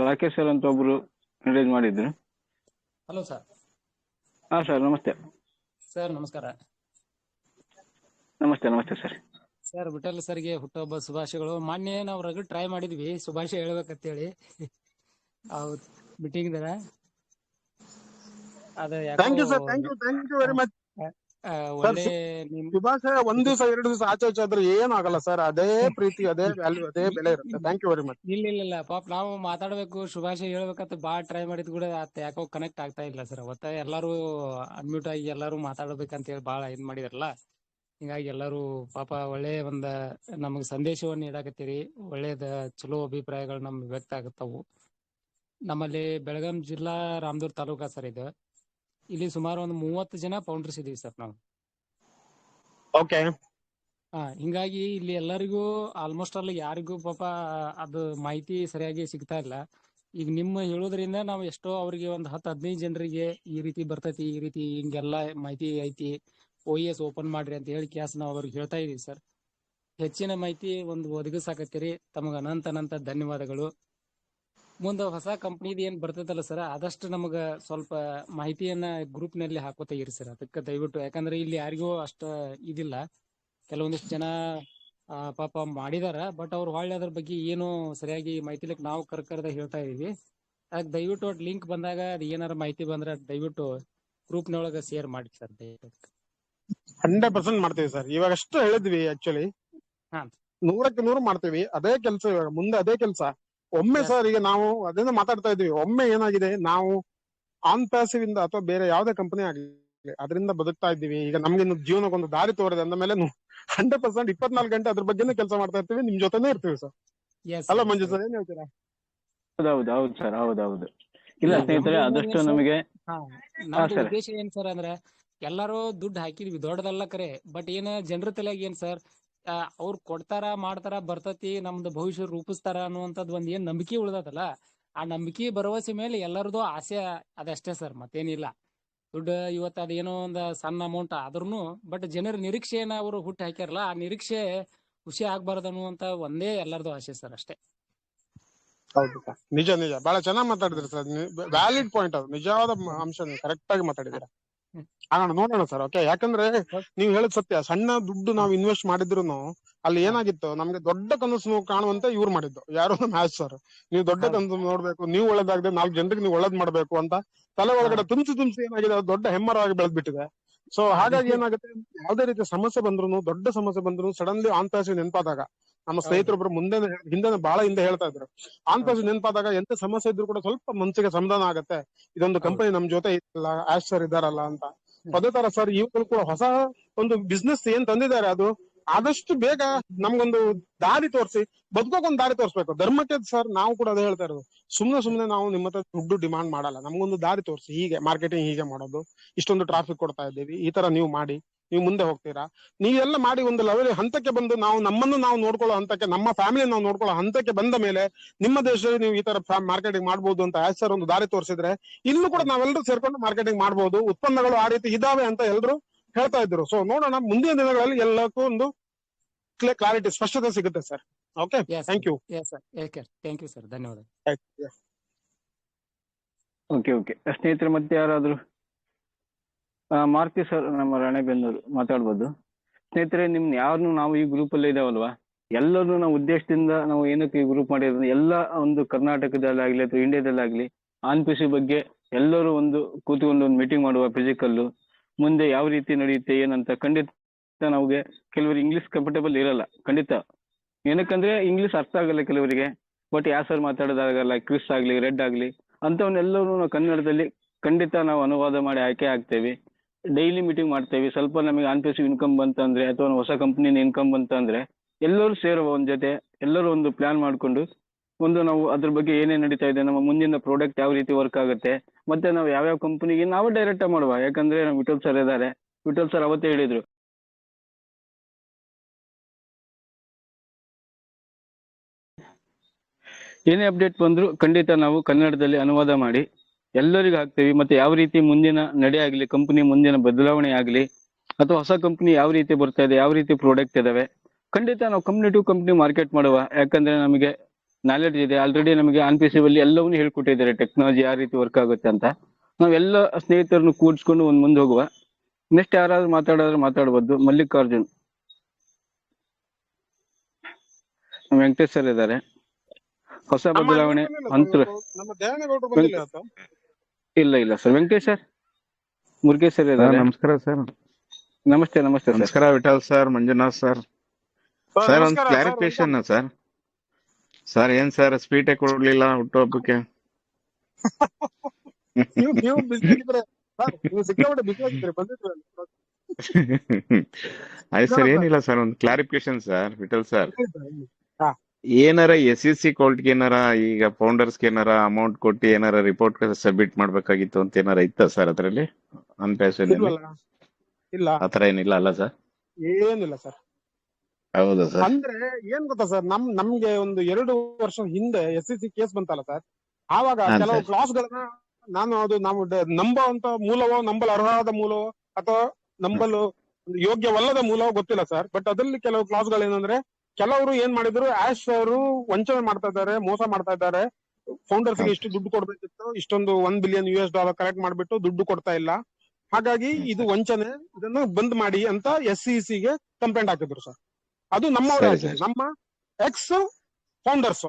ರಾಕೇಶ್ ಸರ್ ಅಂತ ಒಬ್ರು ಹ್ಯಾಂಡ್ ರೈಸ್ ಮಾಡಿದ್ರು. Hello sir. ಹಾ ಸರ್, ನಮಸ್ತೆ. ಸರ್ ನಮಸ್ಕಾರ. ನಮಸ್ತೆ ಸರ್. ಸರ್ ವಿಠಲ್ ಸರ್ಗೆ ಹುಟ್ಟುಹಬ್ಬ ಶುಭಾಶಯಗಳು. ಮೊನ್ನೆ ನಾವು ರಗಡ್ ಟ್ರೈ ಮಾಡಿದ್ವಿ ಶುಭಾಶಯ ಹೇಳ್ಬೇಕಂತೇಳಿ ಮೀಟಿಂಗ್ ಅದ thank you sir, thank you very much. ಒಳ್ಳೆ ಶುಭಾಶಯ ಒಂದ್ ದಿವಸ 2 ದಿವಸ ಆಚೆ ಆದ್ರೆ ಏನಾಗಲ್ಲ ಸರ್. ಅದೇ ಪ್ರೀತಿ, ಅದೇ ವ್ಯಾಲ್ಯೂ, ಅದೇ ಬೆಲೆ ಇರುತ್ತೆ. Thank you very much. ಇಲ್ಲ ಪಾಪ ನಾವು ಮಾತಾಡ್ಬೇಕು ಶುಭಾಶಯ ಹೇಳ್ಬೇಕಂತ ಬಾಳ್ ಟ್ರೈ ಮಾಡಿದ್ ಕೂಡ ಯಾಕೋ ಕನೆಕ್ಟ್ ಆಗ್ತಾ ಇಲ್ಲ ಸರ್. ಅವತ್ತ ಎಲ್ಲಾರು ಅನ್ಮ್ಯೂಟ್ ಆಗಿ ಎಲ್ಲಾರು ಮಾತಾಡ್ಬೇಕಂತ ಹೇಳಿ ಬಾಳ ಇದ್ ಮಾಡಿದಾರಲ್ಲ. ಹಿಂಗಾಗಿ ಎಲ್ಲಾರು ಪಾಪ ಒಳ್ಳೆ ಒಂದ ನಮಗ್ ಸಂದೇಶವನ್ನ ನೀಡಾಕತ್ತೀರಿ. ಒಳ್ಳೇದ ಚಲೋ ಅಭಿಪ್ರಾಯಗಳು ನಮ್ಗೆ ವ್ಯಕ್ತ ಆಗತ್ತವು. ನಮ್ಮಲ್ಲಿ ಬೆಳಗಾಂ ಜಿಲ್ಲಾ ರಾಮದುರ್ಗ ತಾಲೂಕಾ ಸರ್ ಇದು. ಇಲ್ಲಿ ಸುಮಾರು ಒಂದು 30 ಜನ ಫೌಂಡರ್ಸ್ ಇದೀವಿ ಸರ್ ನಾವು. ಓಕೆ. ಹಿಂಗಾಗಿ ಇಲ್ಲಿ ಎಲ್ಲರಿಗೂ ಆಲ್ಮೋಸ್ಟ್ ಅಲ್ಲಿ ಯಾರಿಗೂ ಪಾಪ ಅದು ಮಾಹಿತಿ ಸರಿಯಾಗಿ ಸಿಗ್ತಾ ಇಲ್ಲ. ಈಗ ನಿಮ್ಮ ಹೇಳೋದ್ರಿಂದ ನಾವು ಎಷ್ಟೋ ಅವ್ರಿಗೆ ಒಂದು 10-15 ಜನರಿಗೆ ಈ ರೀತಿ ಬರ್ತೈತಿ, ಈ ರೀತಿ ಹಿಂಗೆಲ್ಲ ಮಾಹಿತಿ ಐತಿ, OES ಓಪನ್ ಮಾಡ್ರಿ ಅಂತ ಹೇಳಿ ನಾವು ಅವ್ರಿಗೆ ಹೇಳ್ತಾ ಇದೀವಿ ಸರ್. ಹೆಚ್ಚಿನ ಮಾಹಿತಿ ಒಂದು ಒದಗಿಸಾಕತ್ತೀರಿ. ತಮಗ ಅನಂತ ಧನ್ಯವಾದಗಳು. ಮುಂದೆ ಹೊಸ ಕಂಪ್ನಿದ್ ಏನ್ ಬರ್ತೈತಲ್ಲ ಸರ್, ಆದಷ್ಟು ನಮಗ ಸ್ವಲ್ಪ ಮಾಹಿತಿಯನ್ನ ಗ್ರೂಪ್ ನಲ್ಲಿ ಹಾಕೋತ ಇರಿ ಸರ್. ಅದಕ್ಕೆ ದಯವಿಟ್ಟು, ಯಾಕಂದ್ರೆ ಇಲ್ಲಿ ಯಾರಿಗೂ ಅಷ್ಟ ಇದಿಲ್ಲ. ಕೆಲವೊಂದಿಷ್ಟು ಜನ ಪಾಪ ಮಾಡಿದಾರ, ಬಟ್ ಅವ್ರು ಹೊಳ್ಳಿ ಅದ್ರ ಬಗ್ಗೆ ಏನು ಸರಿಯಾಗಿ ಮಾಹಿತಿ ನಾವು ಕರ್ಕರ್ದ ಹೇಳ್ತಾ ಇದೀವಿ. ಅದಕ್ಕೆ ದಯವಿಟ್ಟು ಲಿಂಕ್ ಬಂದಾಗ ಅದ್ ಏನಾರ ಮಾಹಿತಿ ಬಂದ್ರೆ ದಯವಿಟ್ಟು ಗ್ರೂಪ್ ನೊಳಗ ಶೇರ್ ಮಾಡಿ ಸರ್. ದಯವಿಟ್ಟು 100% ಮಾಡ್ತೀವಿ ಸರ್. ಇವಾಗ ಅಷ್ಟು ಹೇಳಿದ್ವಿ. ಆಕ್ಚುಲಿ 100ಕ್ಕೆ 100 ಮಾಡ್ತೀವಿ. ಅದೇ ಕೆಲಸ ಇವಾಗ ಮುಂದೆ, ಅದೇ ಕೆಲಸ. ಒಮ್ಮೆ ಸರ್, ಈಗ ನಾವು ಅದನ್ನ ಮಾತಾಡ್ತಾ ಇದೀವಿ. ಒಮ್ಮೆ ಏನಾಗಿದೆ, ನಾವು ಆನ್ ಪ್ಯಾಸಿವ್ ಇಂದ ಅಥವಾ ಬೇರೆ ಯಾವ್ದೇ ಕಂಪನಿ ಆಗ್ಲಿ ಅದರಿಂದ ಬದುಕ್ತಾ ಇದ್ದೀವಿ. ಈಗ ನಮ್ಗೆ ಜೀವನಕ್ಕೆ ಒಂದು ದಾರಿ ತೋರಿದೆ ಅಂದ ಮೇಲೆ 100% 24 ಗಂಟೆ ಅದ್ರ ಬಗ್ಗೆನೇ ಕೆಲಸ ಮಾಡ್ತಾ ಇರ್ತೀವಿ. ನಿಮ್ ಜೊತೆನೇ ಇರ್ತೀವಿ ಸರ್. ಅಲ್ಲ ಮಂಜು ಸರ್, ಏನ್ ಹೇಳ್ತೀರಾ? ಹೌದು ಸರ್, ಹೌದು. ಇಲ್ಲ ಸ್ನೇಹಿತರೆ, ಆದಷ್ಟು ನಮಗೆ ನಮ್ದು ಉದ್ದೇಶ ಏನ್ ಸರ್ ಅಂದ್ರೆ, ಎಲ್ಲಾರು ದುಡ್ಡು ಹಾಕಿದ್ವಿ ದೊಡ್ಡದಲ್ಲ ಕರೆ, ಬಟ್ ಏನ ಜನರ ತಲೆಯಾಗ ಏನ್ ಸರ್, ಅವ್ರು ಕೊಡ್ತಾರ, ಮಾಡ್ತಾರ, ಬರ್ತತಿ, ನಮ್ದು ಭವಿಷ್ಯ ರೂಪಿಸ್ತಾರ ಅನ್ನುವಂಥದ್ದು ಒಂದ್ ಏನ್ ನಂಬಿಕೆ ಉಳ್ದದಲ್ಲ, ಆ ನಂಬಿಕೆ ಭರವಸೆ ಮೇಲೆ ಎಲ್ಲರದು ಆಸೆ ಅದಷ್ಟೇ ಸರ್, ಮತ್ತೇನಿಲ್ಲ. ದುಡ್ಡು ಇವತ್ತು ಅದೇನೋ ಒಂದು ಸಣ್ಣ ಅಮೌಂಟ್ ಆದ್ರೂ, ಬಟ್ ಜನರ ನಿರೀಕ್ಷೆಯನ್ನ ಅವರು ಹುಟ್ಟು ಹಾಕ್ಯಾರಲ್ಲ, ಆ ನಿರೀಕ್ಷೆ ಖುಷಿ ಆಗ್ಬಾರ್ದು ಅನ್ನುವಂತ ಒಂದೇ ಎಲ್ಲರದು ಆಸೆ ಸರ್, ಅಷ್ಟೇ. ಹೌದು ಸರ್, ನಿಜ ಬಹಳ ಚೆನ್ನಾಗಿ ಮಾತಾಡಿದ್ರಿ ಸರ್. ವ್ಯಾಲಿಡ್ ಪಾಯಿಂಟ್, ಅದು ನಿಜವಾದ ಅಂಶ, ಕರೆಕ್ಟ್ ಆಗಿ ಮಾತಾಡಿದಿರ. ನೋಡೋಣ ಸರ್. ಓಕೆ, ಯಾಕಂದ್ರೆ ನೀವ್ ಹೇಳದ್ ಸತ್ಯ. ಸಣ್ಣ ದುಡ್ಡು ನಾವು ಇನ್ವೆಸ್ಟ್ ಮಾಡಿದ್ರು ಅಲ್ಲಿ ಏನಾಗಿತ್ತು, ನಮ್ಗೆ ದೊಡ್ಡ ಕನಸು ಕಾಣುವಂತ ಇವ್ರು ಮಾಡಿದ್ದು ಯಾರು, ಮ್ಯಾಚ್ ಸರ್. ನೀವು ದೊಡ್ಡ ಕನಸು ನೋಡ್ಬೇಕು, ನೀವು ಒಳ್ಳೇದಾಗದೆ 4 ಜನರಿಗೆ ನೀವು ಒಳ್ಳೇದ್ ಮಾಡ್ಬೇಕು ಅಂತ ತಲೆ ಒಳಗಡೆ ತುಂಬಿಸಿ ಏನಾಗಿದೆ, ಅದು ದೊಡ್ಡ ಹೆಮ್ಮರವಾಗಿ ಬೆಳೆದ್ಬಿಟ್ಟಿದೆ. ಸೊ ಹಾಗಾಗಿ ಏನಾಗುತ್ತೆ, ಯಾವ್ದೇ ರೀತಿಯ ಸಮಸ್ಯೆ ಬಂದ್ರು, ದೊಡ್ಡ ಸಮಸ್ಯೆ ಬಂದ್ರು, ಸಡನ್ಲಿ ಆನ್ ಪ್ಯಾಸಿವ್ ನೆನಪಾದಾಗ, ನಮ್ಮ ಸ್ನೇಹಿತರೊಬ್ರು ಹಿಂದೆ ಬಹಳ ಹಿಂದೆ ಹೇಳ್ತಾ ಇದ್ರು, ಆನ್ ಪ್ಯಾಸಿವ್ ನೆನಪಾದಾಗ ಎಂತ ಸಮಸ್ಯೆ ಇದ್ರು ಕೂಡ ಸ್ವಲ್ಪ ಮನಸ್ಸಿಗೆ ಸಮಾಧಾನ ಆಗತ್ತೆ. ಇದೊಂದು ಕಂಪನಿ ನಮ್ ಜೊತೆ ಇತ್ತಲ್ಲ, ಆಶ್ ಸರ್ ಇದಾರಲ್ಲ ಅಂತ. ಅದೇ ತರ ಸರ್ ಇವರು ಕೂಡ ಹೊಸ ಒಂದು ಬಿಸ್ನೆಸ್ ಏನ್ ತಂದಿದ್ದಾರೆ ಅದು ಆದಷ್ಟು ಬೇಗ ನಮ್ಗೊಂದು ದಾರಿ ತೋರಿಸಿ ಬದುಕೋಕೊಂದು ದಾರಿ ತೋರಿಸ್ಬೇಕು. ಧರ್ಮಕ್ಕೆ ಸರ್ ನಾವು ಕೂಡ ಅದೇ ಹೇಳ್ತಾ ಇರೋದು. ಸುಮ್ನೆ ನಾವು ನಿಮ್ಮ ಹತ್ರ ದುಡ್ಡು ಡಿಮಾಂಡ್ ಮಾಡಲ್ಲ, ನಮ್ಗೊಂದು ದಾರಿ ತೋರಿಸಿ, ಹೀಗೆ ಮಾರ್ಕೆಟಿಂಗ್ ಹೀಗೆ ಮಾಡೋದು, ಇಷ್ಟೊಂದು ಟ್ರಾಫಿಕ್ ಕೊಡ್ತಾ ಇದ್ದೀವಿ, ಈ ತರ ನೀವು ಮಾಡಿ, ನೀವು ಮುಂದೆ ಹೋಗ್ತೀರಾ. ನೀವೆಲ್ಲ ಮಾಡಿ ಒಂದು ಲೆವೆಲ್ ಹಂತಕ್ಕೆ ಬಂದು ನಮ್ಮನ್ನು ನಾವು ನೋಡ್ಕೊಳ್ಳೋ ಹಂತಕ್ಕೆ, ನಮ್ಮ ಫ್ಯಾಮಿಲಿ ನಾವು ನೋಡ್ಕೊಳ್ಳೋ ಹಂತಕ್ಕೆ ಬಂದ ಮೇಲೆ ನಿಮ್ಮ ದೇಶದಲ್ಲಿ ನೀವು ಈ ತರ ಮಾರ್ಕೆಟಿಂಗ್ ಮಾಡ್ಬೋದು ಅಂತ ಸರ್ ಒಂದು ದಾರಿ ತೋರಿಸಿದ್ರೆ ಇಲ್ಲೂ ಕೂಡ ನಾವೆಲ್ಲರೂ ಸೇರ್ಕೊಂಡು ಮಾರ್ಕೆಟಿಂಗ್ ಮಾಡ್ಬೋದು. ಉತ್ಪನ್ನಗಳು ಆ ರೀತಿ ಇದಾವೆ ಅಂತ ಎಲ್ರು ಹೇಳ್ತಾ ಇದ್ರು. ಸೊ ನೋಡೋಣ, ಮುಂದಿನ ದಿನಗಳಲ್ಲಿ ಎಲ್ಲಕ್ಕೂ ಒಂದು ಕ್ಲಾರಿಟಿ, ಸ್ಪಷ್ಟತೆ ಸಿಗುತ್ತೆ sir. Okay, thank you. Thank you sir, ಧನ್ಯವಾದ. ಓಕೆ ಸ್ನೇಹಿತರೆ, ಮತ್ತೆ ಯಾರಾದ್ರು? ಮಾರುತಿ ಸರ್ ನಮ್ಮ ರಾಣೆಬೆನ್ನೂರು ಮಾತಾಡ್ಬೋದು. ಸ್ನೇಹಿತರೆ, ನಿಮ್ನ ಯಾರನ್ನು ನಾವು ಈ ಗ್ರೂಪ್ ಅಲ್ಲಿ ಇದಾವಲ್ವಾ, ಎಲ್ಲರೂ ನಾವು ಉದ್ದೇಶದಿಂದ ನಾವು ಏನಕ್ಕೆ ಈ ಗ್ರೂಪ್ ಮಾಡಿರೋದು, ಎಲ್ಲ ಒಂದು ಕರ್ನಾಟಕದಲ್ಲಾಗ್ಲಿ ಅಥವಾ ಇಂಡಿಯಾದಲ್ಲಾಗ್ಲಿ ANPC ಬಗ್ಗೆ ಎಲ್ಲರೂ ಒಂದು ಕೂತ್ಕೊಂಡು ಒಂದು ಮೀಟಿಂಗ್ ಮಾಡುವ, ಫಿಸಿಕಲ್ಲು ಮುಂದೆ ಯಾವ ರೀತಿ ನಡೆಯುತ್ತೆ ಏನಂತ. ಖಂಡಿತ ನಮಗೆ ಕೆಲವರು ಇಂಗ್ಲಿಷ್ ಕಂಫರ್ಟೇಬಲ್ ಇರಲ್ಲ, ಖಂಡಿತ. ಏನಕ್ಕಂದ್ರೆ ಇಂಗ್ಲಿಷ್ ಅರ್ಥ ಆಗಲ್ಲ ಕೆಲವರಿಗೆ. ಬಟ್ ಯಾವ ಸರ್ ಮಾತಾಡೋದಾಗಲ್ಲ, ಕ್ರಿಸ್ ಆಗ್ಲಿ, ರೆಡ್ ಆಗ್ಲಿ ಅಂತವನ್ನೆಲ್ಲರೂ ನಾವು ಕನ್ನಡದಲ್ಲಿ ಖಂಡಿತ ನಾವು ಅನುವಾದ ಮಾಡಿ ಆಯ್ಕೆ ಆಗ್ತೇವೆ. ಡೈಲಿ ಮೀಟಿಂಗ್ ಮಾಡ್ತೇವೆ. ಸ್ವಲ್ಪ ನಮಗೆ ANPC ಇನ್ಕಮ್ ಬಂತಂದ್ರೆ ಅಥವಾ ಹೊಸ ಕಂಪ್ನಿನ ಇನ್ಕಮ್ ಬಂತಂದ್ರೆ ಎಲ್ಲರೂ ಸೇರುವ ಒಂದ್ ಜೊತೆ, ಎಲ್ಲರೂ ಒಂದು ಪ್ಲಾನ್ ಮಾಡ್ಕೊಂಡು ಒಂದು ನಾವು ಅದ್ರ ಬಗ್ಗೆ ಏನೇನ್ ನಡೀತಾ ಇದೆ, ನಮ್ಮ ಮುಂದಿನ ಪ್ರಾಡಕ್ಟ್ ಯಾವ ರೀತಿ ವರ್ಕ್ ಆಗುತ್ತೆ, ಮತ್ತೆ ನಾವು ಯಾವ್ಯಾವ ಕಂಪನಿಗೆ ನಾವು ಡೈರೆಕ್ಟ್ ಮಾಡುವ. ಯಾಕಂದ್ರೆ ನಮ್ಮ ವಿಠಲ್ ಸರ್ ಇದ್ದಾರೆ, ವಿಠಲ್ ಸರ್ ಅವತ್ತೇ ಹೇಳಿದ್ರು, ಏನೇ ಅಪ್ಡೇಟ್ ಬಂದ್ರು ಖಂಡಿತ ನಾವು ಕನ್ನಡದಲ್ಲಿ ಅನುವಾದ ಮಾಡಿ ಎಲ್ಲರಿಗೂ ಹಾಕ್ತೇವೆ. ಮತ್ತೆ ಯಾವ ರೀತಿ ಮುಂದಿನ ನಡೆ ಆಗ್ಲಿ, ಕಂಪನಿ ಮುಂದಿನ ಬದಲಾವಣೆ ಆಗ್ಲಿ, ಅಥವಾ ಹೊಸ ಕಂಪನಿ ಯಾವ ರೀತಿ ಬರ್ತಾ ಇದೆ, ಯಾವ ರೀತಿ ಪ್ರಾಡಕ್ಟ್ ಇದಾವೆ, ಖಂಡಿತ ನಾವು ಕಂಪ್ನಿ ಟು ಕಂಪ್ನಿ ಮಾರ್ಕೆಟ್ ಮಾಡುವ. ಯಾಕಂದ್ರೆ ನಮಗೆ ನಾಲೆಡ್ಜ್ ಇದೆ ಆಲ್ರೆಡಿ. ನಮಗೆ ANPC ಅಲ್ಲಿ ಎಲ್ಲವನ್ನೂ ಹೇಳ್ಕೊಟ್ಟಿದ್ದಾರೆ, ಟೆಕ್ನಾಲಜಿ ಯಾವ ರೀತಿ ವರ್ಕ್ ಆಗುತ್ತೆ ಅಂತ. ನಾವೆಲ್ಲ ಸ್ನೇಹಿತರನ್ನು ಕೂಡಿಸ್ಕೊಂಡು ಒಂದ್ ಮುಂದೆ ಹೋಗುವ. ನೆಕ್ಸ್ಟ್ ಯಾರಾದ್ರೂ ಮಾತಾಡೋದ್ರೆ ಮಾತಾಡ್ಬೋದು. ಮಲ್ಲಿಕಾರ್ಜುನ್, ವೆಂಕಟೇಶ್ ಸರ್ ಇದ್ದಾರೆ. ಹೊಸ ಬದಲಾವಣೆ ಅಂತರ ನಮ್ಮ ದೇವೇಗೌಡರು ಬಂದಿಲ್ಲ ಇವತ್ತು? ಇಲ್ಲ sir, Venkatesh sir, Murugesh sir ಇದ್ದಾರೆ. ನಮಸ್ಕಾರ ಸರ್. ನಮಸ್ತೆ ಸರ್. ನಮಸ್ಕಾರ Vittal sir, Manjunath sir. Sir ಒಂದು ಕ್ಲಾರಿಫಿಕೇಶನ್ ಸರ್. ಸರ್ ಏನ್ ಸರ್ ಸ್ವೀಟೇ ಕೊಡ್ಲಿಲ್ಲ ಹುಟ್ಟುಹಬ್ಬಕ್ಕೆ? ನೀವು ಬಿಸಿ ಆಗಿದ್ರೆ ಸರ್, ನೀವು ಸಿಕ್ಕಾಪಟ್ಟೆ ಬಿಸಿ ಆಗಿದ್ರೆ ಬಂದಿದ್ರು. ಆಯ್ತು ಸರ್, ಏನಿಲ್ಲ ಸರ್, ಒಂದು ಕ್ಲಾರಿಫಿಕೇಶನ್ ಸರ್. ವಿಠಲ್ ಸರ್, ಏನಾರ SEC ಕೋರ್ಟ್ಗೆ ಏನಾರ ಈಗ ಫೌಂಡರ್ಸ್ಗೆ ಏನಾರ ಅಮೌಂಟ್ ಕೊಟ್ಟು ಏನಾರ ರಿಪೋರ್ಟ್ ಸಬ್ಮಿಟ್ ಮಾಡ್ಬೇಕಾಗಿತ್ತು ಅಂತ ಏನಾರ ಇತ್ತ ಸರ್ ಅದ್ರಲ್ಲಿ? ಇಲ್ಲ, ಆತರ ಏನಿಲ್ಲ ಅಲ್ಲ ಸರ್? ಏನಿಲ್ಲ ಸರ್. ಹೌದಾ ಸರ್? ಅಂದ್ರೆ ಏನ್ ಗೊತ್ತಾ ಸರ್, ನಮ್ಗೆ ಒಂದು 2 ವರ್ಷ ಹಿಂದೆ SEC ಕೇಸ್ ಬಂತಲ್ಲ ಸರ್, ಆವಾಗ ಕೆಲವು ಕ್ಲಾಸ್ ಗಳನ್ನ ನಾವು ನಂಬುವಂತ ಮೂಲವೋ, ನಂಬಲು ಅರ್ಹವಾದ ಮೂಲವೋ ಅಥವಾ ನಂಬಲು ಯೋಗ್ಯವಲ್ಲದ ಮೂಲವೋ ಗೊತ್ತಿಲ್ಲ ಸರ್. ಬಟ್ ಅದ್ರಲ್ಲಿ ಕೆಲವು ಕ್ಲಾಸ್ ಗಳೇನಂದ್ರೆ, ಕೆಲವರು ಏನ್ ಮಾಡಿದ್ರು, ಆಶ್ ಅವರು ವಂಚನೆ ಮಾಡ್ತಾ ಇದ್ದಾರೆ, ಮೋಸ ಮಾಡ್ತಾ ಇದ್ದಾರೆ. ಫೌಂಡರ್ಸ್ ಗೆ ಇಷ್ಟು ದುಡ್ಡು ಕೊಡ್ಬೇಕಿತ್ತು, ಇಷ್ಟೊಂದು $1 ಬಿಲಿಯನ್ ಕಲೆಕ್ಟ್ ಮಾಡ್ಬಿಟ್ಟು ದುಡ್ಡು ಕೊಡ್ತಾ ಇಲ್ಲ, ಹಾಗಾಗಿ ಇದು ವಂಚನೆ, ಇದನ್ನು ಬಂದ್ ಮಾಡಿ ಅಂತ SEC ಗೆ ಕಂಪ್ಲೇಂಟ್ ಹಾಕಿದ್ರು ಸರ್. ಅದು ನಮ್ಮವರೇ ಹಾಕಿದ್ರು, ನಮ್ಮ ಎಕ್ಸ್ ಫೌಂಡರ್ಸ್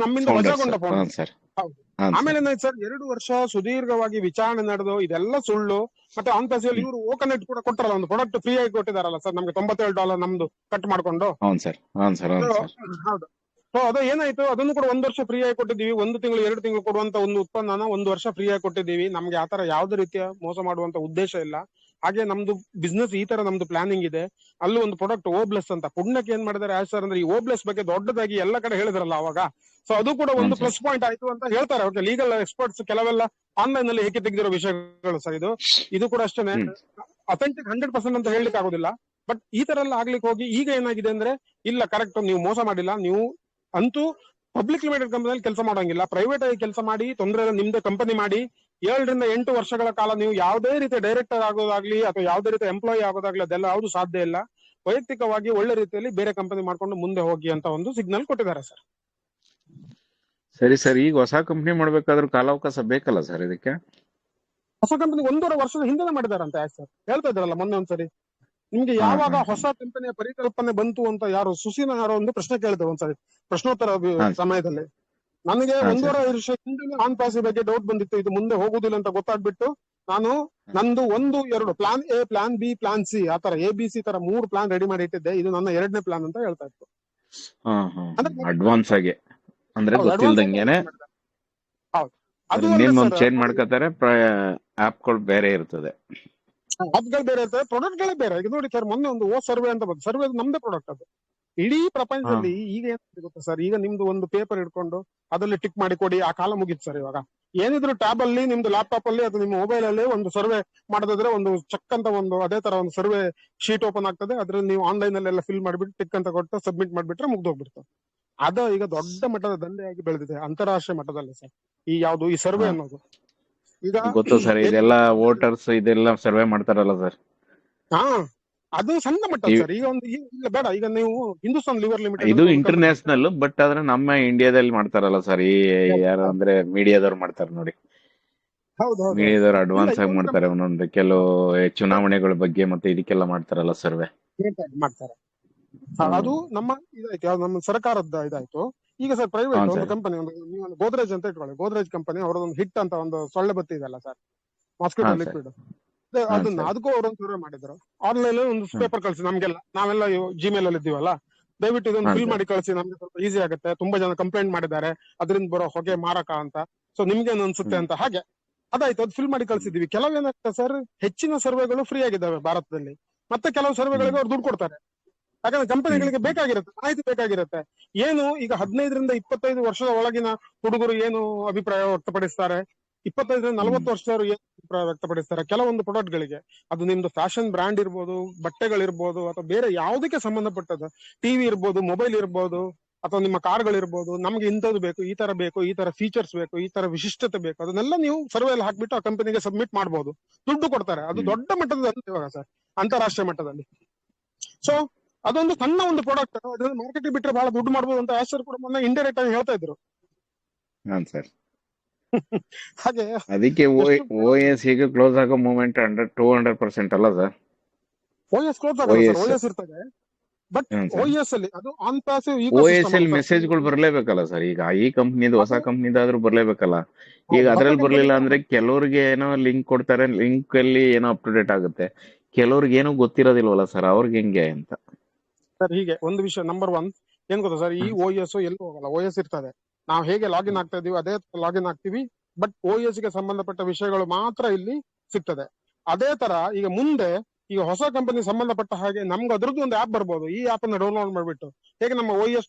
ನಮ್ಮಿಂದ ವಜಾಗೊಂಡ ಫೌಂಡರ್ಸ್. ಹೌದು. ಆಮೇಲೆ ಏನಾಯ್ತು ಸರ್, 2 ವರ್ಷ ಸುದೀರ್ಘವಾಗಿ ವಿಚಾರಣೆ ನಡೆದು ಇದೆಲ್ಲ ಸುಳ್ಳು. ಮತ್ತೆ ANPC ಇವರು ಓಕನೆಟ್ ಕೂಡ ಕೊಟ್ಟರಲ್ಲ, ಒಂದು ಪ್ರಾಡಕ್ಟ್ ಫ್ರೀ ಆಗಿ ಕೊಟ್ಟಿದಾರಲ್ಲ ಸರ್ ನಮ್ಗೆ, $97 ನಮ್ದು ಕಟ್ ಮಾಡ್ಕೊಂಡು. ಹೌದು. ಸೊ ಅದು ಏನಾಯ್ತು, ಅದನ್ನು ಕೂಡ 1 ವರ್ಷ ಫ್ರೀ ಆಗಿ ಕೊಟ್ಟಿದ್ದೀವಿ. 1 ತಿಂಗಳು 2 ತಿಂಗಳು ಕೊಡುವಂತ ಒಂದು ಉತ್ಪನ್ನನ 1 ವರ್ಷ ಫ್ರೀ ಆಗಿ ಕೊಟ್ಟಿದ್ದೀವಿ. ನಮ್ಗೆ ಆತರ ಯಾವ್ದೇ ರೀತಿಯ ಮೋಸ ಮಾಡುವಂತ ಉದ್ದೇಶ ಇಲ್ಲ. ಹಾಗೆ ನಮ್ದು ಬಿಸ್ನೆಸ್ ಈ ತರ ನಮ್ದು ಪ್ಲಾನಿಂಗ್ ಇದೆ. ಅಲ್ಲೂ ಒಂದು ಪ್ರಾಡಕ್ಟ್ ಓಬ್ಲೆಸ್ ಅಂತ, ಪುಣ್ಯಕ್ಕೆ ಏನ್ ಮಾಡಿದಾರೆ ಆಶ್ ಸರ್ ಅಂದ್ರೆ, ಈ ಓಬ್ಲೆಸ್ ಬಗ್ಗೆ ದೊಡ್ಡದಾಗಿ ಎಲ್ಲ ಕಡೆ ಹೇಳಿದ್ರಲ್ಲ ಅವಾಗ. ಸೊ ಅದು ಕೂಡ ಒಂದು ಪ್ಲಸ್ ಪಾಯಿಂಟ್ ಆಯ್ತು ಅಂತ ಹೇಳ್ತಾರೆ. ಓಕೆ, ಲೀಗಲ್ ಎಕ್ಸ್ಪರ್ಟ್ಸ್ ಕೆಲವೆಲ್ಲ ಆನ್ಲೈನ್ ನಲ್ಲಿ ಹೇಗೆ ತೆಗೆದಿರೋ ವಿಷಯಗಳು ಸರ್. ಇದು ಕೂಡ ಅಷ್ಟೇನೆ ಅಥೆಂಟಿಕ್ 100% ಅಂತ ಹೇಳಲಿಕ್ಕೆ ಆಗೋದಿಲ್ಲ. ಬಟ್ ಈ ತರ ಎಲ್ಲ ಆಗ್ಲಿಕ್ಕೆ ಹೋಗಿ ಈಗ ಏನಾಗಿದೆ ಅಂದ್ರೆ, ಇಲ್ಲ ಕರೆಕ್ಟ್, ನೀವು ಮೋಸ ಮಾಡಿಲ್ಲ, ನೀವು ಅಂತೂ ಪಬ್ಲಿಕ್ ಲಿಮಿಟೆಡ್ ಕಂಪನಿಯಲ್ಲಿ ಕೆಲಸ ಮಾಡೋಂಗಿಲ್ಲ, ಪ್ರೈವೇಟ್ ಆಗಿ ಕೆಲಸ ಮಾಡಿ, ತೊಂದರೆ ಇಲ್ಲ, ನಿಮ್ದೇ ಕಂಪನಿ ಮಾಡಿ 7 ರಿಂದ 8 ವರ್ಷಗಳ ಕಾಲ ನೀವು ಯಾವುದೇ ರೀತಿಯ ಡೈರೆಕ್ಟರ್ ಆಗೋದಾಗ್ಲಿ ಅಥವಾ ಯಾವುದೇ ರೀತಿಯ ಎಂಪ್ಲಾಯಿ ಆಗೋದಾಗ್ಲಿ ಅದೆಲ್ಲ ಯಾವ್ದು ಸಾಧ್ಯ ಇಲ್ಲ. ವೈಯಕ್ತಿಕವಾಗಿ ಒಳ್ಳೆ ರೀತಿಯಲ್ಲಿ ಬೇರೆ ಕಂಪನಿ ಮಾಡ್ಕೊಂಡು ಮುಂದೆ ಹೋಗಿ ಅಂತ ಒಂದು ಸಿಗ್ನಲ್ ಕೊಟ್ಟಿದ್ದಾರೆ ಸರ್. ಸರಿ ಸರ್, ಈಗ ಹೊಸ ಕಂಪ್ನಿ ಮಾಡ್ಬೇಕಾದ್ರೂ ಕಾಲಾವಕಾಶ ಬೇಕಲ್ಲ ಸರ್ ಇದಕ್ಕೆ? ಹೊಸ ಕಂಪನಿ 1.5 ವರ್ಷದ ಹಿಂದೆ ಮಾಡಿದಾರಂತ ಯಾಕೆ ಸರ್? ಹೇಳ್ತಾ ಇದ್ರಲ್ಲ ಮೊನ್ನೆ ಒಂದ್ಸರಿ. ನಿಮ್ಗೆ ಯಾವಾಗ ಹೊಸ ಕಂಪನಿಯ ಪರಿಕಲ್ಪನೆ ಬಂತು ಅಂತ ಯಾರು ಸುಶೀನ ಯಾರೋ ಒಂದು ಪ್ರಶ್ನೆ ಕೇಳಿದ್ರು ಒಂದ್ಸರಿ ಪ್ರಶ್ನೋತ್ತರ ಸಮಯದಲ್ಲಿ. ನನಗೆ 1.5 ವರ್ಷ ಹಿಂದೆ ANPC ಬಗ್ಗೆ ಡೌಟ್ ಬಂದಿತ್ತು, ಇದು ಮುಂದೆ ಹೋಗುದಿಲ್ಲ ಅಂತ ಗೊತ್ತಾಗ್ಬಿಟ್ಟು ನಾನು ನಂದು 1, 2 plan A, plan B, plan C, ಆತರ ABC ತರ 3 ಪ್ಲಾನ್ ರೆಡಿ ಮಾಡಿ ಇಟ್ಟಿದ್ದೆ. ಇದು ನನ್ನ 2ನೇ ಪ್ಲಾನ್ ಅಂತ ಹೇಳ್ತಾ ಇತ್ತು. ಅಡ್ವಾನ್ಸ್ ಆಗಿ ಅಂದ್ರೆ ಗೊತ್ತಿಲ್ದಂಗೆನೆ ಹೌದು. ಅದು ನೇಮ್ ಒಂದು ಚೇಂಜ್ ಮಾಡ್ಕೊತಾರೆ, ಆಪ್ ಗಳು ಬೇರೆ ಇರ್ತದೆ. ಆಪ್ಗಳು ಬೇರೆ ಇರ್ತವೆ, ಪ್ರಾಡಕ್ಟ್ ಗಳೇ ಬೇರೆ. ಈಗ ನೋಡಿ ಸರ್, ಮೊನ್ನೆ ಒಂದು ಸರ್ವೆ ಅಂತ ಬಂತು. ಸರ್ವೆ ನಮ್ದೇ ಪ್ರಾಡಕ್ಟ್ ಅದು. ಇಡೀ ಪ್ರಪಂಚದಲ್ಲಿ ಈಗ ಏನ್ ಗೊತ್ತಾ ಸರ್, ಈಗ ನಿಮ್ದು ಒಂದು ಪೇಪರ್ ಇಟ್ಕೊಂಡು ಅದರಲ್ಲಿ ಟಿಕ್ ಮಾಡಿ ಕೊಡಿ, ಆ ಕಾಲ ಮುಗಿತ್ತು ಸರ್. ಇವಾಗ ಏನಿದ್ರು ಟ್ಯಾಬ್ ಅಲ್ಲಿ, ನಿಮ್ದು ಲ್ಯಾಪ್ಟಾಪ್ ಅಲ್ಲಿ ಅಥವಾ ನಿಮ್ಮ ಮೊಬೈಲ್ ಅಲ್ಲಿ ಒಂದು ಸರ್ವೆ ಮಾಡೋದಾದ್ರೆ ಒಂದು ಚೆಕ್ ಅಂತ ಒಂದು ಅದೇ ತರ ಒಂದು ಸರ್ವೆ ಶೀಟ್ ಓಪನ್ ಆಗ್ತದೆ. ಅದ್ರಲ್ಲಿ ನೀವು ಆನ್ಲೈನ್ ಅಲ್ಲೆಲ್ಲ ಫಿಲ್ ಮಾಡ್ಬಿಟ್ಟು ಟಿಕ್ ಅಂತ ಕೊಟ್ಟು ಸಬ್ಮಿಟ್ ಮಾಡ್ಬಿಟ್ರೆ ಮುಗ್ದೋಗ್ಬಿಡ್ತದೆ. ಅದು ಈಗ ದೊಡ್ಡ ಮಟ್ಟದ ದಂಧೆಯಾಗಿ ಬೆಳೆದಿದೆ ಅಂತಾರಾಷ್ಟ್ರೀಯ ಮಟ್ಟದಲ್ಲಿ ಸರ್, ಈ ಯಾವ್ದು ಈ ಸರ್ವೆ ಅನ್ನೋದು. ಈಗ ಗೊತ್ತು ಸರ್, ಇದೆಲ್ಲ ವೋಟರ್ಸ್ ಇದೆಲ್ಲ ಸರ್ವೆ ಮಾಡ್ತಾರಲ್ಲ ಸರ್. ಹಾ, ಅದು ಸಣ್ಣ ಮಟ್ಟದ ಸರ್. ಈಗ ಒಂದು ಇಲ್ಲ ಬೇಡ, ಈಗ ನೀವು ಹಿಂದೂಸ್ತಾನ್ ಲಿವರ್ ಲಿಮಿಟೆಡ್ ಇದು ಇಂಟರ್ನ್ಯಾಷನಲ್, ಬಟ್ ಆದ್ರೆ ನಮ್ಮ ಇಂಡಿಯಾದಲ್ಲಿ ಮಾಡ್ತಾರಲ್ಲ ಸರ್. ಈ ಯಾರು ಅಂದ್ರೆ ಮೀಡಿಯಾದವ್ರು ಮಾಡ್ತಾರೆ ನೋಡಿ. ಹೌದು ಮೀಡಿಯಾದವ್ರು ಅಡ್ವಾನ್ಸ್ ಆಗಿ ಮಾಡ್ತಾರೆ ಒಂದೊಂದು ಕೆಲವು ಚುನಾವಣೆಗಳ ಬಗ್ಗೆ ಮತ್ತೆ ಇದಕ್ಕೆಲ್ಲ ಮಾಡ್ತಾರಲ್ಲ ಸರ್ವೆ ಮಾಡ್ತಾರೆ. ಅದು ನಮ್ಮ ಇದಾಯ್ತು, ಯಾವ್ದು ನಮ್ಮ ಸರ್ಕಾರದ ಇದಾಯ್ತು. ಈಗ ಸರ್ ಪ್ರೈವೇಟ್ ಒಂದು ಕಂಪನಿ, ಒಂದು ಗೋದ್ರೇಜ್ ಅಂತ ಇಟ್ಕೊಳ್ಳಿ. ಗೋದ್ರೇಜ್ ಕಂಪನಿ ಅವರದೊಂದು ಹಿಟ್ ಅಂತ ಒಂದು ಸೊಳ್ಳೆ ಬತ್ತಿ ಇದೆಲ್ಲ ಸರ್, ಮಾಸ್ಕಿಟೋ ಲಿಕ್ವಿಡ್, ಅದನ್ನ ಅದಕ್ಕೂ ಅವರೊಂದು ಸರ್ವೆ ಮಾಡಿದ್ರು. ಆನ್ಲೈನ್ ಒಂದು ಪೇಪರ್ ಕಳಿಸಿ ನಮ್ಗೆಲ್ಲ, ನಾವೆಲ್ಲ ಜಿಮೇಲ್ ಅಲ್ಲಿ ಇದ್ದೀವಲ್ಲ, ದಯವಿಟ್ಟು ಇದೊಂದು ಫಿಲ್ ಮಾಡಿ ಕಳಿಸಿ, ನಮ್ಗೆ ಸ್ವಲ್ಪ ಈಸಿ ಆಗುತ್ತೆ. ತುಂಬಾ ಜನ ಕಂಪ್ಲೇಂಟ್ ಮಾಡಿದ್ದಾರೆ ಅದರಿಂದ ಬರೋ ಹೊಗೆ ಮಾರಕ ಅಂತ, ಸೊ ನಿಮ್ಗೇನು ಅನ್ಸುತ್ತೆ ಅಂತ. ಹಾಗೆ ಅದಾಯ್ತು, ಅದು ಫಿಲ್ ಮಾಡಿ ಕಳ್ಸಿದೀವಿ. ಕೆಲವೇನಾಗ್ತದೆ ಸರ್, ಹೆಚ್ಚಿನ ಸರ್ವೆಗಳು ಫ್ರೀ ಆಗಿದ್ದಾವೆ ಭಾರತದಲ್ಲಿ, ಮತ್ತೆ ಕೆಲವು ಸರ್ವೆಗಳಿಗೆ ಅವ್ರು ದುಡ್ಡು ಕೊಡ್ತಾರೆ. ಯಾಕಂದ್ರೆ ಕಂಪನಿಗಳಿಗೆ ಬೇಕಾಗಿರುತ್ತೆ, ಮಾಹಿತಿ ಬೇಕಾಗಿರುತ್ತೆ. ಏನು ಈಗ 15ರಿಂದ 25 ವರ್ಷದ ಒಳಗಿನ ಹುಡುಗರು ಏನು ಅಭಿಪ್ರಾಯ ವ್ಯಕ್ತಪಡಿಸ್ತಾರೆ, 25ರಿಂದ 40 ವರ್ಷದವರು ಏನು ಅಭಿಪ್ರಾಯ ವ್ಯಕ್ತಪಡಿಸ್ತಾರೆ ಕೆಲವೊಂದು ಪ್ರಾಡಕ್ಟ್ ಗಳಿಗೆ. ಅದು ನಿಮ್ದು ಫ್ಯಾಷನ್ ಬ್ರ್ಯಾಂಡ್ ಇರ್ಬೋದು, ಬಟ್ಟೆಗಳಿರ್ಬೋದು, ಅಥವಾ ಬೇರೆ ಯಾವುದಕ್ಕೆ ಸಂಬಂಧಪಟ್ಟದ್ದು, ಟಿವಿ ಇರ್ಬೋದು, ಮೊಬೈಲ್ ಇರ್ಬೋದು, ಅಥವಾ ನಿಮ್ಮ ಕಾರ್ಗಳಿರ್ಬೋದು. ನಮ್ಗೆ ಇಂಥದ್ದು ಬೇಕು, ಈ ತರ ಬೇಕು, ಈ ತರ ಫೀಚರ್ಸ್ ಬೇಕು, ಈ ತರ ವಿಶಿಷ್ಟತೆ ಬೇಕು, ಅದನ್ನೆಲ್ಲ ನೀವು ಸರ್ವೆ ಅಲ್ಲಿ ಹಾಕ್ಬಿಟ್ಟು ಆ ಕಂಪನಿಗೆ ಸಬ್ಮಿಟ್ ಮಾಡ್ಬೋದು, ದುಡ್ಡು ಕೊಡ್ತಾರೆ. ಅದು ದೊಡ್ಡ ಮಟ್ಟದ ಇವಾಗ ಸರ್, ಅಂತಾರಾಷ್ಟ್ರೀಯ ಮಟ್ಟದಲ್ಲಿ. ಸೊ ಅದೊಂದು ಸಣ್ಣ ಒಂದು ಪ್ರಾಡಕ್ಟ್, ಅದನ್ನ ಮಾರ್ಕೆಟ್ ಬಿಟ್ಟರೆ ಬಹಳ ದುಡ್ಡು ಮಾಡ್ಬೋದು ಅಂತ ಆಶ್ಚರ್ಯ ಕೂಡ ಮೊನ್ನೆ ಇಂಡೈರೆಕ್ಟ್ ಆಗಿ ಹೇಳ್ತಾ ಇದ್ರು. ಹಾಗೆ ಅದಕ್ಕೆ OS ಈಗ ಕ್ಲೋಸ್ ಆಗೋ ಮೂವ್ಮೆಂಟ್ 200% ಅಲ್ಲ ಸರ್. OS ಕ್ಲೋಸ್ ಆಗಲ್ಲ ಸರ್, OS ಇರ್ತದೆ. ಬಟ್ OS ಅಲ್ಲಿ ಅದು ಆನ್ ಪ್ಯಾಸಿವ್ OS ಅಲ್ಲಿ ಮೆಸೇಜ್ಗಳು ಬರ್ಲೇಬೇಕಲ್ಲ ಸರ್. ಈಗ ಈ ಕಂಪ್ನಿದು ಹೊಸ ಕಂಪ್ನಿದಾದ್ರೂ ಬರ್ಲೇಬೇಕಲ್ಲ. ಈಗ ಅದ್ರಲ್ಲಿ ಬರ್ಲಿಲ್ಲ ಅಂದ್ರೆ ಕೆಲವ್ರಿಗೆ ಏನೋ ಲಿಂಕ್ ಕೊಡ್ತಾರೆ, ಲಿಂಕ್ ಅಲ್ಲಿ ಏನೋ ಅಪ್ ಟು ಡೇಟ್ ಆಗುತ್ತೆ, ಕೆಲವ್ರಿಗೆ ಏನೋ ಗೊತ್ತಿರೋದಿಲ್ವಲ್ಲ ಸರ್, ಅವ್ರಿಗೆ ಹೆಂಗೆ ಅಂತ ಸರ್. ಹೀಗೆ ಒಂದು ವಿಷಯ ನಂಬರ್ 1 ಏನ್ ಗೊತ್ತಾ ಸರ್, ಈ OS ಎಲ್ಲೂ ಹೋಗಲ್ಲ. OS ಇರ್ತದೆ, ನಾವು ಹೇಗೆ ಲಾಗಿನ್ ಆಗ್ತಾ ಇದೀವಿ ಅದೇ ಲಾಗಿನ್ ಆಗ್ತೀವಿ. ಬಟ್ OS ಗೆ ಸಂಬಂಧಪಟ್ಟ ವಿಷಯಗಳು ಮಾತ್ರ ಇಲ್ಲಿ ಸಿಗ್ತದೆ. ಅದೇ ತರ ಈಗ ಮುಂದೆ ಈಗ ಹೊಸ ಕಂಪನಿ ಸಂಬಂಧಪಟ್ಟ ಹಾಗೆ ನಮ್ಗೆ ಅದ್ರದ್ದು ಒಂದು ಆಪ್ ಬರ್ಬೋದು. ಈ ಆಪ್ ಅನ್ನ ಡೌನ್ಲೋಡ್ ಮಾಡ್ಬಿಟ್ಟು ಹೇಗೆ ನಮ್ಮ OS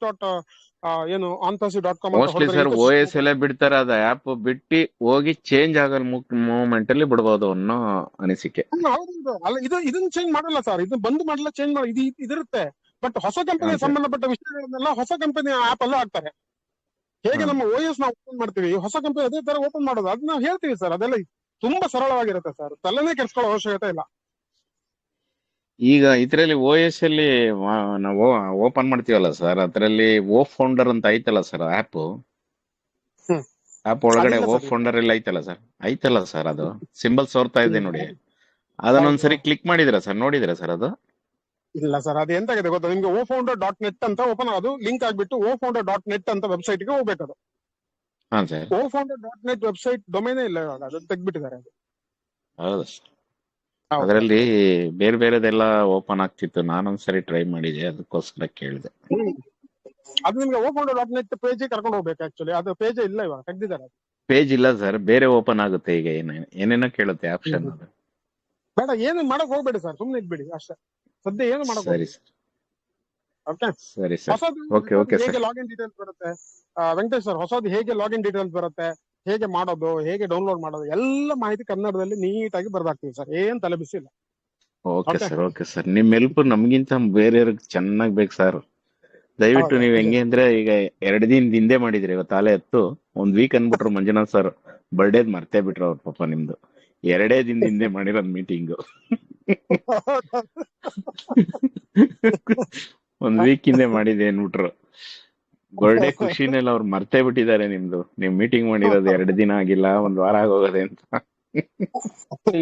ಏನು onpasi.com ಮೋಸ್ಟ್ಲಿ ಸರ್ OS ಅಲ್ಲೇ ಬಿಡ್ತಾರೆ. ಅದ ಆಪ್ ಬಿಟ್ಟು ಹೋಗಿ ಚೇಂಜ್ ಆಗೋ ಮೂವ್ಮೆಂಟ್ ಅಲ್ಲಿ ಬಿಡ್ಬೋದು ಅನ್ನೋ ಅನಿಸಿಕೆ. ಹೌದು, ಅಲ್ಲ ಇದನ್ನ ಚೇಂಜ್ ಮಾಡಲ್ಲ ಸರ್, ಇದನ್ನ ಬಂದ್ ಮಾಡಲ್ಲ, ಚೇಂಜ್ ಮಾಡಿ ಇದಿರುತ್ತೆ. ಬಟ್ ಹೊಸ ಕಂಪನಿ ಸಂಬಂಧಪಟ್ಟ ವಿಷಯಗಳನ್ನೆಲ್ಲ ಹೊಸ ಕಂಪನಿ ಆಪ್ ಅಲ್ಲೇ ಆಗ್ತಾರೆ. ಹೇಗೆ ನಮ್ಮ OS ನಾವು ಓಪನ್ ಮಾಡ್ತೀವಿ, ಹೊಸ ಕಂಪನಿ ಅದೇ ತರ ಓಪನ್ ಮಾಡೋದು, ಅದ್ ನಾವು ಹೇಳ್ತೀವಿ ಸರ್. ಅದೆಲ್ಲ ತುಂಬಾ ಸರಳವಾಗಿರುತ್ತೆ ಸರ್, ತಲೆನೇ ಕೆಡ್ಸ್ಕೊಳ್ಳೋ ಅವಶ್ಯಕತೆ ಇಲ್ಲ. ಈಗ ಇದ್ರಲ್ಲಿ OS ಅಲ್ಲಿ ನಾವು ಓಪನ್ ಮಾಡ್ತೀವಲ್ಲ ಸರ್, ಅದ್ರಲ್ಲಿ ಫೌಂಡರ್ ಅಂತ ಐತಲ್ಲ ಸರ್ ಆಪ್ ಒಳಗಡೆ ಫೌಂಡರ್ ಎಲ್ಲ ಐತಲ್ಲ ಸರ್, ಅದು ಸಿಂಬಲ್ ಸೋರ್ತಾ ಇದೆ ನೋಡಿ. ಅದನ್ನೊಂದ್ಸರಿ ಕ್ಲಿಕ್ ಮಾಡಿದಿರಾ ಸರ್, ನೋಡಿದಿರಾ ಸರ್ ಅದು? ಇಲ್ಲ ಸರ್, ಅದು ಎಂತಾಗಿದೆ ಗೊತ್ತಾ ನಿಮ್ಗೆ, ofounder.net ಅಂತ ಓಪನ್ ಅದು ಲಿಂಕ್ ಆಗ್ಬಿಟ್ಟು ofounder.net ಅಂತ ವೆಬ್ಸೈಟ್ ಗೆ ಹೋಗ್ಬೇಕದು. ofounder.net ವೆಬ್ಸೈಟ್ ಡೊಮೇನೇ ಇಲ್ಲ ಇವಾಗ, ಅದನ್ನ ತೆಗ್ಬಿಟ್ಟಿದ್ದಾರೆ. ಅದು ಹೌದು ಸರ್, ಅದರಲ್ಲಿ ಬೇರೆ ಬೇರೆದೆಲ್ಲ ಓಪನ್ ಆಗ್ತಿತ್ತು. ನಾನೊಂದ್ಸರಿ ಟ್ರೈ ಮಾಡಿದೆ, ಅದಕ್ಕೋಸ್ಕರ ಕೇಳಿದೆ. ಅದು ನಿಮ್ಗೆ ofounder.net ಪೇಜ್ ಕರ್ಕೊಂಡು ಹೋಗ್ಬೇಕು. ಆಕ್ಚುಲಿ ಅದು ಪೇಜ್ ಇಲ್ಲ, ಇವಾಗ ತೆಗ್ದಿದ್ದಾರೆ. ಪೇಜ್ ಇಲ್ಲ ಸರ್, ಬೇರೆ ಓಪನ್ ಆಗುತ್ತೆ. ಈಗ ಏನೇನೋ ಕೇಳುತ್ತೆ ಆಪ್ಷನ್. ಅದು ಬೇಡ, ಏನು ಮಾಡಕ್ ಹೋಗ್ಬೇಡಿ ಸರ್, ಸುಮ್ನೆ ಇದ್ಬಿಡಿ ಅಷ್ಟೇ. ಸದ್ಯ ಏನು ಮಾಡಕ್ ಸರಿ ಸರ್. ಸರಿ ಸರ್, ಓಕೆ ಸರ್. ಹೇಗೆ ಲಾಗಿನ್ ಡೀಟೇಲ್ಸ್ ಬರುತ್ತೆ ವೆಂಕಟೇಶ್ ಸರ್, ಹೊಸದು ಹೇಗೆ ಲಾಗಿನ್ ಡೀಟೇಲ್ಸ್ ಬರುತ್ತೆ, ಹೇಗೆ ಮಾಡೋದು, ಹೇಗೆ ಡೌನ್ಲೋಡ್ ಮಾಡೋದು, ಎಲ್ಲ ಮಾಹಿತಿ ಕನ್ನಡದಲ್ಲಿ ನೀಟಾಗಿ ಬರ್ದಾಕ್ತೀವಿ ಸರ್, ಏನ್ ತಲೆ ಬಿಸಿ ಇಲ್ಲ. ಓಕೆ ಸರ್, ನಿಮ್ ಹೆಲ್ಪ್ ನಮ್ಗಿಂತ ಬೇರೆಯವ್ರಿಗೆ ಚೆನ್ನಾಗ್ ಬೇಕು ಸರ್. ದಯವಿಟ್ಟು ನೀವ್ ಹೆಂಗೆ ಅಂದ್ರೆ, ಈಗ 2 ದಿನದ ಹಿಂದೆ ಮಾಡಿದ್ರಿ, ಇವತ್ತು ತಾಲೆ ಎತ್ತು 1 ವೀಕ್ ಅನ್ಬಿಟ್ರು. ಮಂಜುನಾಥ್ ಸರ್ ಬರ್ಡೇದ್ ಮರ್ತೇ ಬಿಟ್ರು ಅವ್ರ ಪಾಪ. ನಿಮ್ದು 2 ದಿನದ ಹಿಂದೆ ಮಾಡಿರೋದ್ ಮೀಟಿಂಗು 1 ವೀಕ್ ಹಿಂದೆ ಮಾಡಿದೆ ಅನ್ಬಿಟ್ರು. ಬರ್ಡೇ ಖುಷಿನೆಲ್ಲ ಅವ್ರು ಮರ್ತೇ ಬಿಟ್ಟಿದ್ದಾರೆ ನಿಮ್ದು. ನೀವ್ ಮೀಟಿಂಗ್ ಮಾಡಿರೋದು 2 ದಿನ ಆಗಿಲ್ಲ, 1 ವಾರ ಆಗೋಗದೆ ಅಂತ.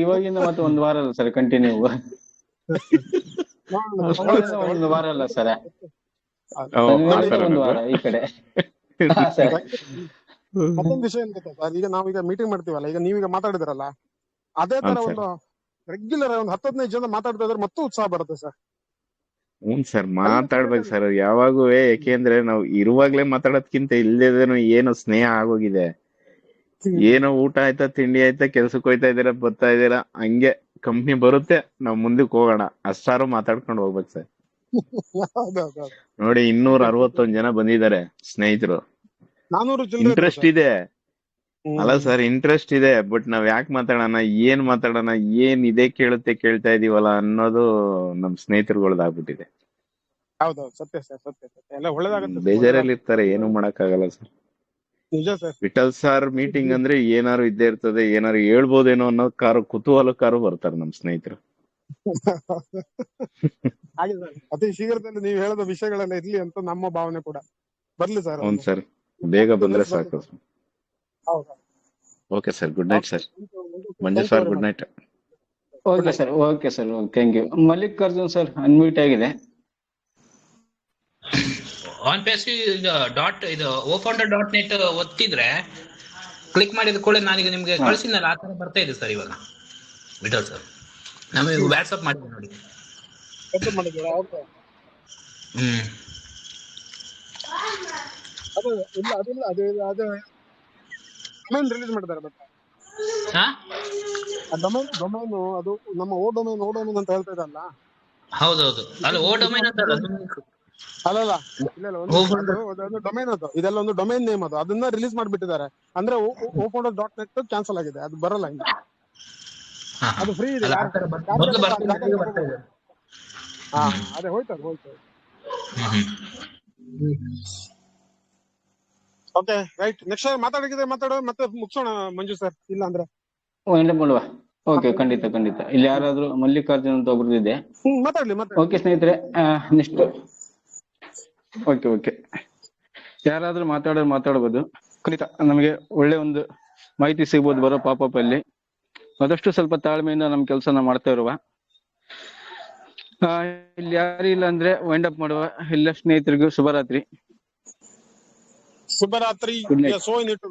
ಇವಾಗಿಂದ ಮತ್ತೆ 1 ವಾರ ಅಲ್ಲ ಸರ್, ಕಂಟಿನ್ಯೂ 1 ವಾರ ಅಲ್ಲ ಸರ್, 1 ವಾರ ಈ ಕಡೆ. ಮತ್ತೊಂದು ವಿಷಯ ಏನ್ ಗೊತ್ತಾ ಸರ್, ಈಗ ನಾವೀಗ ಮೀಟಿಂಗ್ ಮಾಡ್ತೀವಲ್ಲ, ಈಗ ನೀವೀಗ ಮಾತಾಡಿದ್ರಲ್ಲ, ಅದೇ ತರ ಒಂದು ರೆಗ್ಯುಲರ್ 10-15 ಜನ ಮಾತಾಡ್ತಾ ಇದ್ರೆ ಮತ್ತೂ ಉತ್ಸಾಹ ಬರುತ್ತೆ ಸರ್. ಸರ್, ಮಾತಾಡ್ಬೇಕು ಸರ್ ಯಾವಾಗೂ. ಯಾಕೆಂದ್ರೆ ನಾವು ಇರುವಾಗ್ಲೇ ಮಾತಾಡೋದ್ಕಿಂತ ಇಲ್ದೇನು ಏನು ಸ್ನೇಹ ಆಗೋಗಿದೆ. ಏನೋ ಊಟ ಆಯ್ತಾ, ತಿಂಡಿ ಆಯ್ತಾ, ಕೆಲ್ಸಕ್ಕೆ ಹೋಯ್ತಾ ಇದ್ದೀರಾ, ಬರ್ತಾ ಇದ್ದೀರಾ, ಹಂಗೆ ಕಂಪ್ನಿ ಬರುತ್ತೆ ನಾವ್ ಮುಂದಕ್ಕೆ ಹೋಗೋಣ ಅಷ್ಟಾರು ಮಾತಾಡ್ಕೊಂಡು ಹೋಗ್ಬೇಕು ಸರ್. ಹೌದೌದು. ನೋಡಿ 261 ಜನ ಬಂದಿದ್ದಾರೆ ಸ್ನೇಹಿತರು. 400 ಚಿಲ್ಲರೆ ಇಂಟ್ರೆಸ್ಟ್ ಇದೆ ಅಲ್ಲ ಸರ್, ಇಂಟ್ರೆಸ್ಟ್ ಇದೆ. ಬಟ್ ನಾವ್ ಯಾಕೆ ಮಾತಾಡೋಣ, ಏನ್ ಮಾತಾಡೋಣ, ಏನ್ ಇದೇ ಕೇಳ್ತಾ ಇದೀವಲ್ಲ ಅನ್ನೋದು ನಮ್ ಸ್ನೇಹಿತರುಗಳ್ದಾಗ್ಬಿಟ್ಟಿದೆ. ಹೌದೌದು, ಸತ್ಯ ಸರ್, ಸತ್ಯ ಸತ್ಯ. ಎಲ್ಲ ಒಳ್ಳೇದಾಗತ್ತೆ. ಬೇಜಾರಲ್ಲಿ ಇರ್ತಾರೆ, ಏನು ಮಾಡಕ್ ಆಗಲ್ಲ ಸರ್. ನಿಜ ಸರ್. ವಿಠಲ್ ಸರ್ ಮೀಟಿಂಗ್ ಅಂದ್ರೆ ಏನಾರು ಇದ್ದೇ ಇರ್ತದೆ, ಏನಾರು ಹೇಳ್ಬೋದೇನೋ ಅನ್ನೋ ಕುತೂಹಲಕ್ಕಾರು ಬರ್ತಾರೆ ನಮ್ ಸ್ನೇಹಿತರು. ಹಾಗೆ ಸರ್, ಅತಿ ಶೀಘ್ರದಲ್ಲಿ ನೀವು ಹೇಳಿದ ವಿಷಯಗಳೆಲ್ಲ ಇರ್ಲಿ ಅಂತ ನಮ್ಮ ಭಾವನೆ ಕೂಡ. ಬರ್ಲಿ ಸರ್. ಹೌದು ಸರ್, ಬೇಗ ಬಂದ್ರೆ ಸಾಕು. ಹೌದು. Okay sir, good night sir. Manju sir good night. Okay sir, okay sir, thank you. Mallikarjun sir unmute ಆಗಿದೆ. ಆನ್ ಪೇಸ್ ಇದು oFounder.net ಒತ್ತಿದ್ರೆ ಕ್ಲಿಕ್ ಮಾಡಿದ ಕೂಡಲೇ ನಾನೀಗ ನಿಮ್ಗೆ ಕಳ್ಸಿನಲ್ಲ ಆ ತರ ಬರ್ತಾ ಇದೆ ಸರ್ ಇವಾಗ. ವಿಠಲ್ ಸರ್ ನಮಗೆ ವಾಟ್ಸ್ಆಪ್ ಮಾಡಿದೆ ನೋಡಿ. ಅದು ಇಲ್ಲ, ಅದಿಲ್ಲ, ಅದು ಡೊಮೈನ್ ರಿಲೀಸ್ ಮಾಡಿದ್ದಾರೆ. ಬಟ್ ಡೊಮೈನ್ ಅದು ನಮ್ಮ ಓ ಡೊಮೈನ್ ಅಂತ ಹೇಳ್ತಾ ಇದ್ದಲ್ಲ. ಹೌದೌದು, ಅಲ್ಲ ಓ ಡೊಮೈನ್ ಅಂತ ಅಲ್ಲಲ್ಲ, ಇಲ್ಲ ಒಂದು ಡೊಮೈನ್ ಅದು, ಇದೆಲ್ಲ ಒಂದು ಡೊಮೈನ್ ನೇಮ್ ಅದು. ಅದನ್ನ ರಿಲೀಸ್ ಮಾಡಿಬಿಟ್ಟಿದ್ದಾರೆ. ಅಂದ್ರೆ oFounder.net ಕ್ಯಾನ್ಸಲ್ ಆಗಿದೆ, ಅದು ಬರಲ್ಲ ಇನ್ನು. ಅದು ಫ್ರೀ ಇದೆ. ಅದೇ ಹೋಯ್ತು. Okay right. ನೆಕ್ಸ್ಟ್ ಮಾತಾಡಿದ್ರೆ ಮಾತಾಡೋ, ಮತ್ತೆ ಮುಗಿಸೋಣ ಮಂಜು ಸರ್. ಇಲ್ಲ ಅಂದ್ರೆ ಮಾಡುವ. ಓಕೆ, ಖಂಡಿತ. ಇಲ್ಲಿ ಯಾರಾದ್ರೂ ಮಲ್ಲಿಕಾರ್ಜುನ್ ಅಂತ ಒಬ್ರು ಇದೆ. ಮಾತಾಡ್ಲಿ. ಓಕೆ ಸ್ನೇಹಿತರೆ, ನೆಕ್ಸ್ಟ್ ಓಕೆ ಯಾರಾದ್ರೂ ಮಾತಾಡಬಹುದು. ಖಂಡಿತ ನಮಗೆ ಒಳ್ಳೆ ಒಂದು ಮಾಹಿತಿ ಸಿಗ್ಬೋದು ಬರೋ ಪಾಪಪ್ ಅಲ್ಲಿ. ಆದಷ್ಟು ಸ್ವಲ್ಪ ತಾಳ್ಮೆಯಿಂದ ನಮ್ ಕೆಲಸನ ಮಾಡ್ತಾ ಇರುವ. ಇಲ್ಲಿ ಯಾರು ಇಲ್ಲ ಅಂದ್ರೆ ವೈಂಡ್ ಅಪ್ ಮಾಡುವ. ಎಲ್ಲ ಸ್ನೇಹಿತರಿಗೂ ಶುಭರಾತ್ರಿ. ಶುಭರಾತ್ರಿ. So in it